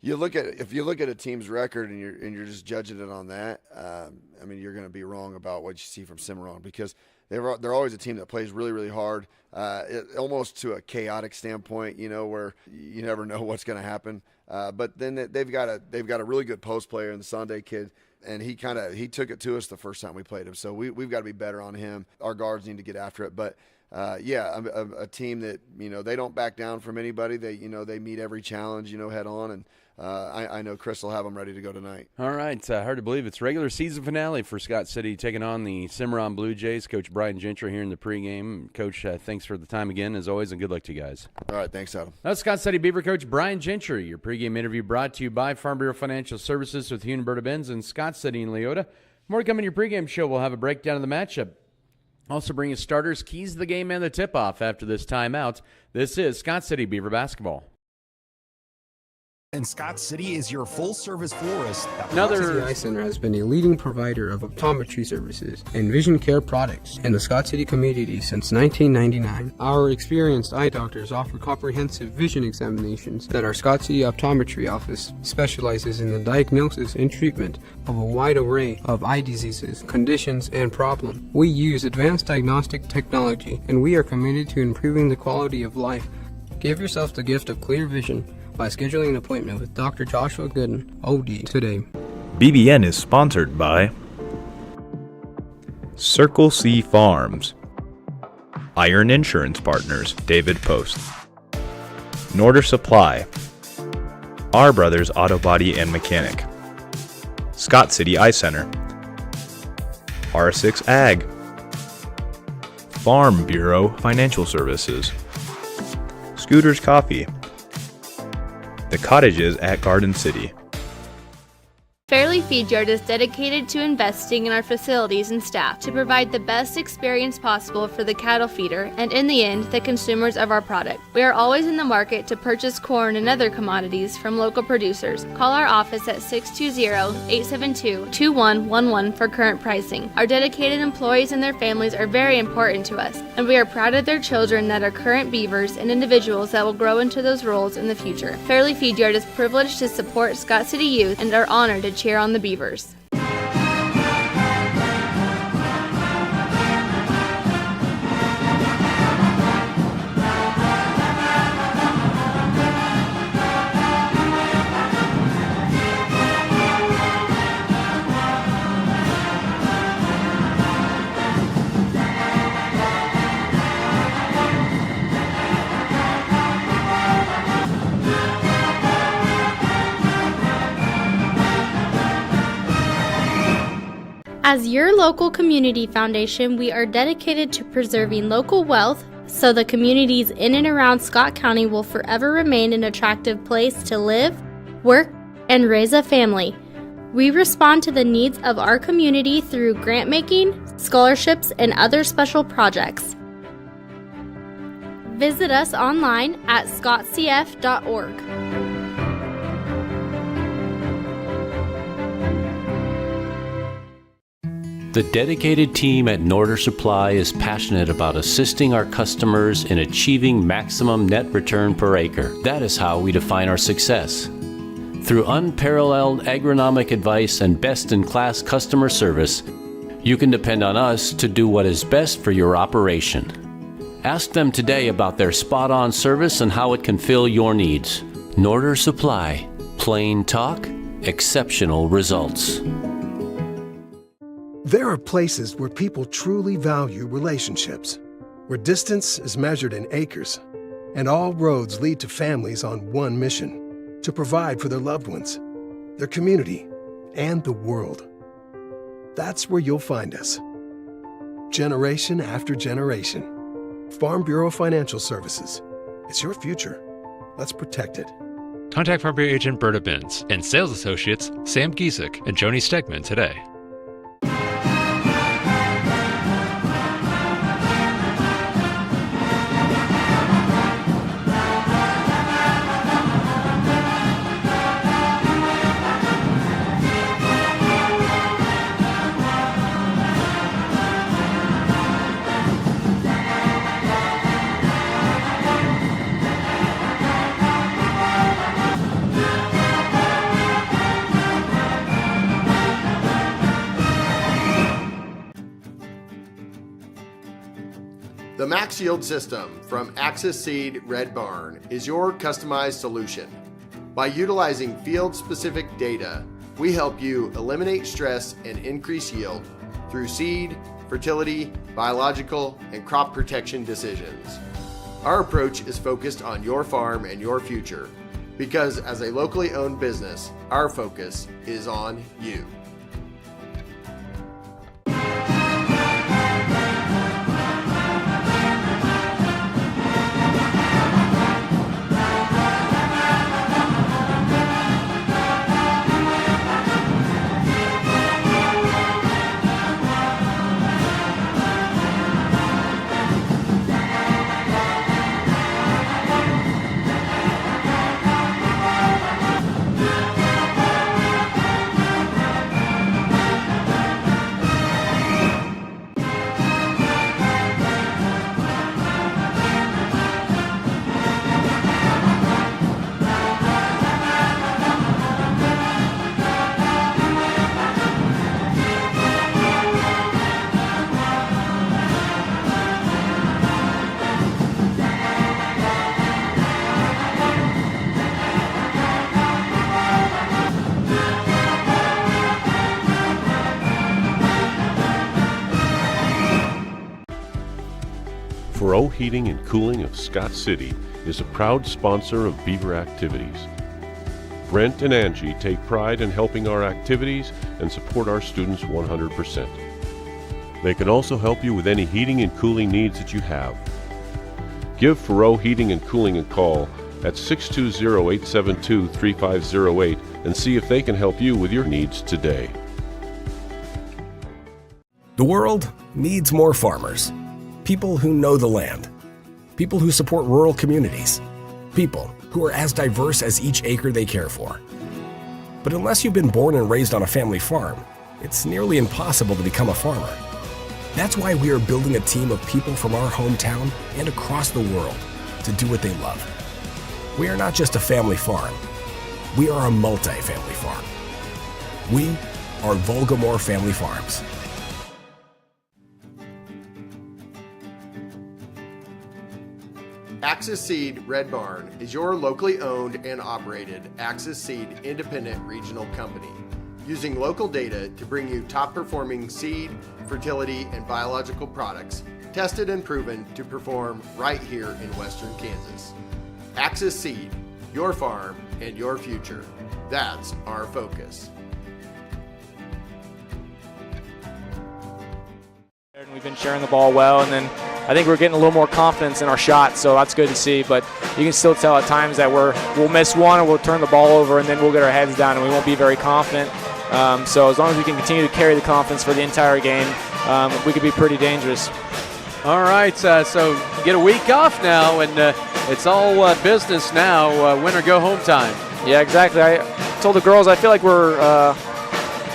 if you look at a team's record and you're just judging it on that, I mean, you're going to be wrong about what you see from Cimarron because they're always a team that plays really, really hard, almost to a chaotic standpoint, where you never know what's going to happen. But then they've got a really good post player in the Sunday kid, and he took it to us the first time we played him. So we've got to be better on him. Our guards need to get after it, but a team that, they don't back down from anybody. They meet every challenge, head on. And I know Chris will have them ready to go tonight. All right. Hard to believe it's regular season finale for Scott City taking on the Cimarron Blue Jays. Coach Brian Gentry here in the pregame. Coach, thanks for the time again, as always, and good luck to you guys. All right. Thanks, Adam. That's Scott City Beaver coach Brian Gentry. Your pregame interview brought to you by Farm Bureau Financial Services with Hunenberta Benz and Scott City and Leota. More to come in your pregame show. We'll have a breakdown of the matchup. Also bringing starters, keys to the game, and the tip-off after this timeout. This is Scott City Beaver basketball. And Scott City is your full-service florist. City Eye Center has been a leading provider of optometry services and vision care products in the Scott City community since 1999. Our experienced eye doctors offer comprehensive vision examinations that our Scott City Optometry office specializes in the diagnosis and treatment of a wide array of eye diseases, conditions, and problems. We use advanced diagnostic technology, and we are committed to improving the quality of life. Give yourself the gift of clear vision by scheduling an appointment with Dr. Joshua Gooden, OD, today. BBN is sponsored by Circle C Farms, Iron Insurance Partners, David Post, Norder Supply, Our Brothers Auto Body and Mechanic, Scott City Eye Center, R6 Ag, Farm Bureau Financial Services, Scooters Coffee, The Cottages at Garden City. Fairleigh Feed Yard is dedicated to investing in our facilities and staff to provide the best experience possible for the cattle feeder and, in the end, the consumers of our product. We are always in the market to purchase corn and other commodities from local producers. Call our office at 620-872-2111 for current pricing. Our dedicated employees and their families are very important to us, and we are proud of their children that are current beavers and individuals that will grow into those roles in the future. Fairleigh Feed Yard is privileged to support Scott City youth and are honored to cheer on the Beavers. As your local community foundation, we are dedicated to preserving local wealth so the communities in and around Scott County will forever remain an attractive place to live, work, and raise a family. We respond to the needs of our community through grant making, scholarships, and other special projects. Visit us online at scottcf.org. The dedicated team at Norder Supply is passionate about assisting our customers in achieving maximum net return per acre. That is how we define our success. Through unparalleled agronomic advice and best-in-class customer service, you can depend on us to do what is best for your operation. Ask them today about their spot-on service and how it can fill your needs. Norder Supply. Plain talk, exceptional results. There are places where people truly value relationships, where distance is measured in acres, and all roads lead to families on one mission: to provide for their loved ones, their community, and the world. That's where you'll find us. Generation after generation. Farm Bureau Financial Services. It's your future. Let's protect it. Contact Farm Bureau Agent Berta Benz and Sales Associates Sam Giesick and Joni Stegman today. The Max Yield System from Axis Seed Red Barn is your customized solution. By utilizing field-specific data, we help you eliminate stress and increase yield through seed, fertility, biological, and crop protection decisions. Our approach is focused on your farm and your future, because as a locally owned business, our focus is on you. Furrow Heating and Cooling of Scott City is a proud sponsor of Beaver activities. Brent and Angie take pride in helping our activities and support our students 100%. They can also help you with any heating and cooling needs that you have. Give Furrow Heating and Cooling a call at 620-872-3508 and see if they can help you with your needs today. The world needs more farmers. People who know the land. People who support rural communities. People who are as diverse as each acre they care for. But unless you've been born and raised on a family farm, it's nearly impossible to become a farmer. That's why we are building a team of people from our hometown and across the world to do what they love. We are not just a family farm. We are a multi-family farm. We are Volgamore Family Farms. Axis Seed Red Barn is your locally owned and operated Axis Seed independent regional company, using local data to bring you top performing seed, fertility, and biological products tested and proven to perform right here in Western Kansas. Axis Seed, your farm and your future. That's our focus. We've been sharing the ball well, and then I think we're getting a little more confidence in our shots, so that's good to see. But you can still tell at times that we'll miss one, or we'll turn the ball over, and then we'll get our heads down, and we won't be very confident. So as long as we can continue to carry the confidence for the entire game, we could be pretty dangerous. All right, so you get a week off now, and it's all business now, win or go home time. Yeah, exactly. I told the girls I feel like we're, I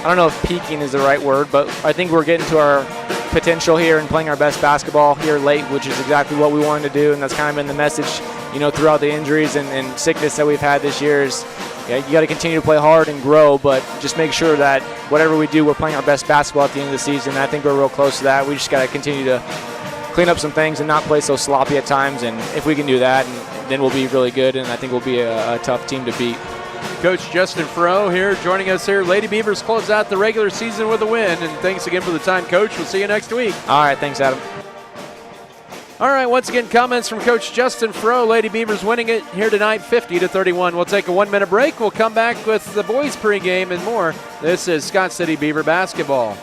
don't know if peaking is the right word, but I think we're getting to our potential here and playing our best basketball here late, which is exactly what we wanted to do, and that's kind of been the message, throughout the injuries and sickness that we've had this year is, you got to continue to play hard and grow, but just make sure that whatever we do, we're playing our best basketball at the end of the season. And I think we're real close to that. We just got to continue to clean up some things and not play so sloppy at times, and if we can do that, then we'll be really good, and I think we'll be a tough team to beat. Coach Justin Furrow here joining us here. Lady Beavers close out the regular season with a win, and thanks again for the time, Coach. We'll see you next week. All right, thanks, Adam. All right, once again, comments from Coach Justin Furrow. Lady Beavers winning it here tonight, 50-31. We'll take a 1-minute break. We'll come back with the boys pregame and more. This is Scott City Beaver basketball.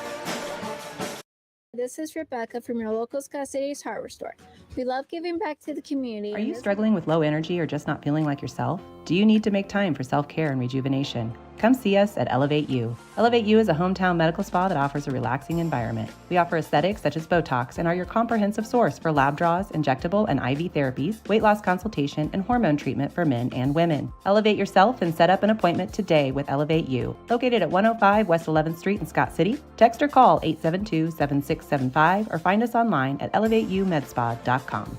This is Rebecca from your local Scott City's hardware store. We love giving back to the community. Are you struggling with low energy or just not feeling like yourself? Do you need to make time for self-care and rejuvenation? Come see us at Elevate You. Elevate You is a hometown medical spa that offers a relaxing environment. We offer aesthetics such as Botox and are your comprehensive source for lab draws, injectable and IV therapies, weight loss consultation, and hormone treatment for men and women. Elevate yourself and set up an appointment today with Elevate You. Located at 105 West 11th Street in Scott City, text or call 872-7675 or find us online at elevateyoumedspa.com.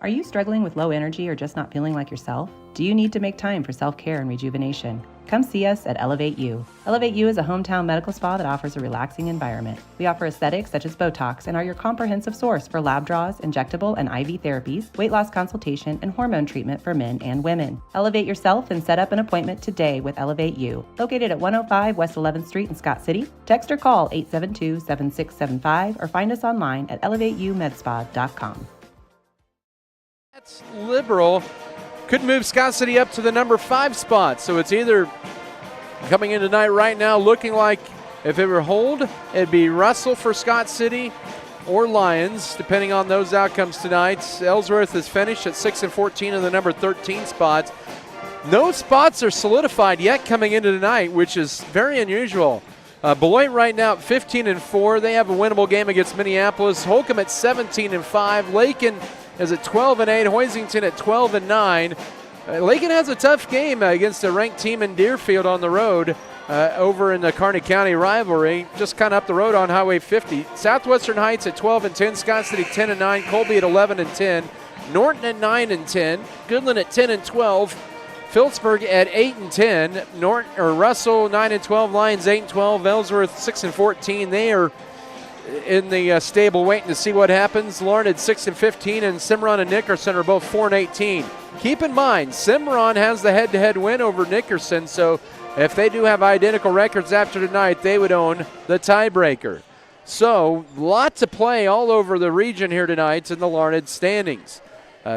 Are you struggling with low energy or just not feeling like yourself? Do you need to make time for self-care and rejuvenation? Come see us at Elevate You. Elevate You is a hometown medical spa that offers a relaxing environment. We offer aesthetics such as Botox and are your comprehensive source for lab draws, injectable and IV therapies, weight loss consultation, and hormone treatment for men and women. Elevate yourself and set up an appointment today with Elevate You. Located at 105 West 11th Street in Scott City, text or call 872-7675 or find us online at elevateummedspa.com. That's Liberal. Could move Scott City up to the number 5 spot. So it's either coming in tonight right now looking like if it were hold, it'd be Russell for Scott City or Lions, depending on those outcomes tonight. Ellsworth is finished at 6-14 in the number 13 spot. No spots are solidified yet coming into tonight, which is very unusual. Beloit right now at 15-4. They have a winnable game against Minneapolis. Holcomb at 17-5. Lakin is at 12-8. Hoisington at 12-9. Lakin has a tough game against a ranked team in Deerfield on the road over in the Kearney County rivalry, just kind of up the road on Highway 50. Southwestern Heights at 12-10. Scott City 10-9. Colby at 11-10. Norton at 9-10. Goodland at 10-12. Phillipsburg at 8-10. Norton or Russell 9-12. Lions 8-12. Ellsworth 6-14. They are in the stable waiting to see what happens. Lauren at 6-15, and Cimarron and Nickerson are both 4-18. Keep in mind, Cimarron has the head-to-head win over Nickerson, so if they do have identical records after tonight, they would own the tiebreaker. So, lot to play all over the region here tonight in the Larned standings.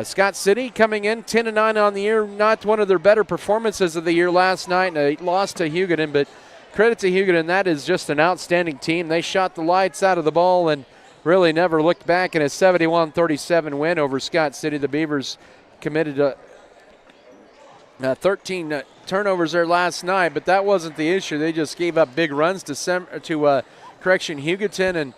Scott City coming in 10-9 on the year, not one of their better performances of the year last night, and a loss to Hugoton, but credit to Hugoton, that is just an outstanding team. They shot the lights out of the ball and really never looked back in a 71-37 win over Scott City. The Beavers committed 13 turnovers there last night, but that wasn't the issue. They just gave up big runs to Hugoton, and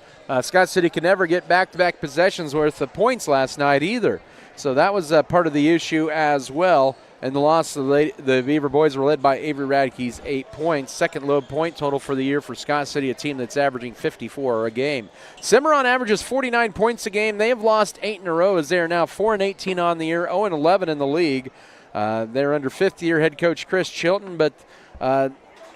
Scott City could never get back-to-back possessions worth of points last night either. So that was part of the issue as well. And the loss, the Beaver boys were led by Avery Radke's 8 points. Second low point total for the year for Scott City, a team that's averaging 54 a game. Cimarron averages 49 points a game. They have lost 8 in a row as they are now 4-18 on the year, 0-11 in the league. They're under fifth-year head coach Chris Chilton, but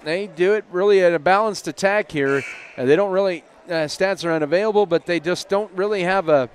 they do it really at a balanced attack here. They don't really, stats are unavailable, but they just don't really have a,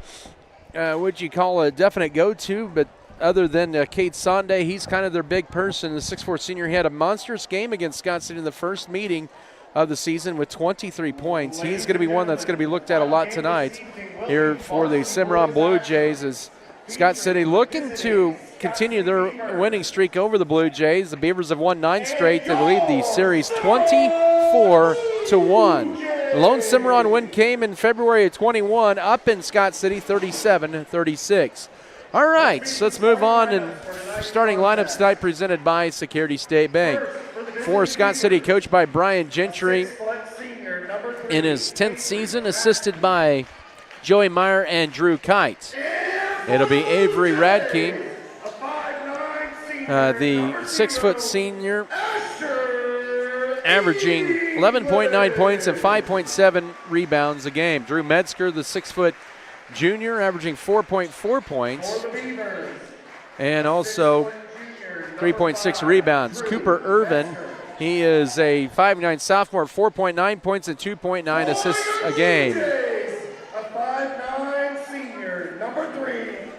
a definite go-to, but other than Kate Sonde, he's kind of their big person. The 6'4 senior, he had a monstrous game against Scott City in the first meeting of the season with 23 points. He's going to be one that's going to be looked at a lot tonight here for the Cimarron Blue Jays, as Scott City looking to continue their winning streak over the Blue Jays. The Beavers have won 9 straight. They lead the series 24-1. The lone Cimarron win came in February of 21 up in Scott City 37-36. All right, so let's move on, and starting lineups tonight presented by Security State Bank. For Scott City, coached by Brian Gentry in his 10th season, assisted by Joey Meyer and Drew Kite. It'll be Avery Radke, the 6' senior, averaging 11.9 points and 5.7 rebounds a game. Drew Metzger, the 6' junior, averaging 4.4 points and also 3.6 rebounds. Cooper Irvin, he is a 5'9 sophomore, 4.9 points and 2.9 assists a game.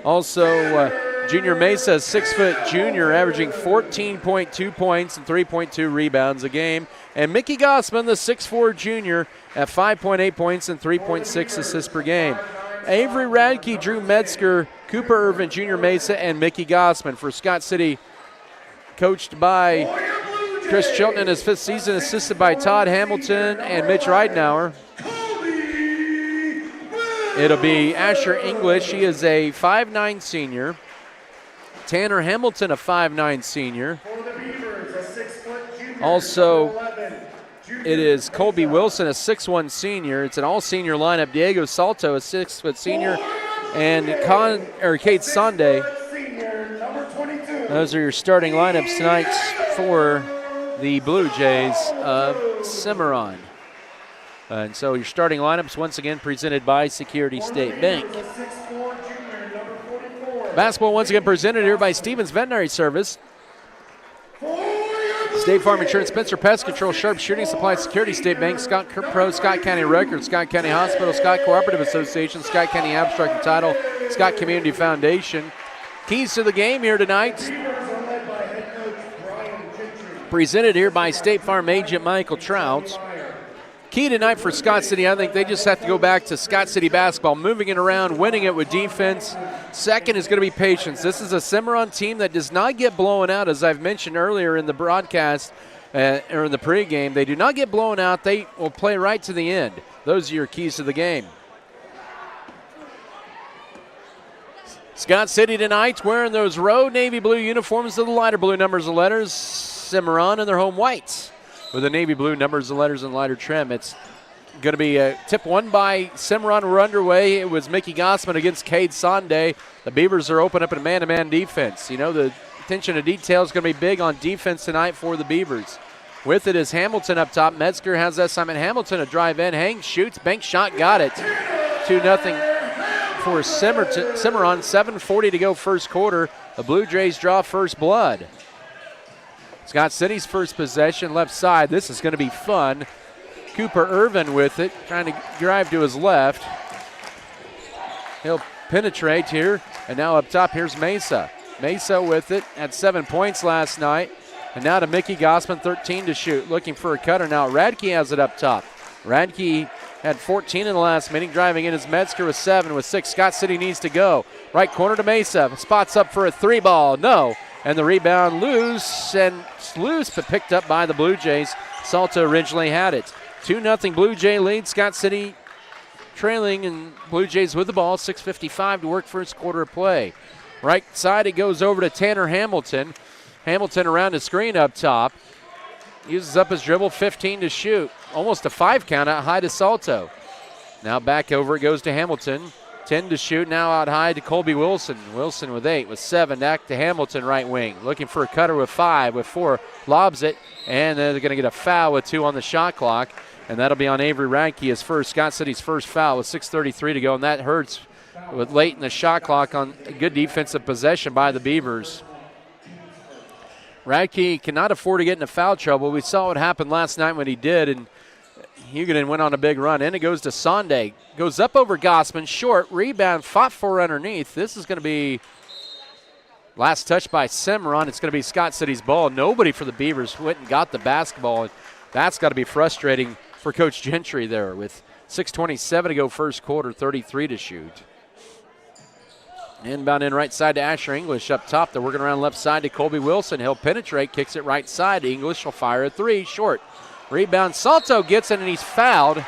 Also, Junior Mesa, 6' junior, averaging 14.2 points and 3.2 rebounds a game. And Mickey Gossman, the 6'4 junior, at 5.8 points and 3.6 assists per game. Avery Radke, Drew Metzger, Cooper Irvin, Junior Mesa, and Mickey Gossman. For Scott City, coached by Chris Chilton in his 5th season, assisted by Todd Hamilton and Mitch Reidenauer. It'll be Asher English. He is a 5'9 senior. Tanner Hamilton, a 5'9 senior. Also, it is Colby Wilson, a 6'1 senior. It's an all-senior lineup. Diego Salto, a 6' senior, and Kate Sonde. Those are your starting lineups tonight for the Blue Jays of Cimarron. And so your starting lineups, once again, presented by Security State Bank. Basketball once again presented here by Stevens Veterinary Service. State Farm Insurance, Spencer Pest Control, Sharp Shooting Supply, Security State Bank, Scott Pro, Scott County Records, Scott County Hospital, Scott Cooperative Association, Scott County Abstract and Title, Scott Community Foundation. Keys to the game here tonight. Presented here by State Farm agent Michael Trout. Key tonight for Scott City, I think they just have to go back to Scott City basketball, moving it around, winning it with defense. Second is going to be patience. This is a Cimarron team that does not get blown out, as I've mentioned earlier in the broadcast or in the pregame. They do not get blown out. They will play right to the end. Those are your keys to the game. Scott City tonight wearing those road navy blue uniforms with the lighter blue numbers and letters. Cimarron in their home whites with the navy blue numbers and letters and lighter trim. It's going to be a tip won by Cimarron. We're underway. It was Mickey Gossman against Cade Sonday. The Beavers are open up in a man-to-man defense. You know, the attention to detail is going to be big on defense tonight for the Beavers. With it is Hamilton up top. Metzger has that Simon Hamilton a drive in. Hangs, shoots, bank shot, got it. 2-0 for Cimarron. 7:40 to go first quarter. The Blue Jays draw first blood. Scott City's first possession, left side. This is going to be fun. Cooper Irvin with it, trying to drive to his left. He'll penetrate here, and now up top, here's Mesa. Mesa with it, had 7 points last night. And now to Mickey Gossman, 13 to shoot. Looking for a cutter now. Radke has it up top. Radke had 14 in the last meeting. Driving in is Metzger with 7. With 6, Scott City needs to go. Right corner to Mesa. Spots up for a 3-ball. No. And the rebound loose, but picked up by the Blue Jays. Salto originally had it. 2-0 Blue Jay lead. Scott City trailing, and Blue Jays with the ball. 6:55 to work first quarter of play. Right side, it goes over to Tanner Hamilton. Hamilton around the screen up top. Uses up his dribble, 15 to shoot. Almost a 5 count out high to Salto. Now back over it goes to Hamilton. 10 to shoot, now out high to Colby Wilson. Wilson with 8, with 7, back to Hamilton, right wing. Looking for a cutter with 5, with 4, lobs it, and they're going to get a foul with 2 on the shot clock, and that'll be on Avery Radke, his first, Scott City's first foul with 6:33 to go, and that hurts with late in the shot clock on a good defensive possession by the Beavers. Radke cannot afford to get into foul trouble. We saw what happened last night when he did, and Huguenin went on a big run. And it goes to Sonday. Goes up over Gossman. Short. Rebound. Fought for underneath. This is going to be last touch by Cimarron. It's going to be Scott City's ball. Nobody for the Beavers went and got the basketball. That's got to be frustrating for Coach Gentry there with 6:27 to go first quarter, 33 to shoot. Inbound in right side to Asher English up top. They're working around left side to Colby Wilson. He'll penetrate. Kicks it right side. English will fire a 3. Short. Rebound, Salto gets it, and he's fouled.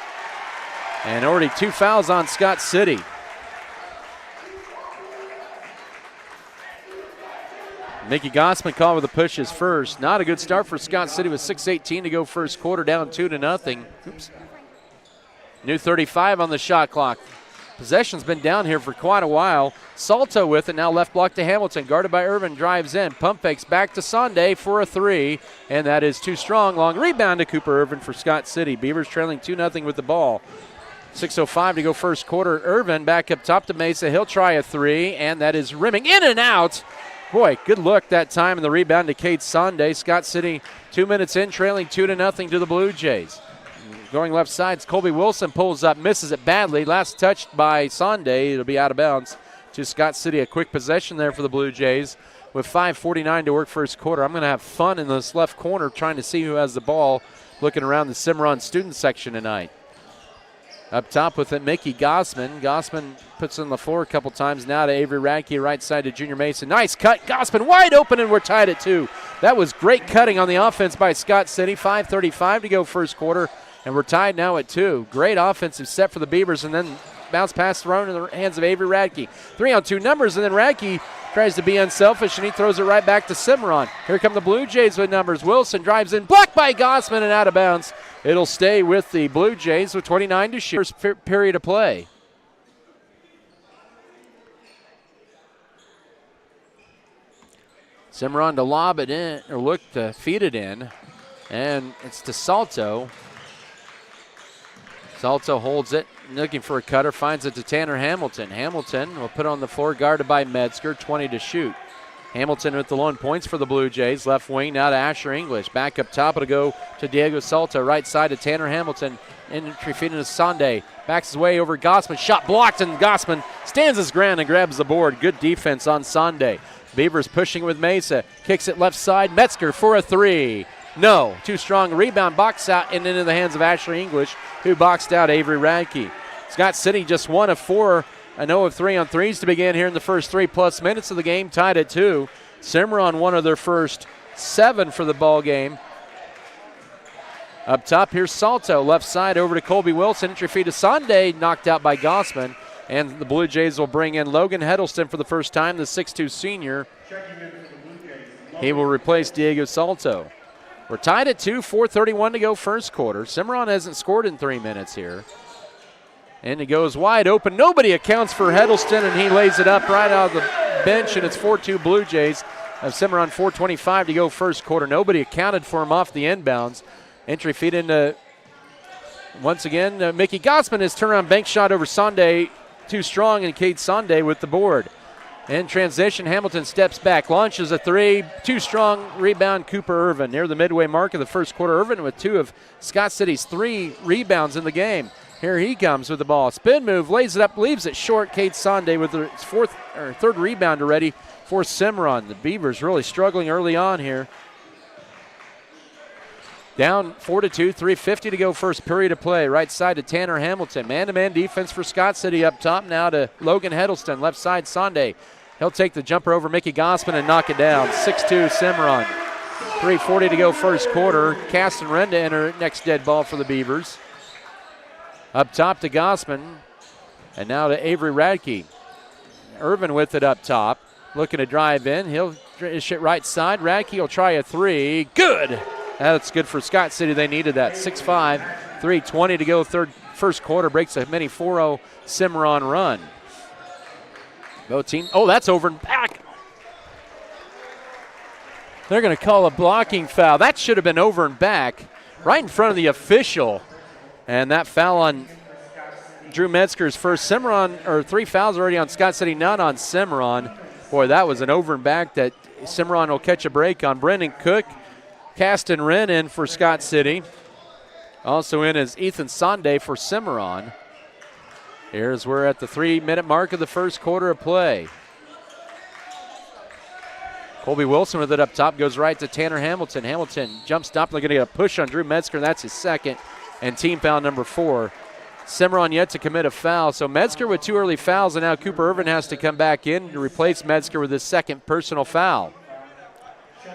And already 2 fouls on Scott City. Mickey Gossman called with the pushes first. Not a good start for Scott City with 6:18 to go first quarter, down 2-0. Oops. New 35 on the shot clock. Possession's been down here for quite a while. Salto with it, now left block to Hamilton. Guarded by Irvin, drives in. Pump fakes back to Sonday for a 3, and that is too strong. Long rebound to Cooper Irvin for Scott City. Beavers trailing 2-0 with the ball. 6:05 to go first quarter. Irvin back up top to Mesa. He'll try a 3, and that is rimming in and out. Boy, good look that time, and the rebound to Cade Sonday. Scott City 2 minutes in, trailing 2-0 to the Blue Jays. Going left side, Colby Wilson pulls up, misses it badly. Last touched by Sonday. It'll be out of bounds to Scott City. A quick possession there for the Blue Jays with 5:49 to work first quarter. I'm going to have fun in this left corner trying to see who has the ball, looking around the Cimarron student section tonight. Up top with it, Mickey Gossman. Gossman puts it on the floor a couple times now to Avery Radke, right side to Junior Mason. Nice cut. Gossman wide open, and we're tied at 2. That was great cutting on the offense by Scott City. 5:35 to go first quarter. And we're tied now at 2. Great offensive set for the Beavers, and then bounce pass thrown in the hands of Avery Radke. 3-on-2 numbers, and then Radke tries to be unselfish, and he throws it right back to Cimarron. Here come the Blue Jays with numbers. Wilson drives in, blocked by Gossman, and out of bounds. It'll stay with the Blue Jays with 29 to shoot. First period of play. Cimarron to lob it in, or look to feed it in, and it's to Salto. Salto holds it, looking for a cutter, finds it to Tanner Hamilton. Hamilton will put on the floor, guarded by Metzger, 20 to shoot. Hamilton with the lone points for the Blue Jays. Left wing now to Asher English. Back up top, it'll go to Diego Salto. Right side to Tanner Hamilton. Entry feed into Sunday. Backs his way over Gossman. Shot blocked, and Gossman stands his ground and grabs the board. Good defense on Sunday. Beavers pushing with Mesa. Kicks it left side. Metzger for a three. No. Too strong. Rebound, box out, and into the hands of Ashley English, who boxed out Avery Radke. Scott City just 1 of 4. A 0 of 3 on threes to begin here in the first 3+ minutes of the game, tied at 2. Cimarron, one of their first 7 for the ball game. Up top, here's Salto, left side over to Colby Wilson. Entry feed to Sunday, knocked out by Gossman. And the Blue Jays will bring in Logan Heddleston for the first time, the 6'2 senior. He will replace Diego Salto. We're tied at 2, 4:31 to go first quarter. Cimarron hasn't scored in 3 minutes here. And it goes wide open. Nobody accounts for Heddleston, and he lays it up right out of the bench, and it's 4-2 Blue Jays. Cimarron, 4:25 to go first quarter. Nobody accounted for him off the inbounds. Entry feed into, once again, Mickey Gossman. His turnaround bank shot over Sunday, too strong, and Cade Sunday with the board. In transition, Hamilton steps back, launches a three, too strong, rebound Cooper Irvin. Near the midway mark of the first quarter, Irvin with 2 of Scott City's 3 rebounds in the game. Here he comes with the ball. Spin move, lays it up, leaves it short. Cade Sunday with the third rebound already for Cimarron. The Beavers really struggling early on here. Down 4-2, 3:50 to go first period of play. Right side to Tanner Hamilton. Man-to-man defense for Scott City up top. Now to Logan Heddleston. Left side Sunday. He'll take the jumper over Mickey Gossman and knock it down. 6-2 Cimarron. 3:40 to go first quarter. Caston Wren to enter next dead ball for the Beavers. Up top to Gossman. And now to Avery Radke. Irvin with it up top. Looking to drive in. He'll dish it right side. Radke will try a three. Good! That's good for Scott City. They needed that. 6-5, 3:20 to go first quarter. Breaks a mini 4-0 Cimarron run. Both teams. Oh, that's over and back. They're going to call a blocking foul. That should have been over and back, right in front of the official. And that foul on Drew Metzger's first. Cimarron, or 3 fouls already on Scott City, none on Cimarron. Boy, that was an over and back that Cimarron will catch a break on. Brendan Cook, Caston Wren in for Scott City. Also in is Ethan Sunday for Cimarron. Here's we're at the 3-minute mark of the first quarter of play. Colby Wilson with it up top, goes right to Tanner Hamilton. Hamilton jump stop, they're going to get a push on Drew Metzger, and that's his second, and team foul number 4. Cimarron yet to commit a foul, so Metzger with 2 early fouls, and now Cooper Irvin has to come back in to replace Metzger with his second personal foul.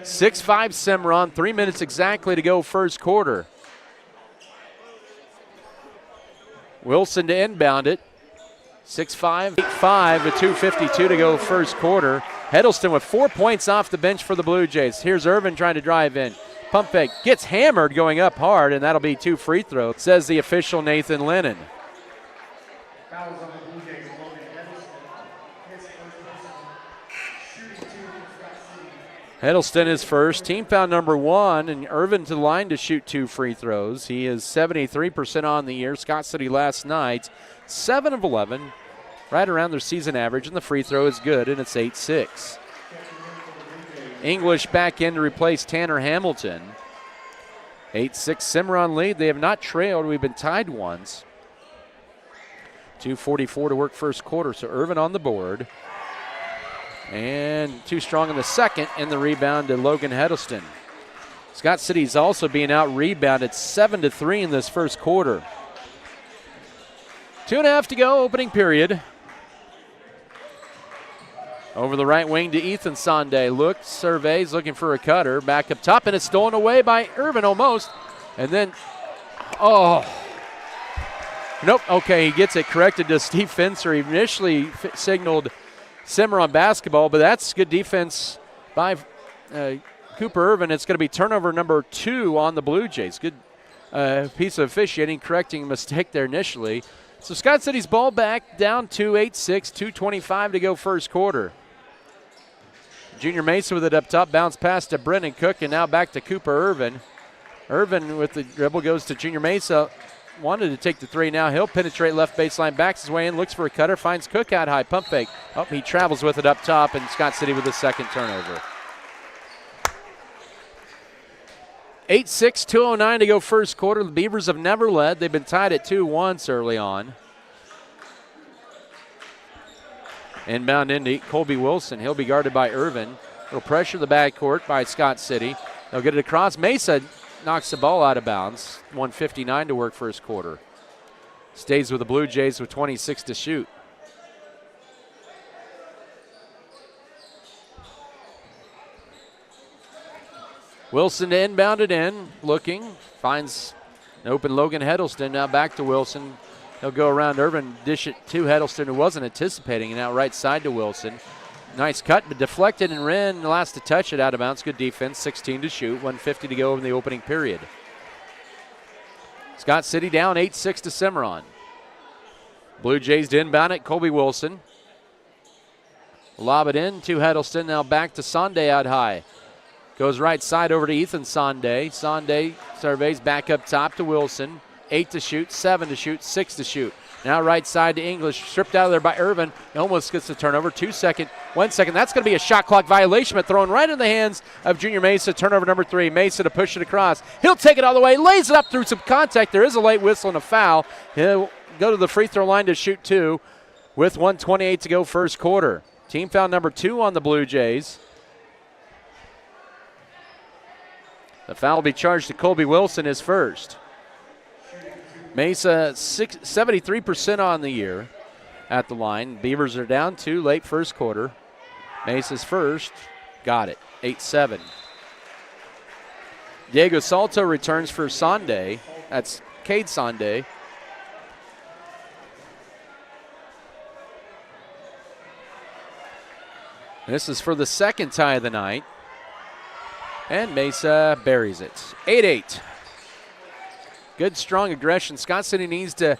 6-5 Cimarron, 3 minutes exactly to go first quarter. Wilson to inbound it. 6-5, 8-5 with 2:52 to go first quarter. Heddleston with 4 points off the bench for the Blue Jays. Here's Irvin trying to drive in. Pump fake, gets hammered going up hard, and that'll be 2 free throws, says the official Nathan Lennon. Heddleston is first, team foul number 1, and Irvin to the line to shoot 2 free throws. He is 73% on the year. Scott City last night, 7 of 11, right around their season average, and the free throw is good, and it's 8-6. English back in to replace Tanner Hamilton. 8-6 Cimarron lead. They have not trailed. We've been tied once. 2:44 to work first quarter, so Irvin on the board. And too strong in the second, and the rebound to Logan Heddleston. Scott City's also being out-rebounded 7-3 in this first quarter. 2.5 to go, opening period. Over the right wing to Ethan Sunday. Looks, surveys, looking for a cutter. Back up top, and it's stolen away by Irvin almost. And then, oh. Nope, okay, he gets it corrected to Steve Finzer. He initially signaled Cimarron basketball, but that's good defense by Cooper Irvin. It's going to be turnover number 2 on the Blue Jays. Good piece of officiating, correcting a mistake there initially. So Scott City's ball back, down 8-6, 2:25 to go first quarter. Junior Mesa with it up top, bounce pass to Brendan Cook, and now back to Cooper Irvin. Irvin with the dribble goes to Junior Mesa, wanted to take the three. Now he'll penetrate left baseline, backs his way in, looks for a cutter, finds Cook out high, pump fake. Oh, he travels with it up top, and Scott City with the second turnover. 8-6, 2:09 to go first quarter. The Beavers have never led. They've been tied at 2 once early on. Inbound into Colby Wilson. He'll be guarded by Irvin. He'll pressure the backcourt by Scott City. They'll get it across. Mesa knocks the ball out of bounds. 1:59 to work first quarter. Stays with the Blue Jays with 26 to shoot. Wilson to inbound it in, looking, finds an open Logan Heddleston. Now back to Wilson. He'll go around Irvin, dish it to Heddleston, who wasn't anticipating, and now right side to Wilson. Nice cut, but deflected, and Wren last to touch it out of bounds. Good defense, 16 to shoot, 1:50 to go in the opening period. Scott City down 8-6 to Cimarron. Blue Jays to inbound it, Colby Wilson. Lob it in to Heddleston, now back to Sonde out high. Goes right side over to Ethan Sonde. Sonde surveys back up top to Wilson. 8 to shoot, 7 to shoot, 6 to shoot. Now right side to English, stripped out of there by Irvin. He almost gets the turnover. 1 second. That's going to be a shot clock violation, but thrown right in the hands of Junior Mesa. Turnover number 3. Mesa to push it across. He'll take it all the way, lays it up through some contact. There is a late whistle and a foul. He'll go to the free throw line to shoot 2 with 1:28 to go first quarter. Team foul number 2 on the Blue Jays. The foul will be charged to Colby Wilson, his first. Mesa 73% on the year at the line. Beavers are down 2 late first quarter. Mesa's first, got it, 8-7. Diego Salto returns for Sonde. That's Cade Sonde. This is for the second tie of the night. And Mesa buries it. 8-8. Good, strong aggression. Scott City needs to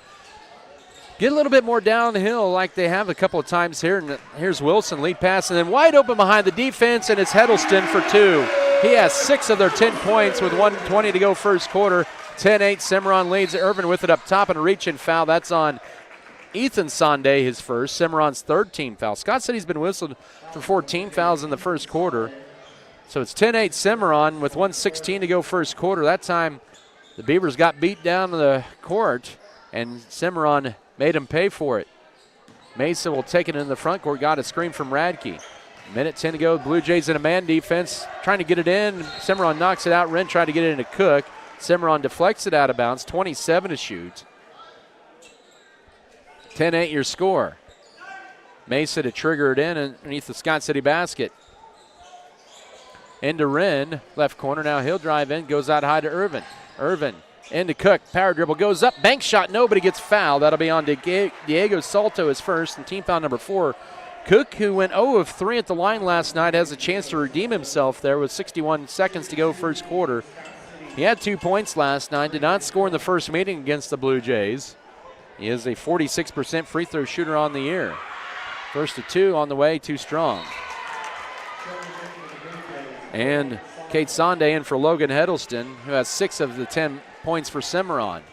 get a little bit more downhill like they have a couple of times here. And here's Wilson, lead pass, and then wide open behind the defense, and it's Heddleston for 2. He has 6 of their 10 points with 1:20 to go first quarter. 10-8, Cimarron leads. Irvin with it up top and a reach-in foul. That's on Ethan Sonde, his first. Cimarron's third team foul. Scott City's been whistled for 14 fouls in the first quarter. So it's 10-8 Cimarron with 1:16 to go first quarter. That time the Beavers got beat down to the court, and Cimarron made them pay for it. Mesa will take it in the front court. Got a screen from Radke. Minute 10 to go. Blue Jays in a man defense, trying to get it in. Cimarron knocks it out. Wren tried to get it into Cook. Cimarron deflects it out of bounds. 27 to shoot. 10-8 your score. Mesa to trigger it in underneath the Scott City basket. Into Wren, left corner. Now he'll drive in, goes out high to Irvin. Irvin into Cook, power dribble, goes up, bank shot, nobody gets fouled. That'll be on Diego Salto, his first, and team foul number 4. Cook, who went 0 of 3 at the line last night, has a chance to redeem himself there with 61 seconds to go first quarter. He had 2 points last night, did not score in the first meeting against the Blue Jays. He is a 46% free throw shooter on the year. First of 2 on the way, too strong. And Kate Sonde in for Logan Heddleston, who has 6 of the 10 points for Cimarron.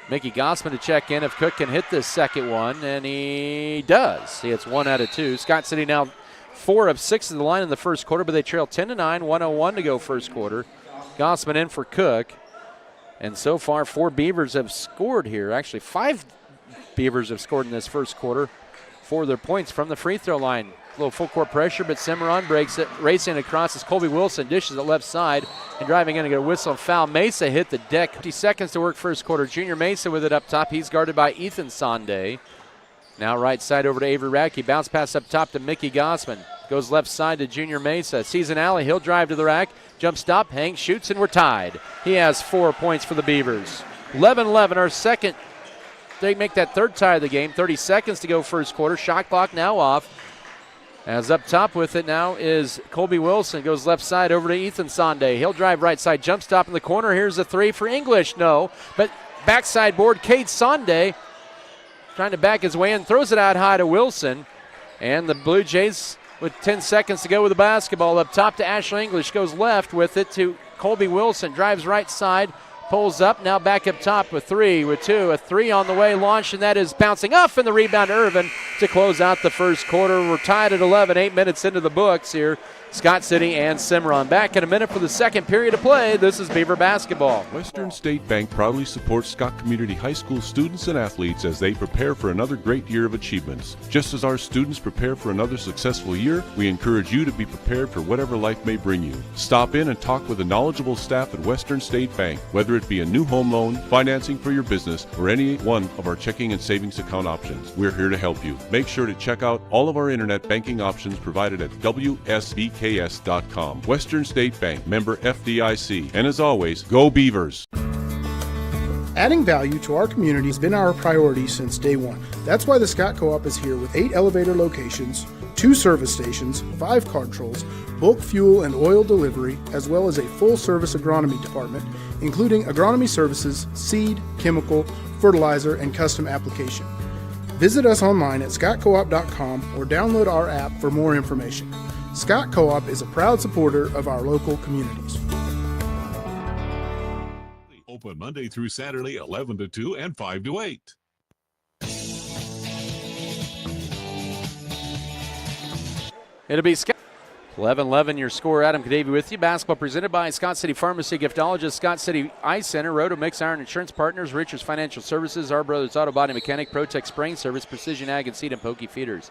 Mickey Gossman to check in if Cook can hit this second one, and he does. He hits 1 out of 2. Scott City now 4 of 6 of the line in the first quarter, but they trail 10-9, 1:01 to go first quarter. Gossman in for Cook. And so far, 4 Beavers have scored here. Actually, 5 Beavers have scored in this first quarter for their points from the free throw line. A little full court pressure, but Cimarron breaks it. Racing across is Colby Wilson, dishes it left side, and driving in to get a whistle and foul. Mesa hit the deck. 50 seconds to work first quarter. Junior Mesa with it up top. He's guarded by Ethan Sonde. Now right side over to Avery Radke. Bounce pass up top to Mickey Gossman. Goes left side to Junior Mesa. Sees an alley. He'll drive to the rack. Jump stop, hangs, shoots, and we're tied. He has 4 points for the Beavers. 11-11, our second. They make that third tie of the game. 30 seconds to go first quarter. Shot clock now off. As up top with it now is Colby Wilson. Goes left side over to Ethan Sonde. He'll drive right side. Jump stop in the corner. Here's a 3 for English. No. But backside board, Cade Sonde trying to back his way in. Throws it out high to Wilson. And the Blue Jays with 10 seconds to go with the basketball. Up top to Ashley English. Goes left with it to Colby Wilson. Drives right side. pulls up, now back up top with 3, with 2, a 3 on the way, launched, and that is bouncing off, and the rebound to Irvin to close out the first quarter. We're tied at 11, 8 minutes into the books here. Scott City and Cimarron. Back in a minute for the second period of play. This is Beaver basketball. Western State Bank proudly supports Scott Community High School students and athletes as they prepare for another great year of achievements. Just as our students prepare for another successful year, we encourage you to be prepared for whatever life may bring you. Stop in and talk with the knowledgeable staff at Western State Bank, whether it be a new home loan, financing for your business, or any one of our checking and savings account options. We're here to help you. Make sure to check out all of our internet banking options provided at WSBKS.com. Western State Bank, member FDIC. And as always, go Beavers! Adding value to our community has been our priority since day one. That's why the Scott Co-op is here with 8 elevator locations, 2 service stations, 5 card trolls, bulk fuel and oil delivery, as well as a full-service agronomy department, including agronomy services, seed, chemical, fertilizer, and custom application. Visit us online at scottcoop.com or download our app for more information. Scott Co-op is a proud supporter of our local communities. Open Monday through Saturday, 11 to 2 and 5 to 8. It'll be Scott. 11-11 your score. Adam Kadavy with you. Basketball presented by Scott City Pharmacy, Giftologist, Scott City Eye Center, Roto Mix Iron Insurance Partners, Richards Financial Services, Our Brothers Auto Body Mechanic, Protect Spraying Service, Precision Ag and Seed and Pokey Feeders.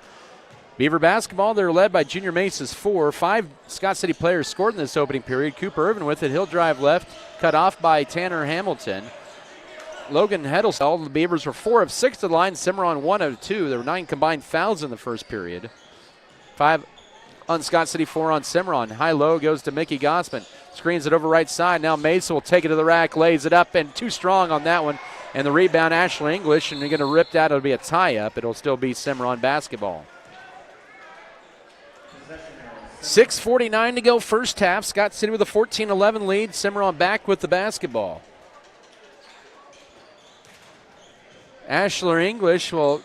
Beaver basketball, they're led by Junior Mace's 4. 5 Scott City players scored in this opening period. Cooper Irvin with it. He'll drive left, cut off by Tanner Hamilton. Logan Heddlestall. The Beavers were 4 of 6 to the line. Cimarron 1 of 2. There were 9 combined fouls in the first period. 5 on Scott City, 4 on Cimarron. High-low goes to Mickey Gossman. Screens it over right side. Now Mace will take it to the rack, lays it up, and too strong on that one. And the rebound, Ashley English, and they're going to rip that. It'll be a tie-up. It'll still be Cimarron basketball. 6:49 to go first half. Scott City with a 14-11 lead. Cimarron back with the basketball. Ashler English will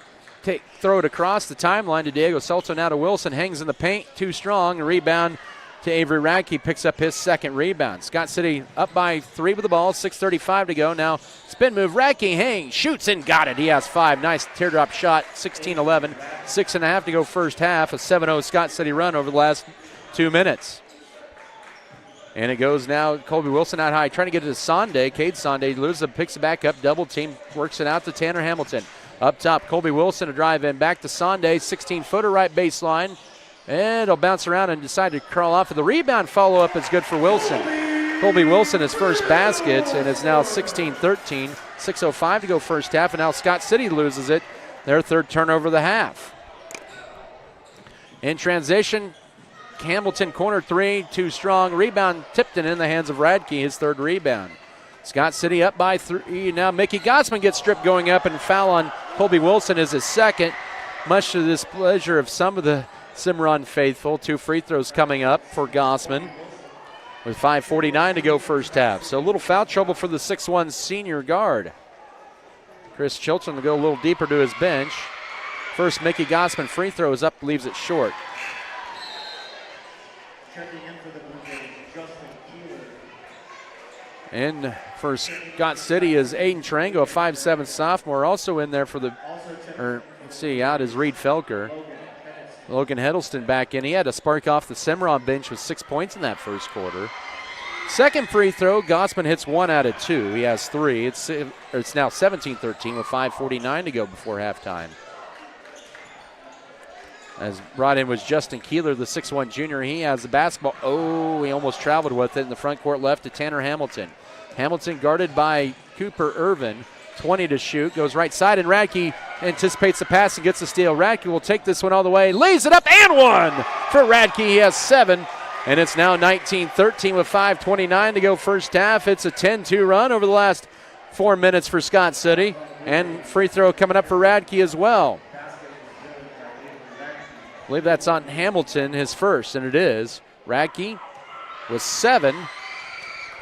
throw it across the timeline to Diego Salto. Now to Wilson. Hangs in the paint. Too strong. A rebound to Avery Radke. Picks up his second rebound. Scott City up by 3 with the ball. 6:35 to go. Now spin move. Radke hangs. Shoots and got it. He has 5. Nice teardrop shot. 16-11. 6.5 to go first half. A 7-0 Scott City run over the last 2 minutes. And it goes now, Colby Wilson out high, trying to get it to Sonde. Cade Sonde loses it, picks it back up, double team, works it out to Tanner Hamilton. Up top, Colby Wilson to drive in, back to Sonde, 16-footer right baseline. And it'll bounce around and decide to crawl off. And the rebound follow-up is good for Wilson. Colby Wilson, his first basket, and it's now 16-13. 6:05 to go first half, and now Scott City loses it. Their third turnover of the half. In transition, Hamilton corner 3, too strong. Rebound Tipton in the hands of Radke, his third rebound. Scott City up by 3. Now Mickey Gossman gets stripped going up, and foul on Colby Wilson is his second. Much to the displeasure of some of the Cimarron faithful. 2 free throws coming up for Gossman with 5:49 to go first half. So a little foul trouble for the 6'1 senior guard. Chris Chilton will go a little deeper to his bench. First Mickey Gossman free throw is up, leaves it short. And for Scott City is Aiden Tarango, a 5'7 sophomore, also in there for the, out is Reed Felker. Logan Heddleston back in. He had a spark off the Cimarron bench with 6 points in that first quarter. Second free throw, Gossman hits 1 out of 2. He has 3. It's now 17-13 with 5:49 to go before halftime. As brought in was Justin Keeler, the 6'1 junior. He has the basketball. Oh, he almost traveled with it in the front court left to Tanner Hamilton. Hamilton guarded by Cooper Irvin. 20 to shoot. Goes right side, and Radke anticipates the pass and gets the steal. Radke will take this one all the way. Lays it up and 1 for Radke. He has 7. And it's now 19-13 with 5:29 to go first half. It's a 10-2 run over the last 4 minutes for Scott City. And free throw coming up for Radke as well. I believe that's on Hamilton, his first, and it is. Radke with 7,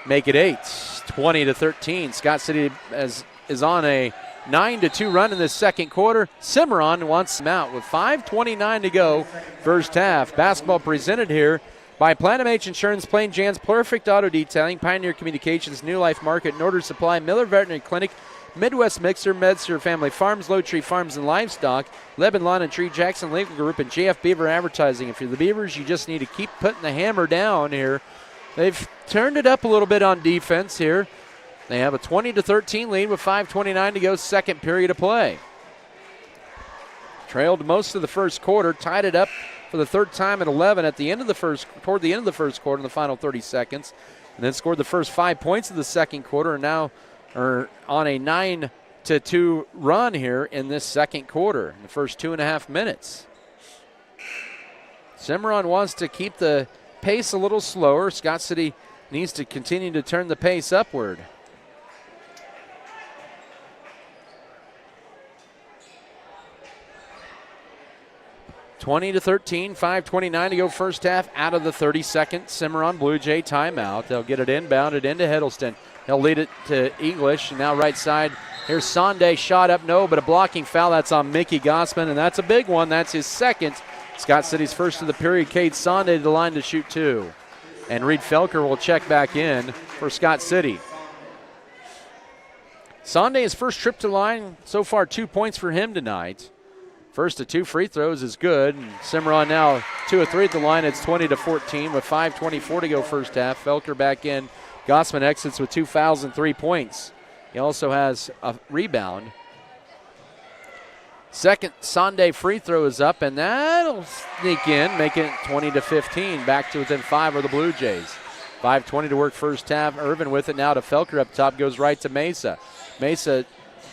make it 8. 20-13. Scott City is on a 9-2 run in this second quarter. Cimarron wants them out with 5:29 to go first half. Basketball presented here By Platinum H Insurance, Plain Jan's Perfect Auto Detailing, Pioneer Communications, New Life Market, Norder Supply, Miller Veterinary Clinic, Midwest Mixer, MedSur Family Farms, Low Tree Farms and Livestock, Lebanon Lawn and Tree, Jackson Legal Group, and JF Beaver Advertising. If you're the Beavers, you just need to keep putting the hammer down here. They've turned it up a little bit on defense here. They have a 20-13 lead with 5:29 to go, second period of play. Trailed most of the first quarter, tied it up for the third time at 11 toward the end of the first quarter in the final 30 seconds, and then scored the first 5 points of the second quarter, and now are on a 9-2 run here in this second quarter, in the first 2.5 minutes. Cimarron wants to keep the pace a little slower. Scott City needs to continue to turn the pace upward. (20-13), 5:29 to go first half out of the 32nd. Cimarron Blue Jay timeout. They'll get it inbounded into Hiddleston. He'll lead it to English. And now right side, here's Sonde. Shot up, no, but a blocking foul. That's on Mickey Gossman, and that's a big one. That's his second. Scott City's first of the period. Cade Sonde to the line to shoot 2. And Reed Felker will check back in for Scott City. Sonde, his first trip to the line, so far 2 points for him tonight. First of 2 free throws is good. And Cimarron now 2 of 3 at the line. It's 20-14 with 5:24 to go first half. Felker back in. Gossman exits with 2 fouls and 3 points. He also has a rebound. Second Sonde free throw is up, and that'll sneak in, make it 20-15. Back to within 5 of the Blue Jays. 5:20 to work first half. Irvin with it now to Felker up top. Goes right to Mesa. Mesa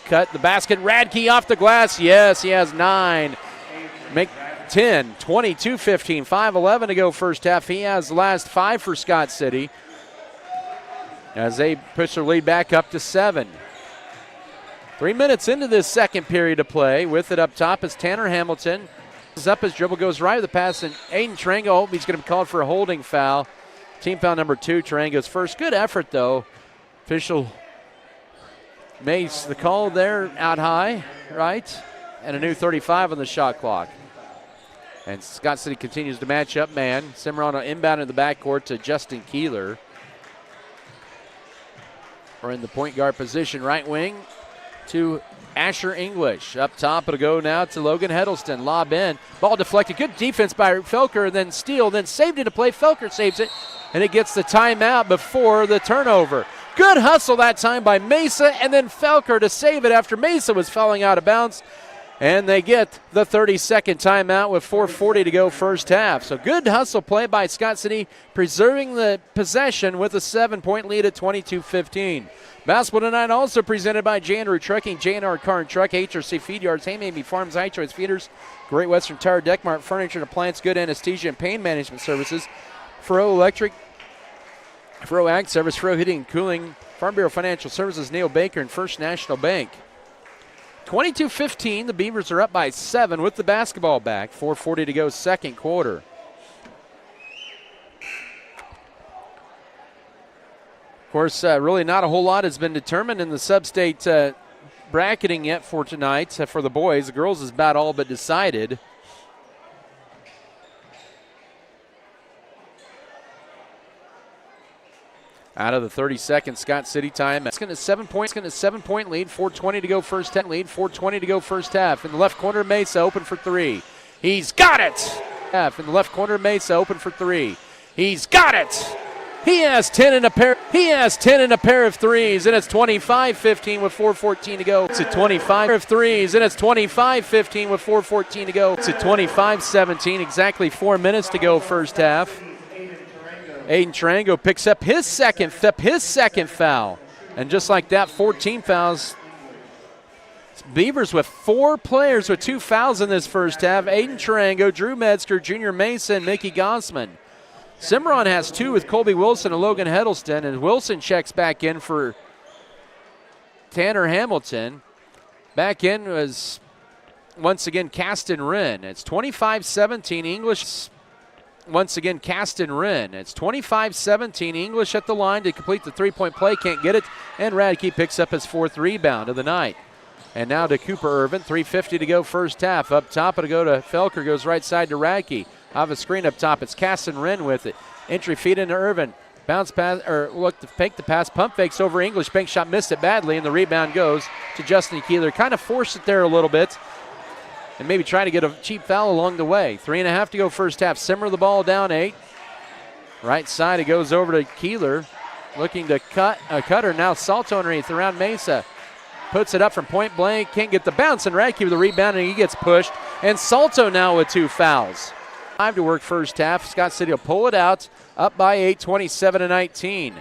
cut the basket. Radke off the glass. Yes, he has 9. Make 10, 22-15, 5:11 to go first half. He has the last 5 for Scott City as they push their lead back up to 7. 3 minutes into this second period of play. With it up top is Tanner Hamilton. Is up, his dribble goes right with the pass, and Aiden Tarango, he's going to be called for a holding foul. Team foul number 2, Tarango's first. Good effort, though. Official makes the call there out high, right? And a new 35 on the shot clock. And Scott City continues to match up man. Cimarron inbound in the backcourt to Justin Keeler. We're in the point guard position, right wing to Asher English. Up top, it'll go now to Logan Heddleston. Lob in. Ball deflected. Good defense by Felker, then steal, then saved into play. Felker saves it, and it gets the timeout before the turnover. Good hustle that time by Mesa, and then Felker to save it after Mesa was falling out of bounds. And they get the 30-second timeout with 4:40 to go first half. So good hustle play by Scott City, preserving the possession with a 7-point lead at 22-15. Basketball tonight also presented by J&R Trucking, J&R Car and Truck, HRC Feed Yards, Haymaby Farms, High Choice Feeders, Great Western Tire, Deckmart Furniture and Appliance, Good Anesthesia and Pain Management Services, Fro Electric, Fro Ag Service, Fro Heating and Cooling, Farm Bureau Financial Services, Neil Baker, and First National Bank. 22-15, the Beavers are up by 7 with the basketball back. 4:40 to go second quarter. Of course, really not a whole lot has been determined in the sub-state bracketing yet for tonight for the boys. The girls is about all but decided. Out of the 30-second Scott City time. It's going to 7-point lead. 4:20 to go first half. Lead. 4:20 to go first half. In the left corner, Mesa open for 3. He's got it. In the left corner, Mesa open for 3. He's got it. He has 10 in a pair. He has 10 in a pair of threes, and it's 25-15 with 4:14 to go. It's at 25 of threes, and it's 25-15 with 4:14 to go. It's at 25-17. Exactly 4 minutes to go first half. Aiden Tarango picks up his second foul. And just like that, 14 fouls. Beavers with 4 players with 2 fouls in this first half. Aiden Tarango, Drew Metzger, Junior Mesa, and Mickey Gossman. Cimarron has 2 with Colby Wilson and Logan Heddleston, and Wilson checks back in for Tanner Hamilton. Back in was, once again, Caston Wren. It's 25-17 English. Once again, Caston Wren. It's 25-17 English at the line to complete the 3-point play. Can't get it. And Radke picks up his 4th rebound of the night. And now to Cooper Irvin. 3:50 to go first half. Up top, it'll go to Felker. Goes right side to Radke. Have a screen up top. It's Caston Wren with it. Entry feed into Irvin. Bounce pass, or look to fake the pass. Pump fakes over English. Bank shot missed it badly, and the rebound goes to Justin Keeler. Kind of forced it there a little bit, and maybe try to get a cheap foul along the way. 3.5 to go first half. Simmer the ball down 8. Right side, it goes over to Keeler. Looking to cut a cutter. Now Salto underneath around Mesa. Puts it up from point blank. Can't get the bounce, and Radke with the rebound, and he gets pushed. And Salto now with 2 fouls. 5 to work first half. Scott City will pull it out. Up by 8, 27-19.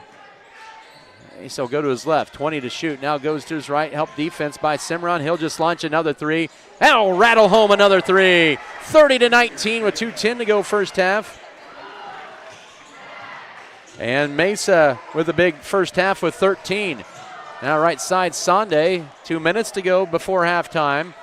Mesa will go to his left. 20 to shoot. Now goes to his right. Help defense by Cimarron. He'll just launch another 3. That'll rattle home another 3. 30-19 with 2:10 to go first half. And Mesa with a big first half with 13. Now right side, Sunday. 2 minutes to go before halftime.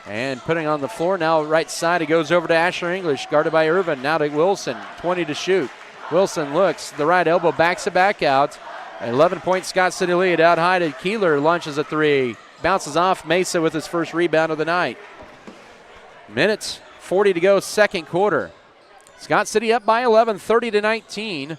And putting on the floor now right side, it goes over to Asher English, guarded by Irvin. Now to Wilson, 20 to shoot. Wilson looks, the right elbow backs it back out. 11-point Scott City lead. Out high to Keeler, launches a 3. Bounces off Mesa with his first rebound of the night. Minutes 40 to go, second quarter. Scott City up by 11, 30-19.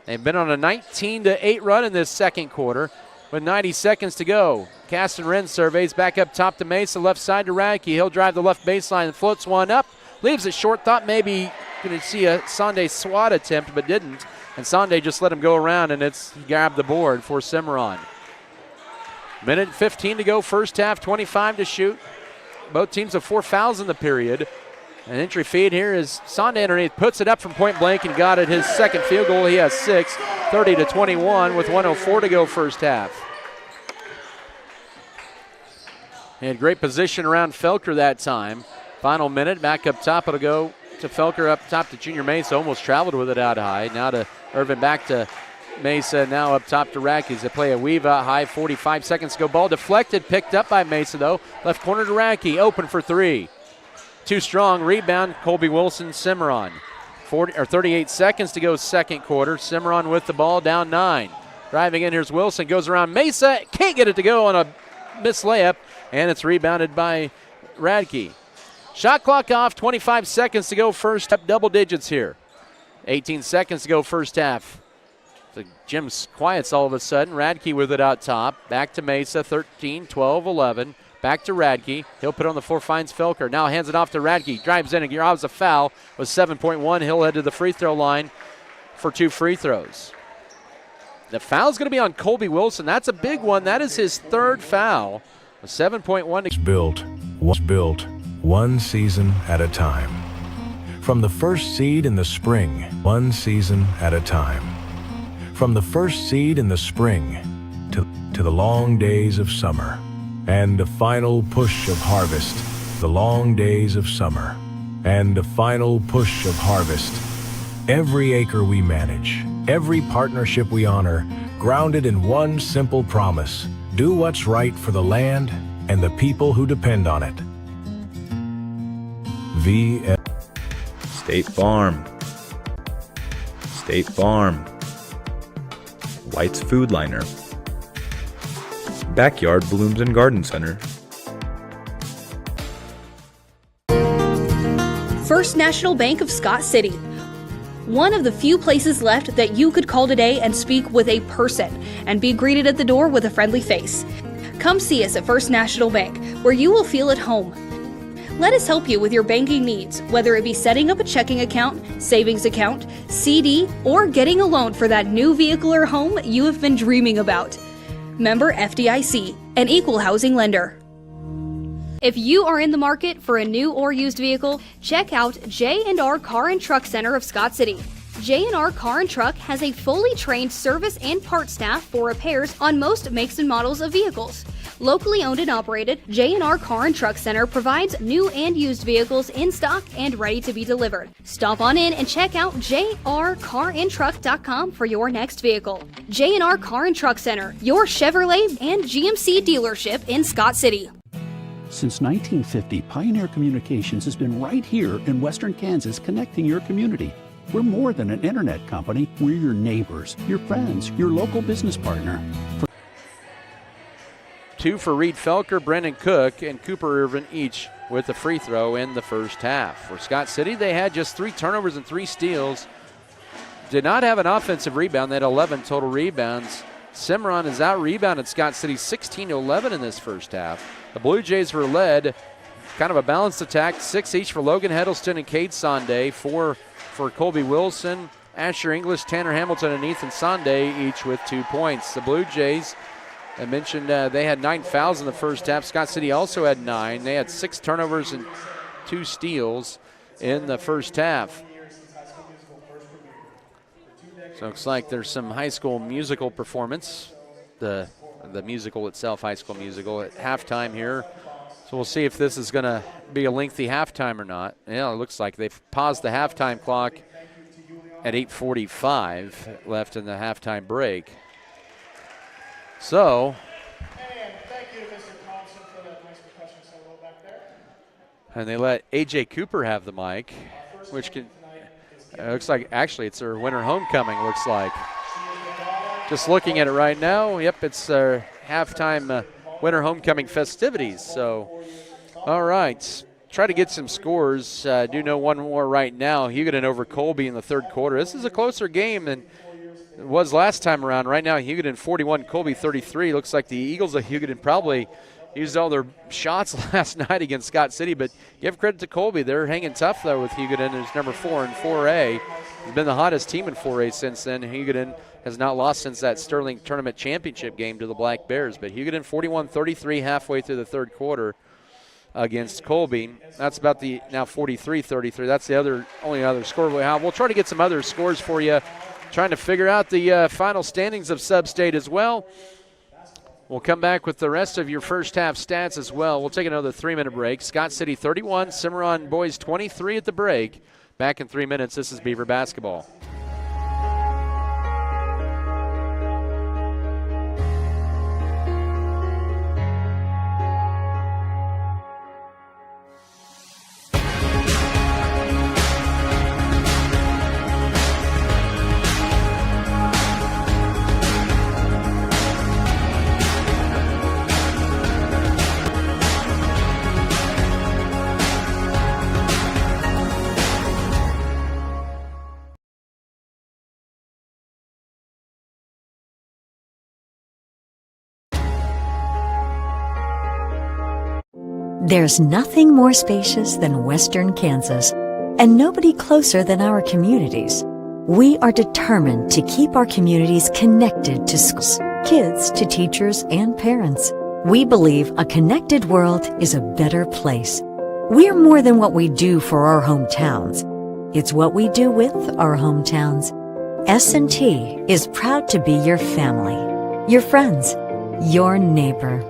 They've been on a 19-8 run in this second quarter with 90 seconds to go. Caston Wren surveys back up top to Mesa, left side to Radke. He'll drive the left baseline and floats one up. Leaves it short. Thought maybe going to see a Sunday swat attempt, but didn't. And Sunday just let him go around, and he grabbed the board for Cimarron. Minute 15 to go first half, 25 to shoot. Both teams have 4 fouls in the period. An entry feed here is Sunday underneath, puts it up from point blank and got it his second field goal. He has 6, 30-21 with 1:04 to go first half. He had great position around Felker that time. Final minute, back up top, it'll go to Felker up top to Junior Mesa. Almost traveled with it out high. Now to Irvin, back to Mesa, now up top to Radke. They play a weave out high, 45 seconds to go. Ball deflected, picked up by Mesa though. Left corner to Radke, open for 3. Too strong, rebound, Colby Wilson, Cimarron. 38 seconds to go second quarter. Cimarron with the ball, down 9. Driving in, here's Wilson, goes around Mesa, can't get it to go on a missed layup, and it's rebounded by Radke. Shot clock off, 25 seconds to go first, up double digits here. 18 seconds to go first half. The gym's quiets all of a sudden. Radke with it out top. Back to Mesa, 13, 12, 11. Back to Radke. He'll put it on the floor, finds Felker. Now hands it off to Radke. Drives in and grabs a foul with 7.1. He'll head to the free throw line for 2 free throws. The foul's going to be on Colby Wilson. That's a big one. That is his 3rd foul. A 7.1. Was built one season at a time. From the first seed in the spring, one season at a time. From the first seed in the spring to the long days of summer. And the final push of harvest, the long days of summer, and the final push of harvest. Every acre we manage, every partnership we honor, grounded in one simple promise: do what's right for the land and the people who depend on it. State Farm. State Farm. White's Food Liner. Backyard Blooms and Garden Center. First National Bank of Scott City. One of the few places left that you could call today and speak with a person and be greeted at the door with a friendly face. Come see us at First National Bank, where you will feel at home. Let us help you with your banking needs, whether it be setting up a checking account, savings account, CD, or getting a loan for that new vehicle or home you have been dreaming about. Member FDIC, an equal housing lender. If you are in the market for a new or used vehicle, check out J&R Car and Truck Center of Scott City. J&R Car and Truck has a fully trained service and parts staff for repairs on most makes and models of vehicles. Locally owned and operated, J&R Car and Truck Center provides new and used vehicles in stock and ready to be delivered. Stop on in and check out jrcarandtruck.com for your next vehicle. J&R Car and Truck Center, your Chevrolet and GMC dealership in Scott City. Since 1950, Pioneer Communications has been right here in Western Kansas, connecting your community. We're more than an internet company. We're your neighbors, your friends, your local business partner. 2 for Reed Felker, Brendan Cook, and Cooper Irvin each with a free throw in the first half. For Scott City, they had just 3 turnovers and 3 steals. did not have an offensive rebound. They had 11 total rebounds. Cimarron has out-rebounded Scott City 16-11 in this first half. The Blue Jays were led, kind of a balanced attack, 6 each for Logan Heddleston and Cade Sonde, 4 for Colby Wilson, Asher English, Tanner Hamilton, and Ethan Sonde, each with 2 points. The Blue Jays, I mentioned they had 9 fouls in the first half. Scott City also had 9. They had 6 turnovers and 2 steals in the first half. So it looks like there's some High School Musical performance, the musical itself, High School Musical, at halftime here. So we'll see if this is going to be a lengthy halftime or not. Yeah, it looks like they've paused the halftime clock at 8:45 left in the halftime break. So, and they let A.J. Cooper have the mic, which can, looks like actually it's their winter homecoming, looks like. Just looking at it right now, yep, it's their halftime winter homecoming festivities. So, all right, try to get some scores. Do know one more right now. Hugoton over Colby in the third quarter. This is a closer game than it was last time around. Right now, Hugoton 41, Colby 33. Looks like the Eagles of Hugoton probably used all their shots last night against Scott City, but give credit to Colby. They're hanging tough, though, with Hugoton, who's number 4 in 4A. He's been the hottest team in 4A since then. Hugoton has not lost since that Sterling Tournament Championship game to the Black Bears, but Hugoton 41-33 halfway through the third quarter against Colby. That's about the now 43-33. That's the only other score we have. We'll try to get some other scores for you, trying to figure out the final standings of Sub-State as well. We'll come back with the rest of your first half stats as well. We'll take another 3-minute break. Scott City 31, Cimarron boys 23 at the break. Back in 3 minutes. This is Beaver Basketball. There's nothing more spacious than Western Kansas, and nobody closer than our communities. We are determined to keep our communities connected to schools, kids to teachers and parents. We believe a connected world is a better place. We're more than what we do for our hometowns. It's what we do with our hometowns. S&T is proud to be your family, your friends, your neighbor.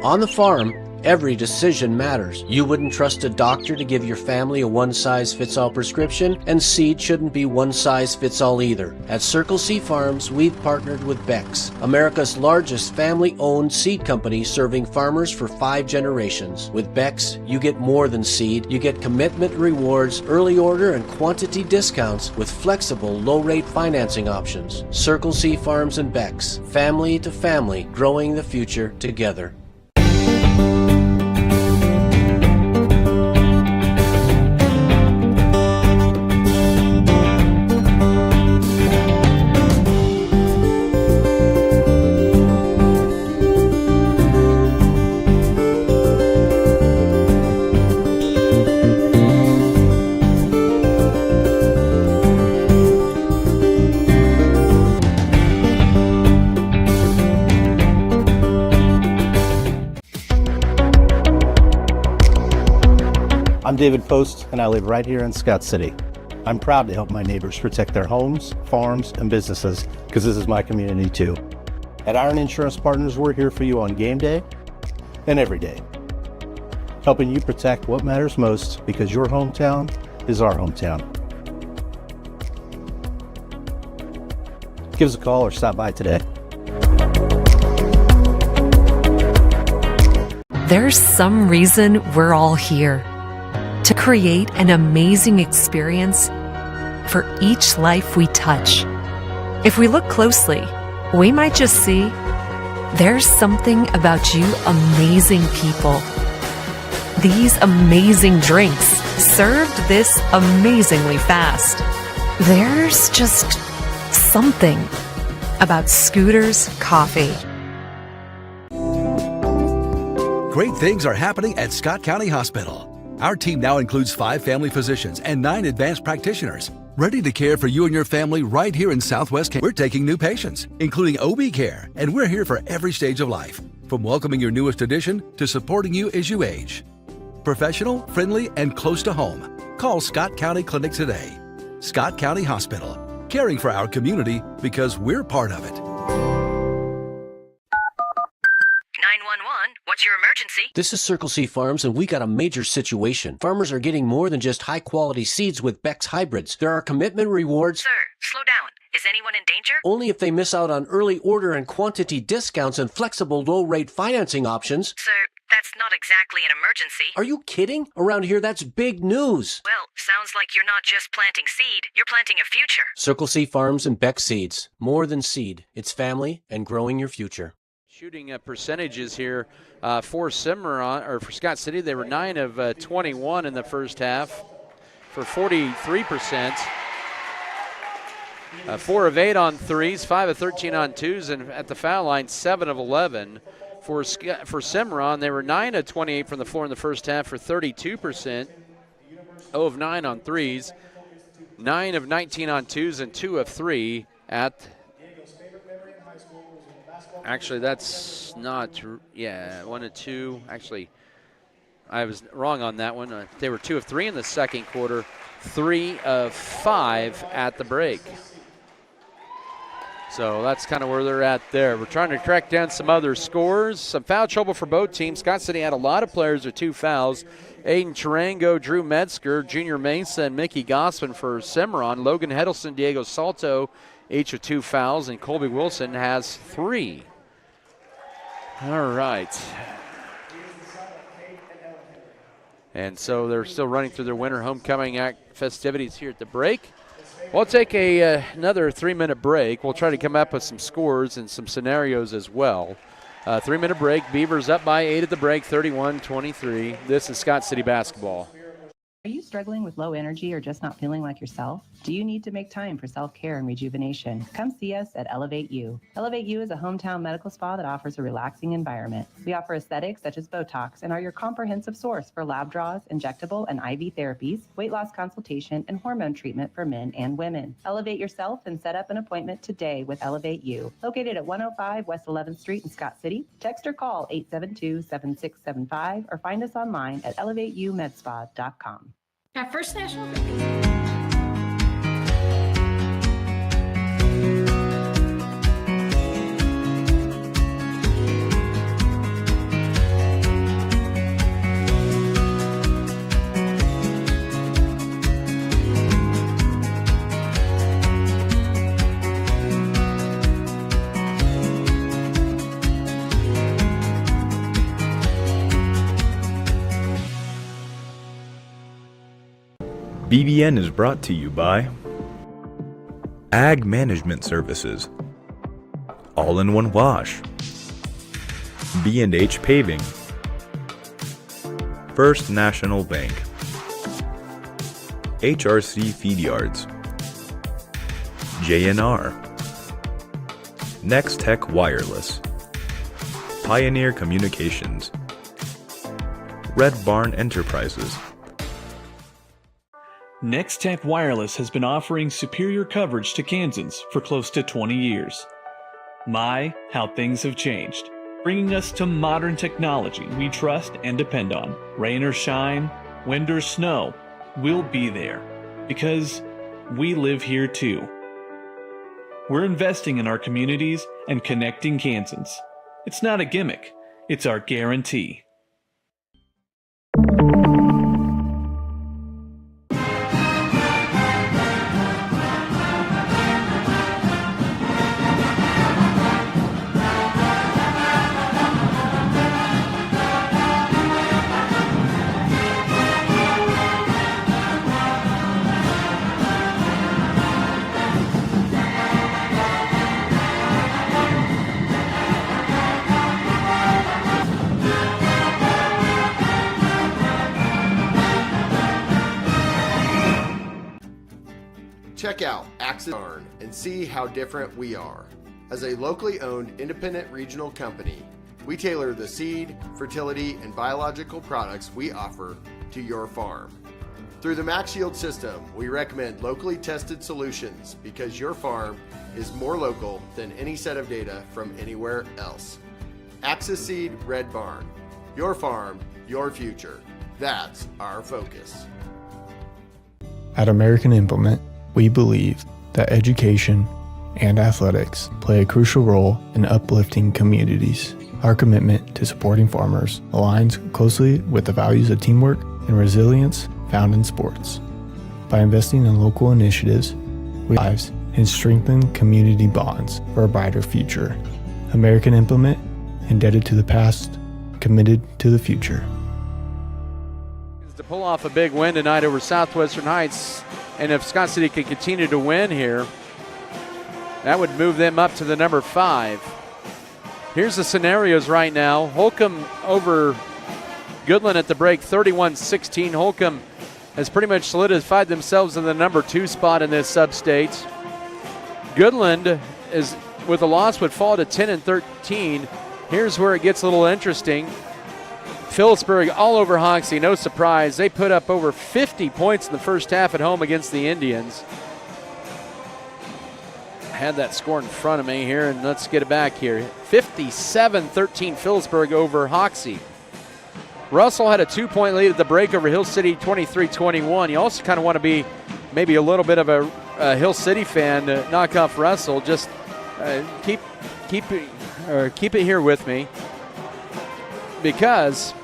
On the farm, every decision matters. You wouldn't trust a doctor to give your family a one-size-fits-all prescription, and seed shouldn't be one-size-fits-all either. At Circle C Farms, we've partnered with Beck's, America's largest family-owned seed company serving farmers for 5 generations. With Beck's, you get more than seed. You get commitment rewards, early order and quantity discounts with flexible, low-rate financing options. Circle C Farms and Beck's, family to family, growing the future together. I'm David Post, and I live right here in Scott City. I'm proud to help my neighbors protect their homes, farms, and businesses, because this is my community too. At Iron Insurance Partners, we're here for you on game day and every day, helping you protect what matters most, because your hometown is our hometown. Give us a call or stop by today. There's some reason we're all here. To create an amazing experience for each life we touch. If we look closely, we might just see there's something about you amazing people. These amazing drinks served this amazingly fast. There's just something about Scooter's coffee. Great things are happening at Scott County Hospital. Our team now includes 5 family physicians and 9 advanced practitioners, ready to care for you and your family right here in Southwest Kansas. We're taking new patients, including OB care, and we're here for every stage of life, from welcoming your newest addition to supporting you as you age. Professional, friendly, and close to home. Call Scott County Clinic today. Scott County Hospital, caring for our community because we're part of it. 911, what's your emergency? This is Circle C Farms, and we got a major situation. Farmers are getting more than just high-quality seeds with Beck's hybrids. There are commitment rewards. Sir, slow down. Is anyone in danger? Only if they miss out on early order and quantity discounts and flexible low-rate financing options. Sir, that's not exactly an emergency. Are you kidding? Around here, that's big news. Well, sounds like you're not just planting seed, you're planting a future. Circle C Farms and Beck Seeds. More than seed. It's family and growing your future. Shooting percentages here for Cimarron, or for Scott City, they were 9 of 21 in the first half for 43%. 4 of 8 on threes, 5 of 13 on twos, and at the foul line, 7 of 11. For Cimarron, they were 9 of 28 from the floor in the first half for 32%, 0 of 9 on threes, 9 of 19 on twos, and 2 of 3 at. Actually, that's not, 1 of 2. Actually, I was wrong on that one. They were 2 of 3 in the second quarter, 3 of 5 at the break. So that's kind of where they're at there. We're trying to track down some other scores. Some foul trouble for both teams. Scott City had a lot of players with 2 fouls. Aiden Tarango, Drew Metzger, Junior Mesa, and Mickey Gossman for Cimarron. Logan Heddleston, Diego Salto, each with 2 fouls, and Colby Wilson has 3. All right. And so they're still running through their winter homecoming act festivities here at the break. We'll take another 3-minute break. We'll try to come up with some scores and some scenarios as well. 3-minute break. Beavers up by 8 at the break, 31-23. This is Scott City basketball. Are you struggling with low energy or just not feeling like yourself? Do you need to make time for self-care and rejuvenation? Come see us at Elevate You. Elevate You is a hometown medical spa that offers a relaxing environment. We offer aesthetics such as Botox and are your comprehensive source for lab draws, injectable and IV therapies, weight loss consultation, and hormone treatment for men and women. Elevate yourself and set up an appointment today with Elevate You. Located at 105 West 11th Street in Scott City. Text or call 872-7675 or find us online at elevateyoumedspa.com. At First National. BBN is brought to you by Ag Management Services, All-in-One Wash, B&H Paving, First National Bank, HRC Feed Yards, JNR, Next Tech Wireless, Pioneer Communications, Red Barn Enterprises. Nextech Wireless has been offering superior coverage to Kansans for close to 20 years. My, how things have changed, bringing us to modern technology we trust and depend on. Rain or shine, wind or snow, we'll be there because we live here too. We're investing in our communities and connecting Kansans. It's not a gimmick, it's our guarantee. Check out Cimarron and see how different we are. As a locally owned independent regional company, we tailor the seed, fertility, and biological products we offer to your farm. Through the Max Yield system, we recommend locally tested solutions because your farm is more local than any set of data from anywhere else. Axis Seed Red Barn. Your farm, your future. That's our focus. At American Implement, we believe that education and athletics play a crucial role in uplifting communities. Our commitment to supporting farmers aligns closely with the values of teamwork and resilience found in sports. By investing in local initiatives, we lives and strengthen community bonds for a brighter future. American Implement, indebted to the past, committed to the future. To pull off a big win tonight over Southwestern Heights, and if Scott City can continue to win here, that would move them up to the number 5. Here's the scenarios right now. Holcomb over Goodland at the break, 31-16. Holcomb has pretty much solidified themselves in the number 2 spot in this sub-state. Goodland is, with a loss, would fall to 10-13. Here's where it gets a little interesting. Phillipsburg all over Hoxie, no surprise. They put up over 50 points in the first half at home against the Indians. I had that score in front of me here, and let's get it back here. 57-13 Phillipsburg over Hoxie. Russell had a 2-point lead at the break over Hill City, 23-21. You also kind of want to be maybe a little bit of a Hill City fan to knock off Russell. Just keep it here with me, because,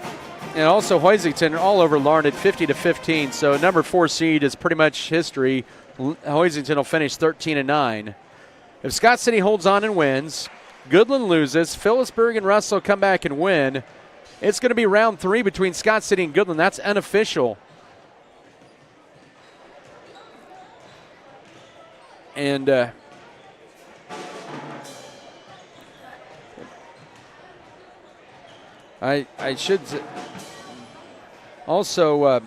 and also Hoisington all over Larned, 50-15. So number 4 seed is pretty much history. Hoisington will finish 13-9. If Scott City holds on and wins, Goodland loses, Phillipsburg and Russell come back and win, it's going to be round 3 between Scott City and Goodland. That's unofficial. And I should also,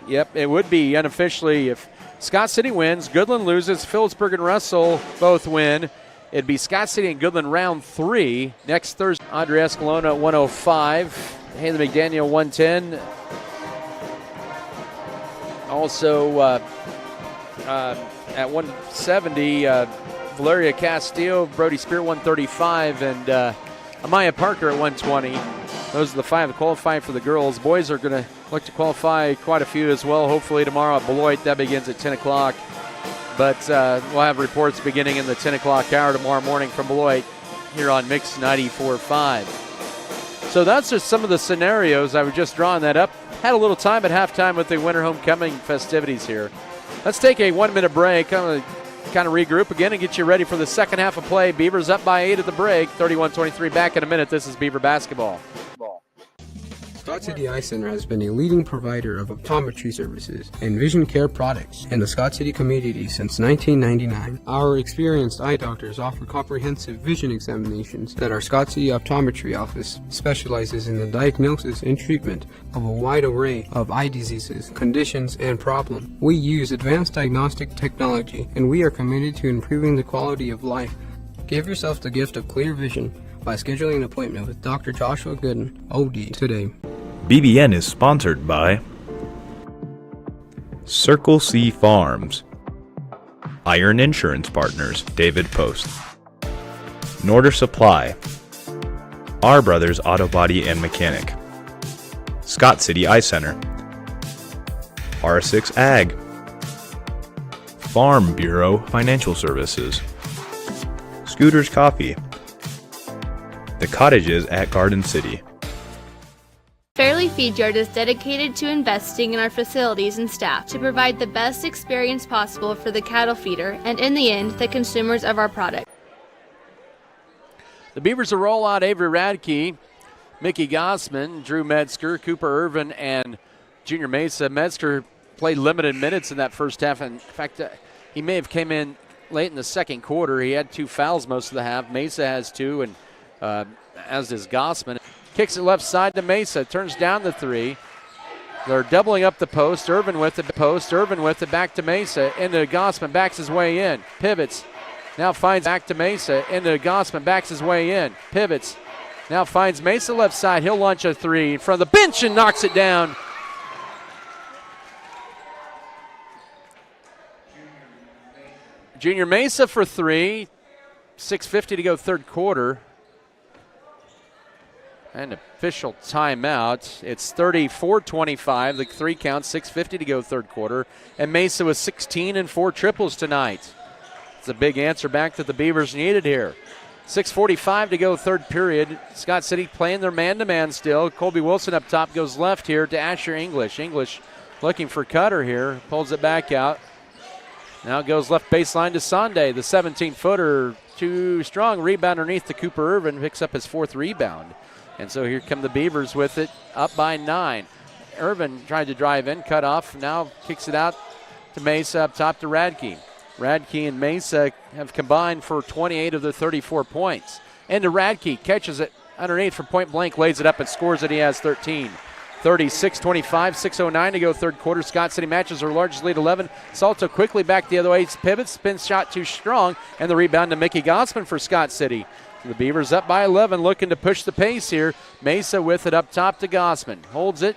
yep, it would be unofficially if Scott City wins, Goodland loses, Phillipsburg and Russell both win. It'd be Scott City and Goodland round 3 next Thursday. Andre Escalona at 105, Haley McDaniel 110. Also at 170, Valeria Castillo, Brody Spear 135, and Amaya Parker at 120. Those are the 5 qualifying for the girls. Boys are going to look to qualify quite a few as well, hopefully tomorrow at Beloit. That begins at 10 o'clock. But we'll have reports beginning in the 10 o'clock hour tomorrow morning from Beloit here on Mix 94.5. So that's just some of the scenarios. I was just drawing that up. Had a little time at halftime with the winter homecoming festivities here. Let's take a 1-minute break. I'm going to kind of regroup again and get you ready for the second half of play. Beavers up by 8 at the break, 31-23. Back in a minute. This is Beaver basketball. Scott City Eye Center has been a leading provider of optometry services and vision care products in the Scott City community since 1999. Our experienced eye doctors offer comprehensive vision examinations that our Scott City Optometry office specializes in the diagnosis and treatment of a wide array of eye diseases, conditions, and problems. We use advanced diagnostic technology, and we are committed to improving the quality of life. Give yourself the gift of clear vision by scheduling an appointment with Dr. Joshua Gooden, OD, today. BBN is sponsored by Circle C Farms, Iron Insurance Partners, David Post, Norder Supply, Our Brothers Auto Body and Mechanic, Scott City Eye Center, R6 Ag, Farm Bureau Financial Services, Scooters Coffee, The Cottages at Garden City. Fairleigh Feed Yard is dedicated to investing in our facilities and staff to provide the best experience possible for the cattle feeder and, in the end, the consumers of our product. The Beavers will roll out Avery Radke, Mickey Gossman, Drew Metzger, Cooper Irvin, and Junior Mesa. Metzger played limited minutes in that first half. In fact, he may have came in late in the second quarter. He had 2 fouls most of the half. Mesa has 2, and as does Gossman. Kicks it left side to Mesa. Turns down the 3. They're doubling up the post. Irvin with it. Irvin with it. Back to Mesa. Into Gossman. Backs his way in. Pivots. Now finds back to Mesa. Into Gossman. Backs his way in. Pivots. Now finds Mesa left side. He'll launch a three in front of the bench and knocks it down. Junior Mesa for three. 6:50 to go third quarter. And official timeout. It's 34-25. The three count. 6:50 to go third quarter. And Mesa with 16 and 4 triples tonight. It's a big answer back that the Beavers needed here. 6:45 to go third period. Scott City playing their man-to-man still. Colby Wilson up top goes left here to Asher English. English looking for Cutter here. Pulls it back out. Now it goes left baseline to Sunday. The 17-footer too strong. Rebound underneath to Cooper Irvin. Picks up his 4th rebound. And so here come the Beavers with it, up by 9. Irvin tried to drive in, cut off. Now kicks it out to Mesa up top to Radke. Radke and Mesa have combined for 28 of their 34 points. Into Radke, catches it underneath from point blank, lays it up and scores it. He has 13. 36-25, 6:09 to go third quarter. Scott City matches their largest lead 11. Salto quickly back the other way. Pivots, spin shot too strong, and the rebound to Mickey Gossman for Scott City. The Beavers up by 11, looking to push the pace here. Mesa with it up top to Gossman. Holds it.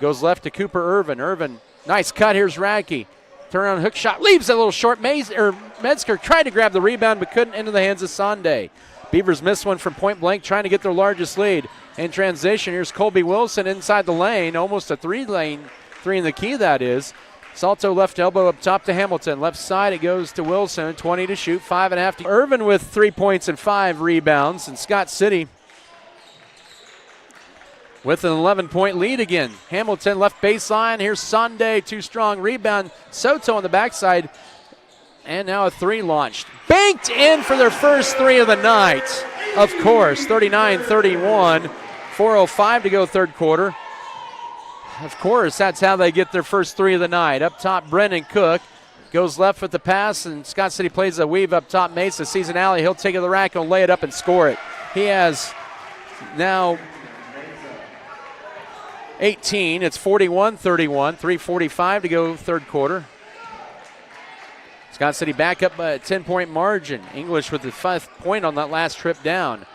Goes left to Cooper Irvin. Irvin, nice cut. Here's Radke. Turn on hook shot. Leaves it a little short. Metzger tried to grab the rebound but couldn't, into the hands of Sunday. Beavers missed one from point blank, trying to get their largest lead. In transition, here's Colby Wilson inside the lane. Almost a three in the key, that is. Salto left elbow up top to Hamilton. Left side, it goes to Wilson. 20 to shoot, 5.5 to Irvin with 3 points and 5 rebounds. And Scott City with an 11-point lead again. Hamilton left baseline. Here's Sunday, too strong. Rebound. Soto on the backside. And now a three launched. Banked in for their first three of the night. Of course, 39-31. 4:05 to go third quarter. Of course, that's how they get their first three of the night. Up top, Brendan Cook goes left with the pass, and Scott City plays a weave up top. Mesa sees an alley. He'll take it to the rack and lay it up and score it. He has now 18. It's 41-31. 3:45 to go third quarter. Scott City back up by a 10-point margin. English with the 5th point on that last trip down.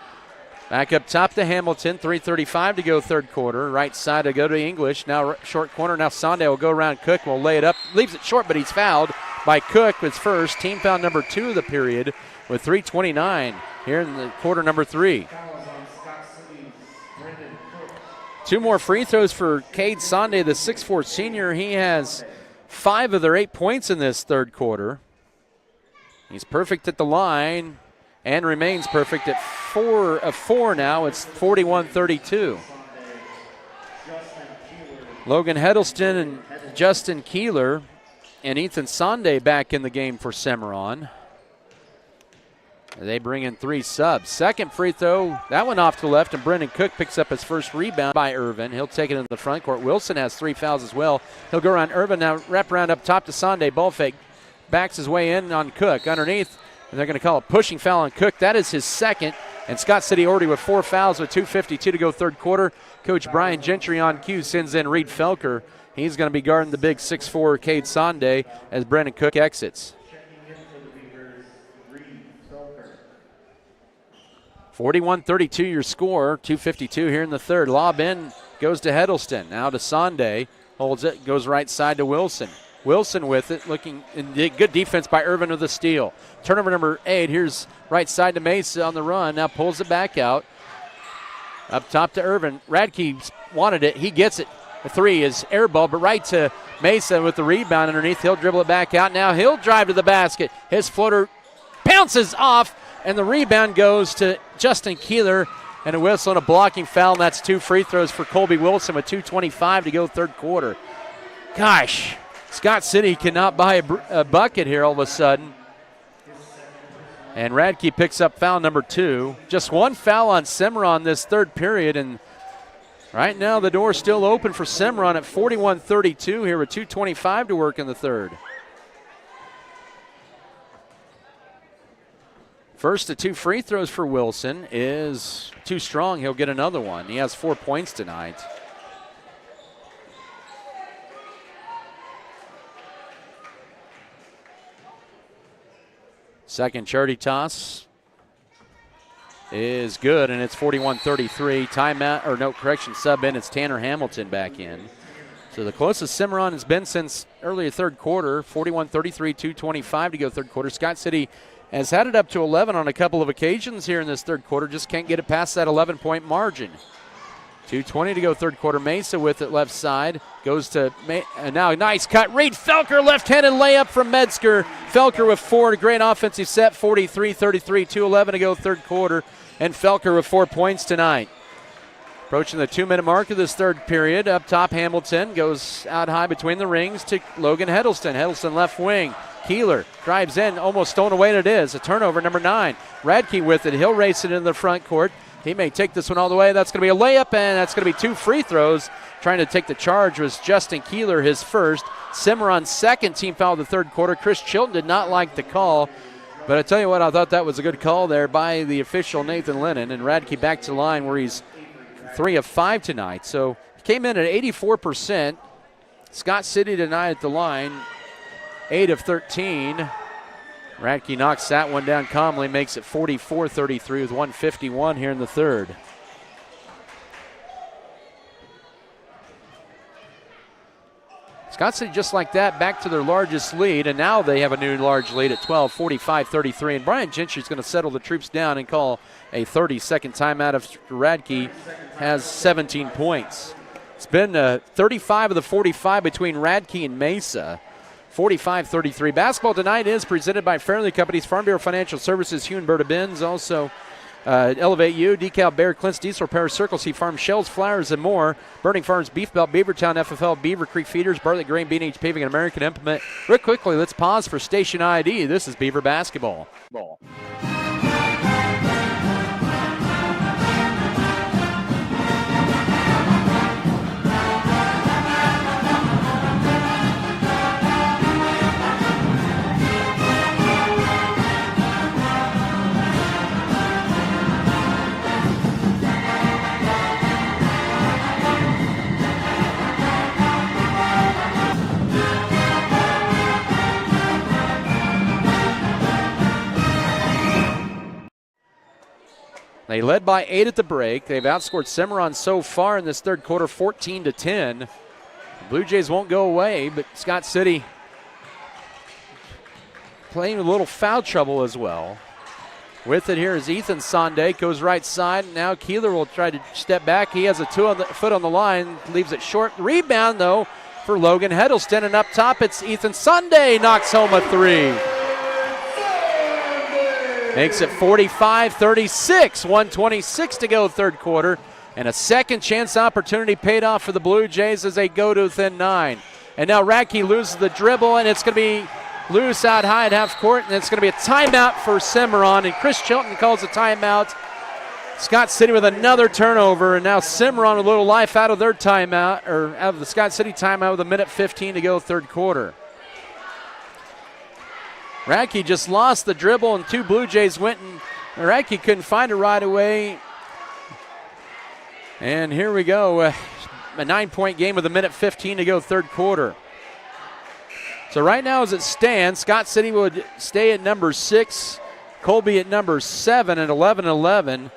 Back up top to Hamilton. 3:35 to go third quarter. Right side to go to English. Now short corner. Now Sunday will go around Cook. Will lay it up. Leaves it short, but he's fouled by Cook with first. Team foul number 2 of the period with 3:29 here in the quarter number 3. 2 more free throws for Cade Sunday, the 6'4 senior. He has 5 of their 8 points in this third quarter. He's perfect at the line and remains perfect at 4 of 4 now. It's 41-32. Logan Heddleston and Justin Keeler and Ethan Sunday back in the game for Cimarron. They bring in 3 subs. Second free throw, that one off to the left, and Brendan Cook picks up his first rebound by Irvin. He'll take it into the front court. Wilson has 3 fouls as well. He'll go around Irvin now, wrap around up top to Sunday. Ball fake, backs his way in on Cook underneath, and they're going to call a pushing foul on Cook. That is his second, and Scott City already with 4 fouls with 2:52 to go third quarter. Coach Brian Gentry on cue sends in Reed Felker. He's going to be guarding the big 6'4 Cade Sunday as Brendan Cook exits. 41-32 your score, 2:52 here in the third. Lob in, goes to Heddleston. Now to Sunday, holds it, goes right side to Wilson. Wilson with it, looking in good defense by Irvin with the steal. Turnover number 8, here's right side to Mesa on the run. Now pulls it back out. Up top to Irvin. Radke wanted it, he gets it. The 3 is air ball, but right to Mesa with the rebound underneath. He'll dribble it back out. Now he'll drive to the basket. His floater bounces off, and the rebound goes to Justin Keeler, and a whistle and a blocking foul, and that's 2 free throws for Colby Wilson with 2:25 to go third quarter. Gosh, Scott City cannot buy a bucket here all of a sudden. And Radke picks up foul number 2. Just 1 foul on Cimarron this third period, and right now the door's still open for Cimarron at 41-32 here with 2:25 to work in the third. First of 2 free throws for Wilson is too strong. He'll get another one. He has 4 points tonight. Second charity toss is good, and it's 41-33. Timeout, or no, correction, sub in. It's Tanner Hamilton back in. So the closest Cimarron has been since early third quarter, 41-33, 2:25 to go third quarter. Scott City has had it up to 11 on a couple of occasions here in this third quarter, just can't get it past that 11-point margin. 2:20 to go third quarter. Mesa with it left side. Goes to, and now a nice cut. Reed Felker, left-handed layup from Metzger. Felker with 4, great offensive set, 43-33, 2:11 to go third quarter. And Felker with 4 points tonight. Approaching the 2-minute mark of this third period. Up top, Hamilton goes out high between the rings to Logan Heddleston. Heddleston left wing. Keeler drives in, almost stolen away, and it is. A turnover, number 9. Radke with it. He'll race it into the front court. He may take this one all the way. That's going to be a layup, and that's going to be 2 free throws. Trying to take the charge was Justin Keeler, his first. Cimarron's second team foul of the third quarter. Chris Chilton did not like the call. But I tell you what, I thought that was a good call there by the official, Nathan Lennon. And Radke back to the line where he's 3 of 5 tonight. So he came in at 84%. Scott City tonight at the line, 8 of 13. Radke knocks that one down calmly, makes it 44-33 with 1:51 here in the third. Scott City just like that back to their largest lead, and now they have a new large lead at 12, 45-33. And Brian Gentry's going to settle the troops down and call a 30-second timeout after Radke has 17 points. It's been 35 of the 45 between Radke and Mesa. 45-33. Basketball tonight is presented by Fairleigh Companies, Farm Bureau Financial Services, Hugh and Berta Benz, also Elevate U, Decal Bear, Clint's Diesel Repair, Circle C Farm, Shells, Flowers, and more. Burning Farms, Beef Belt, Beavertown, FFL, Beaver Creek Feeders, Bartlett Grain, B&H Paving, and American Implement. Real quickly, let's pause for station ID. This is Beaver Basketball. They led by 8 at the break. They've outscored Cimarron so far in this third quarter 14-10. The Blue Jays won't go away, but Scott City playing a little foul trouble as well. With it here is Ethan Sonde, goes right side. Now Keeler will try to step back. He has a 2 foot on the line, leaves it short. Rebound, though, for Logan Heddleston. And up top, it's Ethan Sonde, knocks home a 3. Makes it 45-36, 1:26 to go third quarter. And a second chance opportunity paid off for the Blue Jays as they go to within 9. And now Radke loses the dribble, and it's going to be loose out high at half court, and it's going to be a timeout for Cimarron. And Chris Chilton calls a timeout. Scott City with another turnover, and now Cimarron with a little life out of their timeout, or out of the Scott City timeout with 1:15 to go third quarter. Radke just lost the dribble, and 2 Blue Jays went, and Radke couldn't find it right away. And here we go, a 9-point game with 1:15 to go third quarter. So right now as it stands, Scott City would stay at number 6, Colby at number 7 at 11-11.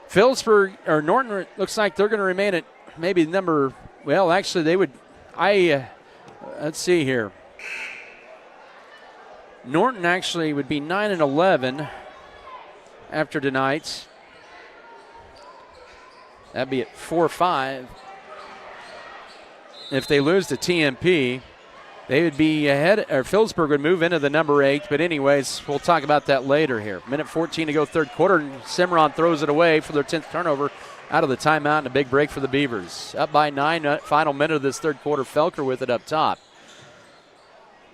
Phillipsburg, or Norton, looks like they're going to remain at maybe number, well, actually they would, let's see here. Norton actually would be 9-11 after tonight's. That'd be at 4-5. If they lose to TMP, they would be ahead, or Phillipsburg would move into the number 8. But anyways, we'll talk about that later here. 1:14 to go third quarter, and Cimarron throws it away for their 10th turnover out of the timeout, and a big break for the Beavers. Up by 9, final minute of this third quarter. Felker with it up top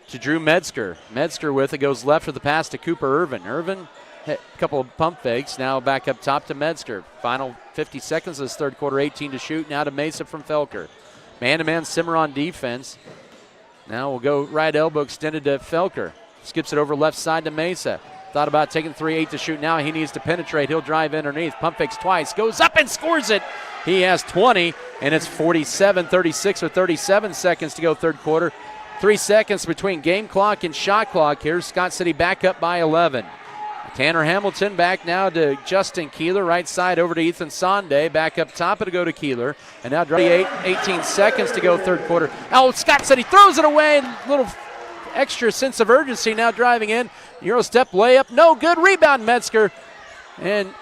to Drew Metzger. Metzger with it, goes left for the pass to Cooper Irvin. Irvin, a couple of pump fakes, now back up top to Metzger. Final 50 seconds of this third quarter, 18 to shoot. Now to Mesa from Felker. Man-to-man Cimarron defense. Now we'll go right elbow extended to Felker. Skips it over left side to Mesa. Thought about taking 3, 8 to shoot. Now he needs to penetrate. He'll drive underneath. Pump fakes twice. Goes up and scores it. He has 20, and it's 47-36 with 37 seconds to go third quarter. 3 seconds between game clock and shot clock here. Scott City back up by 11. Tanner Hamilton back now to Justin Keeler. Right side over to Ethan Sonde. Back up top, it'll go to Keeler. And now 18 seconds to go third quarter. Oh, Scott City throws it away. Little extra sense of urgency now driving in. Euro step layup. No good. Rebound Metzger. And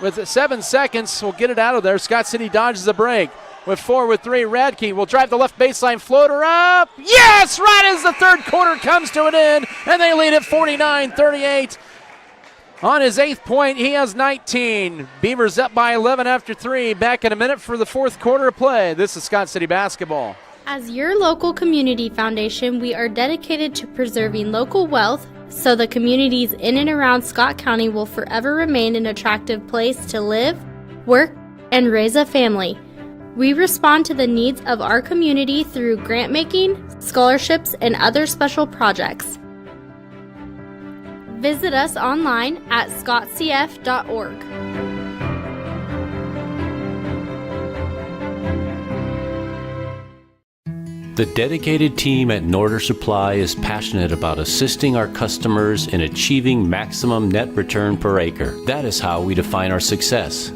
with 7 seconds, we'll get it out of there. Scott City dodges the break. With 4 with 3, Radke will drive the left baseline floater up. Yes! Right as the third quarter comes to an end. And they lead at 49-38. On his 8th point, he has 19. Beavers up by 11 after 3. Back in a minute for the fourth quarter of play. This is Scott City basketball. As your local community foundation, we are dedicated to preserving local wealth so the communities in and around Scott County will forever remain an attractive place to live, work, and raise a family. We respond to the needs of our community through grant making, scholarships, and other special projects. Visit us online at scottcf.org. The dedicated team at Norder Supply is passionate about assisting our customers in achieving maximum net return per acre. That is how we define our success.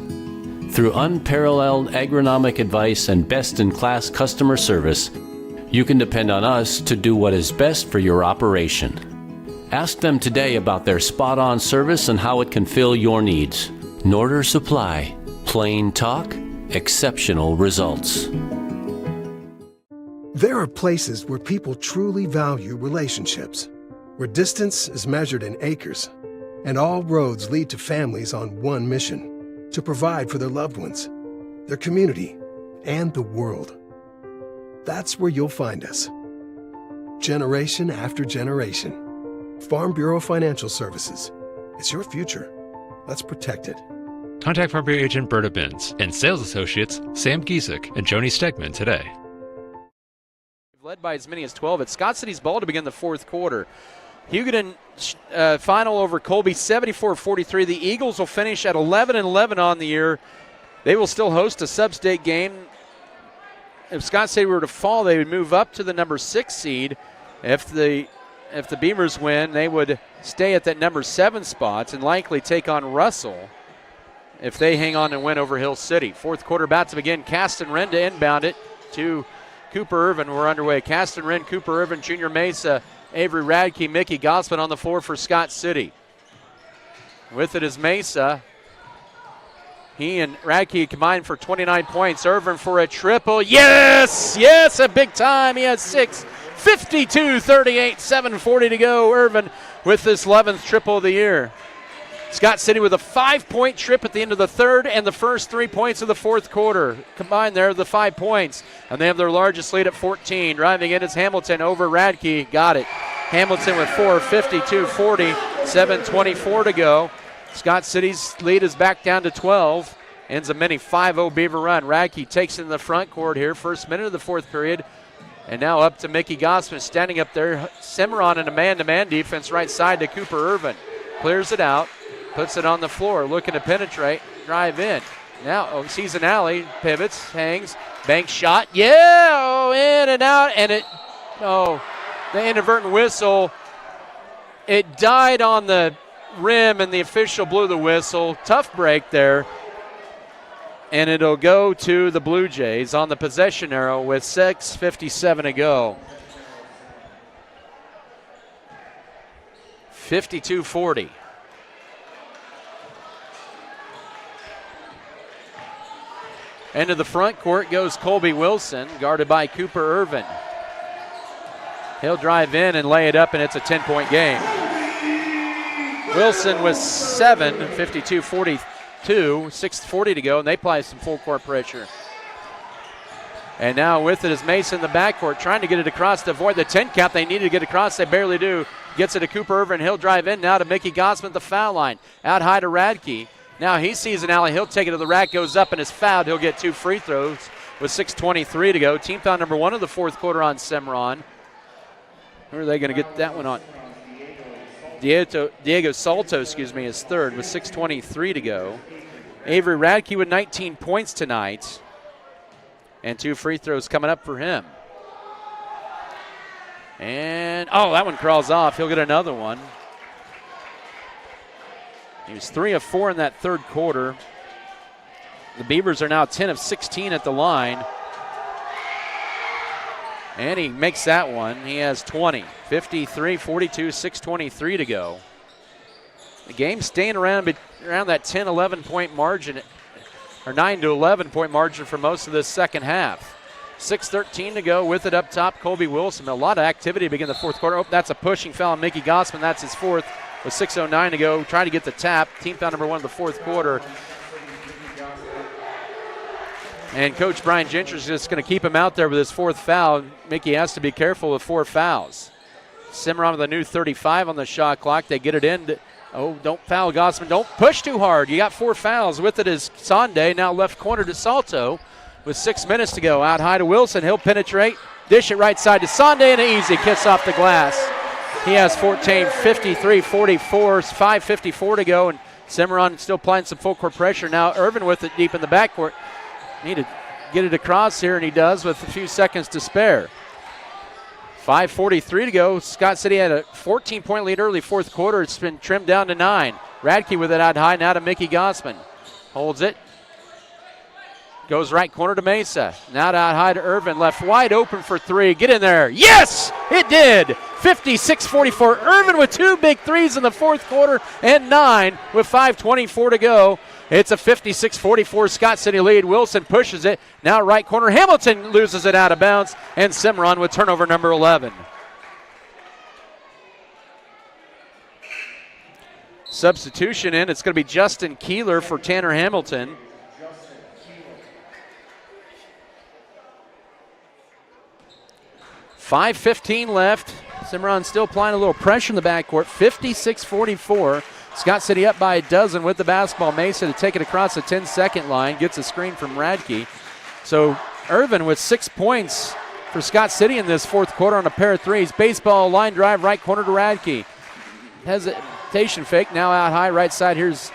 Through unparalleled agronomic advice and best-in-class customer service, you can depend on us to do what is best for your operation. Ask them today about their spot-on service and how it can fill your needs. Norder Supply. Plain talk, exceptional results. There are places where people truly value relationships, where distance is measured in acres, and all roads lead to families on one mission: to provide for their loved ones, their community, and the world. That's where you'll find us. Generation after generation. Farm Bureau Financial Services. It's your future. Let's protect it. Contact Farm Bureau agent Berta Binns and sales associates Sam Giesick and Joni Stegman today. Led by as many as 12. It's Scott City's ball to begin the fourth quarter. Hugoton final over Colby 74-43. The Eagles will finish at 11-11 on the year. They will still host a sub-state game. If Scott City were to fall, they would move up to the number 6 seed. If the Beavers win, they would stay at that number 7 spot and likely take on Russell if they hang on and win over Hill City. Fourth quarter about to begin. Caston Wren to inbound it to Cooper Irvin. We're underway. Caston Wren, Cooper Irvin, Junior Mesa, Avery Radke, Mickey Gossman on the floor for Scott City. With it is Mesa. He and Radke combined for 29 points. Irvin for a triple. Yes! Yes, a big time. He has 6. 52-38, 7:40 to go. Irvin with this 11th triple of the year. Scott City with a 5-point trip at the end of the third and the first 3 points of the fourth quarter. Combined there, the 5 points. And they have their largest lead at 14. Driving in is Hamilton over Radke. Got it. Hamilton with 4, 52-40, 7:24 to go. Scott City's lead is back down to 12. Ends a mini 5-0 Beaver run. Radke takes it in the front court here. First minute of the fourth period. And now up to Mickey Gossman standing up there. Cimarron in a man-to-man defense right side to Cooper Irvin. Clears it out. Puts it on the floor. Looking to penetrate. Drive in. Now sees an alley. Pivots. Hangs. Bank shot. Yeah! Oh, in and out. And the inadvertent whistle. It died on the rim and the official blew the whistle. Tough break there. And it'll go to the Blue Jays on the possession arrow with 6:57 to go. 52-40. Into the front court goes Colby Wilson, guarded by Cooper Irvin. He'll drive in and lay it up, and it's a 10-point game. Wilson with 7, 52-42. 6:40 to go, and they apply some full court pressure. And now with it is Mason in the backcourt, trying to get it across to avoid the 10 count. They needed to get across. They barely do. Gets it to Cooper Irvin. He'll drive in now to Mickey Gossman at the foul line. Out high to Radke. Now he sees an alley. He'll take it to the rack, goes up and is fouled. He'll get 2 free throws with 6:23 to go. Team foul number 1 of the fourth quarter on Cimarron. Who are they going to get that one on? Diego Salto, is third with 6:23 to go. Avery Radke with 19 points tonight. And 2 free throws coming up for him. And, that one crawls off. He'll get another one. He was 3 of 4 in that third quarter. The Beavers are now 10 of 16 at the line. And he makes that one. He has 20. 53-42, 6:23 to go. The game's staying around that 10, 11-point margin, or 9 to 11-point margin for most of this second half. 6:13 to go with it up top, Colby Wilson. A lot of activity to begin the fourth quarter. That's a pushing foul on Mickey Gossman. That's his fourth with 6:09 to go. Trying to get the tap. Team foul number 1 of the fourth quarter. And Coach Brian Gentry is just going to keep him out there with his fourth foul. Mickey has to be careful with 4 fouls. Cimarron with a new 35 on the shot clock. They get it in. Don't foul Gossman. Don't push too hard. You got 4 fouls. With it is Sonde, now left corner to Salto with 6 minutes to go. Out high to Wilson. He'll penetrate. Dish it right side to Sonde, and an easy kiss off the glass. He has 14, 53-44, 5:54 to go, and Cimarron still applying some full court pressure. Now Irvin with it deep in the backcourt. Need to get it across here, and he does with a few seconds to spare. 5:43 to go. Scott City had a 14-point lead early fourth quarter. It's been trimmed down to 9. Radke with it out high, now to Mickey Gossman. Holds it. Goes right corner to Mesa. Now out high to Irvin. Left wide open for 3. Get in there. Yes, it did. 56-44. Irvin with 2 big threes in the fourth quarter and 9 with 5:24 to go. It's a 56-44 Scott City lead. Wilson pushes it. Now right corner. Hamilton loses it out of bounds. And Cimarron with turnover number 11. Substitution in. It's going to be Justin Keeler for Tanner Hamilton. .5:15 left. Cimarron still applying a little pressure in the backcourt. 56-44. Scott City up by a dozen with the basketball. Mesa to take it across the 10-second line. Gets a screen from Radke. So Irvin with 6 points for Scott City in this fourth quarter on a pair of threes. Baseball line drive right corner to Radke. Hesitation fake. Now out high right side. Here's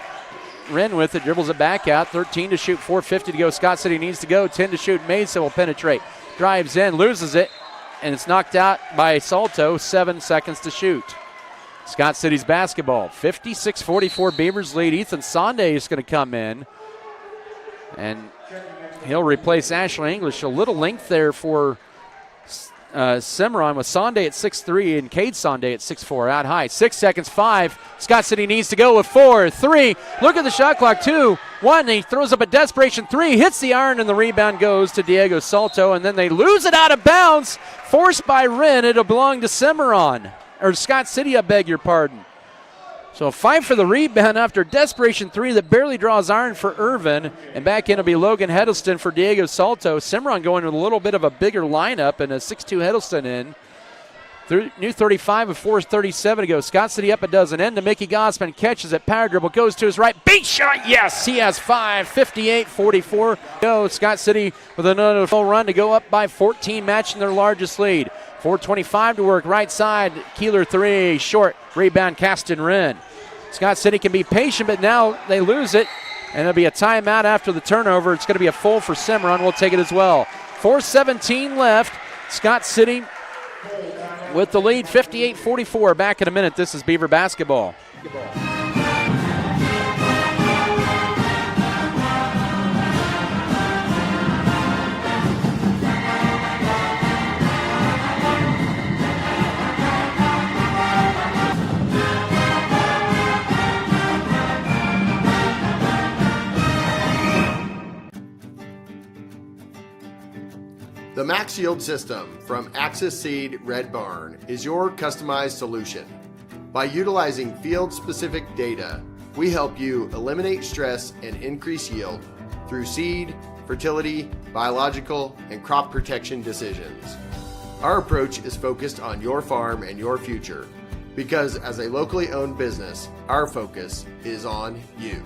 Wren with it. Dribbles it back out. 13 to shoot. 4:50 to go. Scott City needs to go. 10 to shoot. Mesa will penetrate. Drives in. Loses it. And it's knocked out by Salto. 7 seconds to shoot. Scott City's basketball. 56-44 Beavers lead. Ethan Sonde is going to come in. And he'll replace Ashley English. A little length there for Cimarron with Sonde at 6'3" and Cade Sonde at 6'4". Out high. 6 seconds. 5. Scott City needs to go with 4. 3. Look at the shot clock. 2. 1. He throws up a desperation 3. Hits the iron, and the rebound goes to Diego Salto. And then they lose it out of bounds. Forced by Wren. It'll belong to Cimarron. Or Scott City, I beg your pardon. So a fight for the rebound after desperation 3 that barely draws iron for Irvin. And back in will be Logan Heddleston for Diego Salto. Cimarron going with a little bit of a bigger lineup and a 6'2" Heddleston in. New 35 with 4:37 to go. Scott City up a dozen. End to Mickey Gossman. Catches it. Power dribble. Goes to his right. Beat shot. Yes, he has 5. 58-44. Go. Scott City with another full run to go up by 14, matching their largest lead. 4:25 to work. Right side. Keeler 3. Short. Rebound. Caston Wren. Scott City can be patient, but now they lose it. And it'll be a timeout after the turnover. It's going to be a full for Cimarron. We'll take it as well. 4:17 left. Scott City with the lead, 58-44. Back in a minute. This is Beaver basketball. The Max Yield System from Axis Seed Red Barn is your customized solution. By utilizing field-specific data, we help you eliminate stress and increase yield through seed, fertility, biological, and crop protection decisions. Our approach is focused on your farm and your future because as a locally owned business, our focus is on you.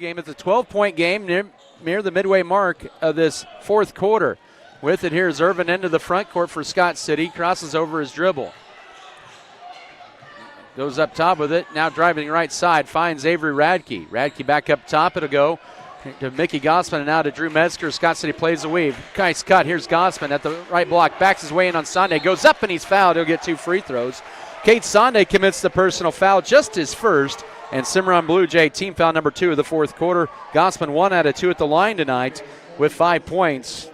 game. It's a 12-point game near the midway mark of this fourth quarter. With it, here's Irvin into the front court for Scott City. Crosses over his dribble. Goes up top with it. Now driving right side. Finds Avery Radke. Radke back up top. It'll go to Mickey Gossman and now to Drew Metzger. Scott City plays the weave. Nice cut. Here's Gossman at the right block. Backs his way in on Sunday. Goes up and he's fouled. He'll get 2 free throws. Kate Sonde commits the personal foul, just his first. And Cimarron Blue Jay team foul number 2 of the fourth quarter. Gossman 1 out of 2 at the line tonight with 5 points.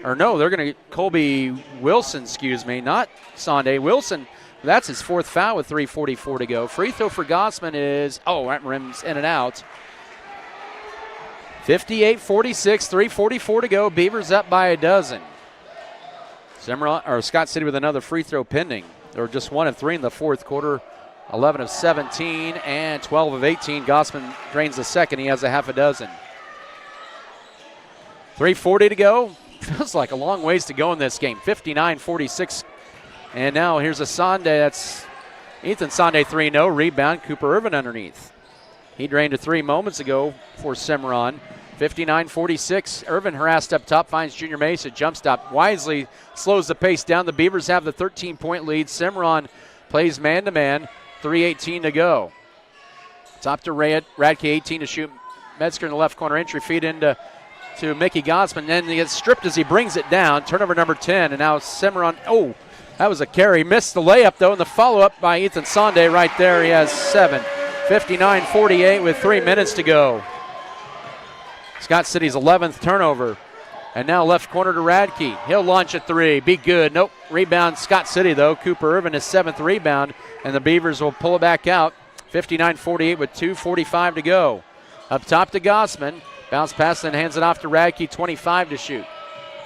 Or no, they're going to Colby Wilson, not Sonde. Wilson, that's his 4th foul with 3:44 to go. Free throw for Gossman is, that rims in and out. 58-46, 3:44 to go. Beavers up by a dozen. Scott City with another free throw pending. They were just 1 of 3 in the fourth quarter. 11 of 17 and 12 of 18. Gossman drains the second. He has a half a dozen. 3:40 to go. Feels like a long ways to go in this game. 59-46. And now here's a Sonde. That's Ethan Sonde 3-0. Rebound. Cooper Irvin underneath. He drained a 3 moments ago for Cimarron. 59-46. Irvin harassed up top. Finds Junior Mesa. Jump stop. Wisely slows the pace down. The Beavers have the 13-point lead. Cimarron plays man-to-man. 3:18 to go. Top to Radke. 18 to shoot. Metzger in the left corner. Entry feed into Mickey Gossman. Then he gets stripped as he brings it down. Turnover number 10. And now Cimarron. That was a carry. Missed the layup, though, and the follow-up by Ethan Sonde right there. He has 7. 59-48 with 3 minutes to go. Scott City's 11th turnover. And now left corner to Radke. He'll launch a 3. Be good. Nope. Rebound Scott City, though. Cooper Irvin, his 7th rebound, and the Beavers will pull it back out. 59-48 with 2:45 to go. Up top to Gossman. Bounce pass, then hands it off to Radke. 25 to shoot.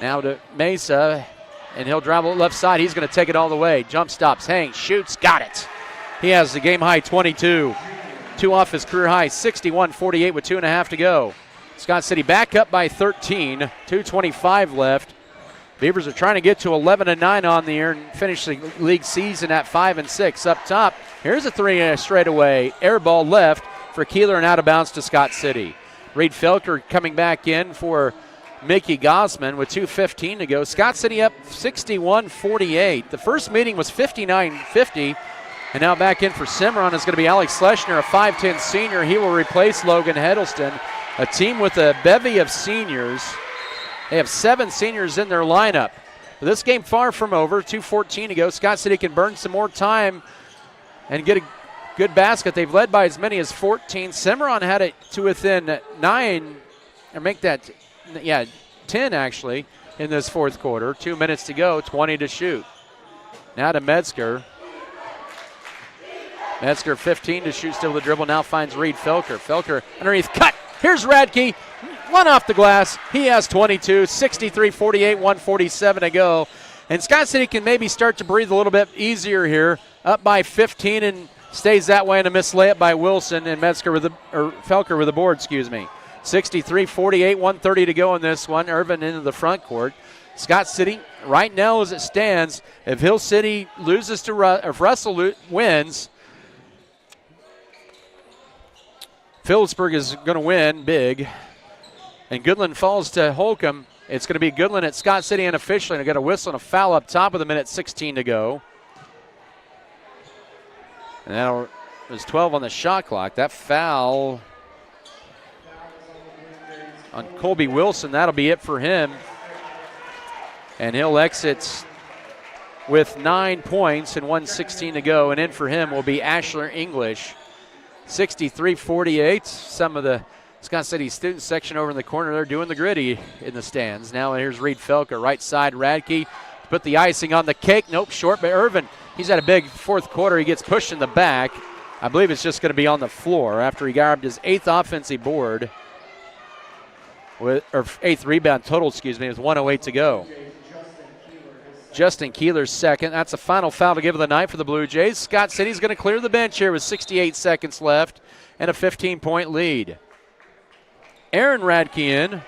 Now to Mesa. And he'll travel left side. He's going to take it all the way. Jump stops, hangs, shoots, got it. He has the game high 22. 2 off his career high, 61-48 with 2.5 to go. Scott City back up by 13. 2:25 left. Beavers are trying to get to 11-9 on the year and finish the league season at 5-6. Up top, here's a 3 straightaway. Air ball left for Keeler and out of bounds to Scott City. Reed Felker coming back in for Mickey Gossman with 2:15 to go. Scott City up 61-48. The first meeting was 59-50. And now back in for Cimarron is going to be Alex Schlesinger, a 5'10 senior. He will replace Logan Heddleston, a team with a bevy of seniors. They have 7 seniors in their lineup. But this game far from over. 2:14 to go. Scott City can burn some more time and get a good basket. They've led by as many as 14. Cimarron had it to within 9, or make that 10 actually in this fourth quarter. 2 minutes to go, 20 to shoot. Now to Metzger. Metzger 15 to shoot, still the dribble, now finds Reed Felker. Felker underneath, cut. Here's Radke, 1 off the glass. He has 22, 63-48, 1:47 to go. And Scott City can maybe start to breathe a little bit easier here. Up by 15 and stays that way, and a missed layup by Wilson, and Felker with the board, 63-48, 1:30 to go in this one. Irvin into the front court. Scott City, right now as it stands, if Hill City loses to if Russell wins, Phillipsburg is going to win big. And Goodland falls to Holcomb. It's going to be Goodland at Scott City unofficially. And I got a whistle and a foul up top of the minute, 16 to go. And that was 12 on the shot clock. That foul on Colby Wilson, that'll be it for him. And he'll exit with 9 points and 1:16 to go. And in for him will be Ashler English. 63-48. Some of the Scott City student section over in the corner, they're doing the gritty in the stands. Now here's Reed Felker, right side, Radke. Put the icing on the cake. Nope, short by Irvin. He's had a big fourth quarter. He gets pushed in the back. I believe it's just going to be on the floor after he grabbed his 8th offensive board. Or 8th rebound total, with 1:08 to go. Justin Keeler's second. That's the final foul to give of the night for the Blue Jays. Scott City's going to clear the bench here with 68 seconds left and a 15-point lead. Aaron Radke in.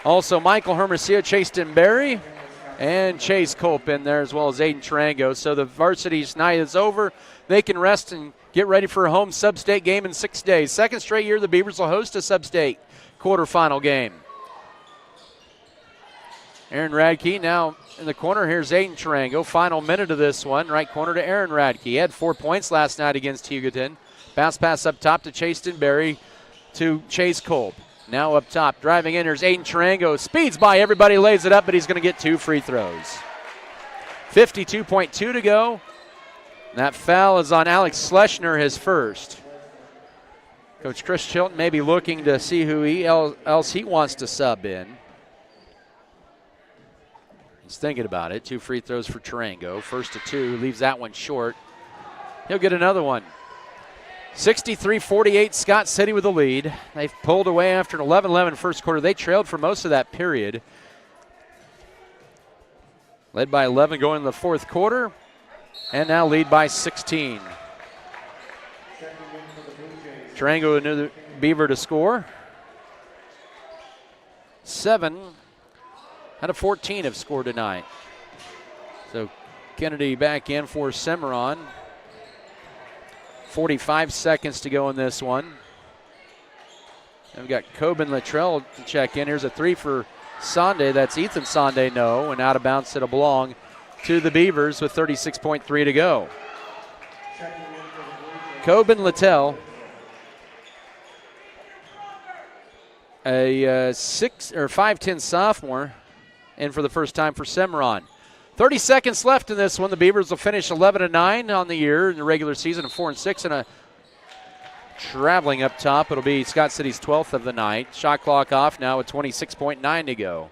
Also Michael Hermosillo, Chase Denberry, and Chase Culp in there, as well as Aiden Tarango. So the varsity's night is over. they can rest and get ready for a home sub-state game in 6 days. Second straight year the Beavers will host a sub-state quarterfinal game. Aaron Radke now in the corner. Here's Aiden Tarango. Final minute of this one. Right corner to Aaron Radke. He had 4 points last night against Hugoton. Bounce pass up top to Chasten Berry to Chase Kolb. Now up top, driving in. Here's Aiden Tarango. Speeds by everybody, lays it up, but he's going to get 2 free throws. 52.2 to go. And that foul is on Alex Schlesinger, his first. Coach Chris Chilton may be looking to see who else he wants to sub in. He's thinking about it. 2 free throws for Tarango. First to 2, leaves that one short. He'll get another one. 63-48, Scott City with the lead. They've pulled away after an 11-11 first quarter. They trailed for most of that period. Led by 11 going in the fourth quarter, and now lead by 16. Tarango, another Beaver to score. 7 out of 14 have scored tonight. So Kennedy back in for Cimarron. 45 seconds to go in this one. And we've got Coben Luttrell to check in. Here's a 3 for Sonde. That's Ethan Sonde, no. And out of bounds, it'll belong to the Beavers with 36.3 to go. Coben Luttrell, a 5'10 sophomore, in for the first time for Cimarron. 30 seconds left in this one. The Beavers will finish 11-9 on the year in the regular season, and 4-6 and a traveling up top. It'll be Scott City's 12th of the night. Shot clock off now with 26.9 to go.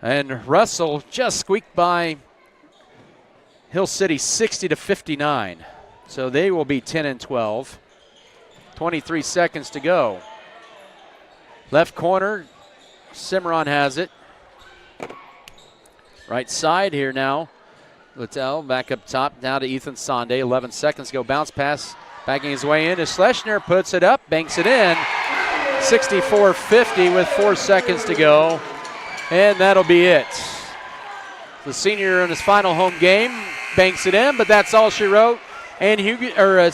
And Russell just squeaked by Hill City 60-59. So they will be 10-12. 23 seconds to go. Left corner, Cimarron has it. Right side here now. Littell back up top, now to Ethan Sonde. 11 seconds go. Bounce pass, backing his way in. As Schlesinger puts it up, banks it in. 64-50 with 4 seconds to go. And that'll be it. The senior in his final home game banks it in, but that's all she wrote. And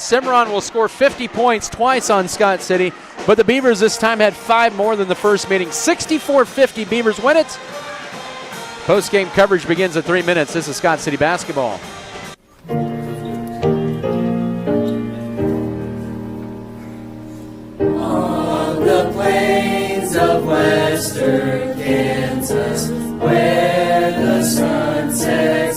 Cimarron will score 50 points twice on Scott City, but the Beavers this time had 5 more than the first meeting. 64-50, Beavers win it. Post-game coverage begins at 3 minutes. This is Scott City basketball. On the plains of western Kansas, where the sun sets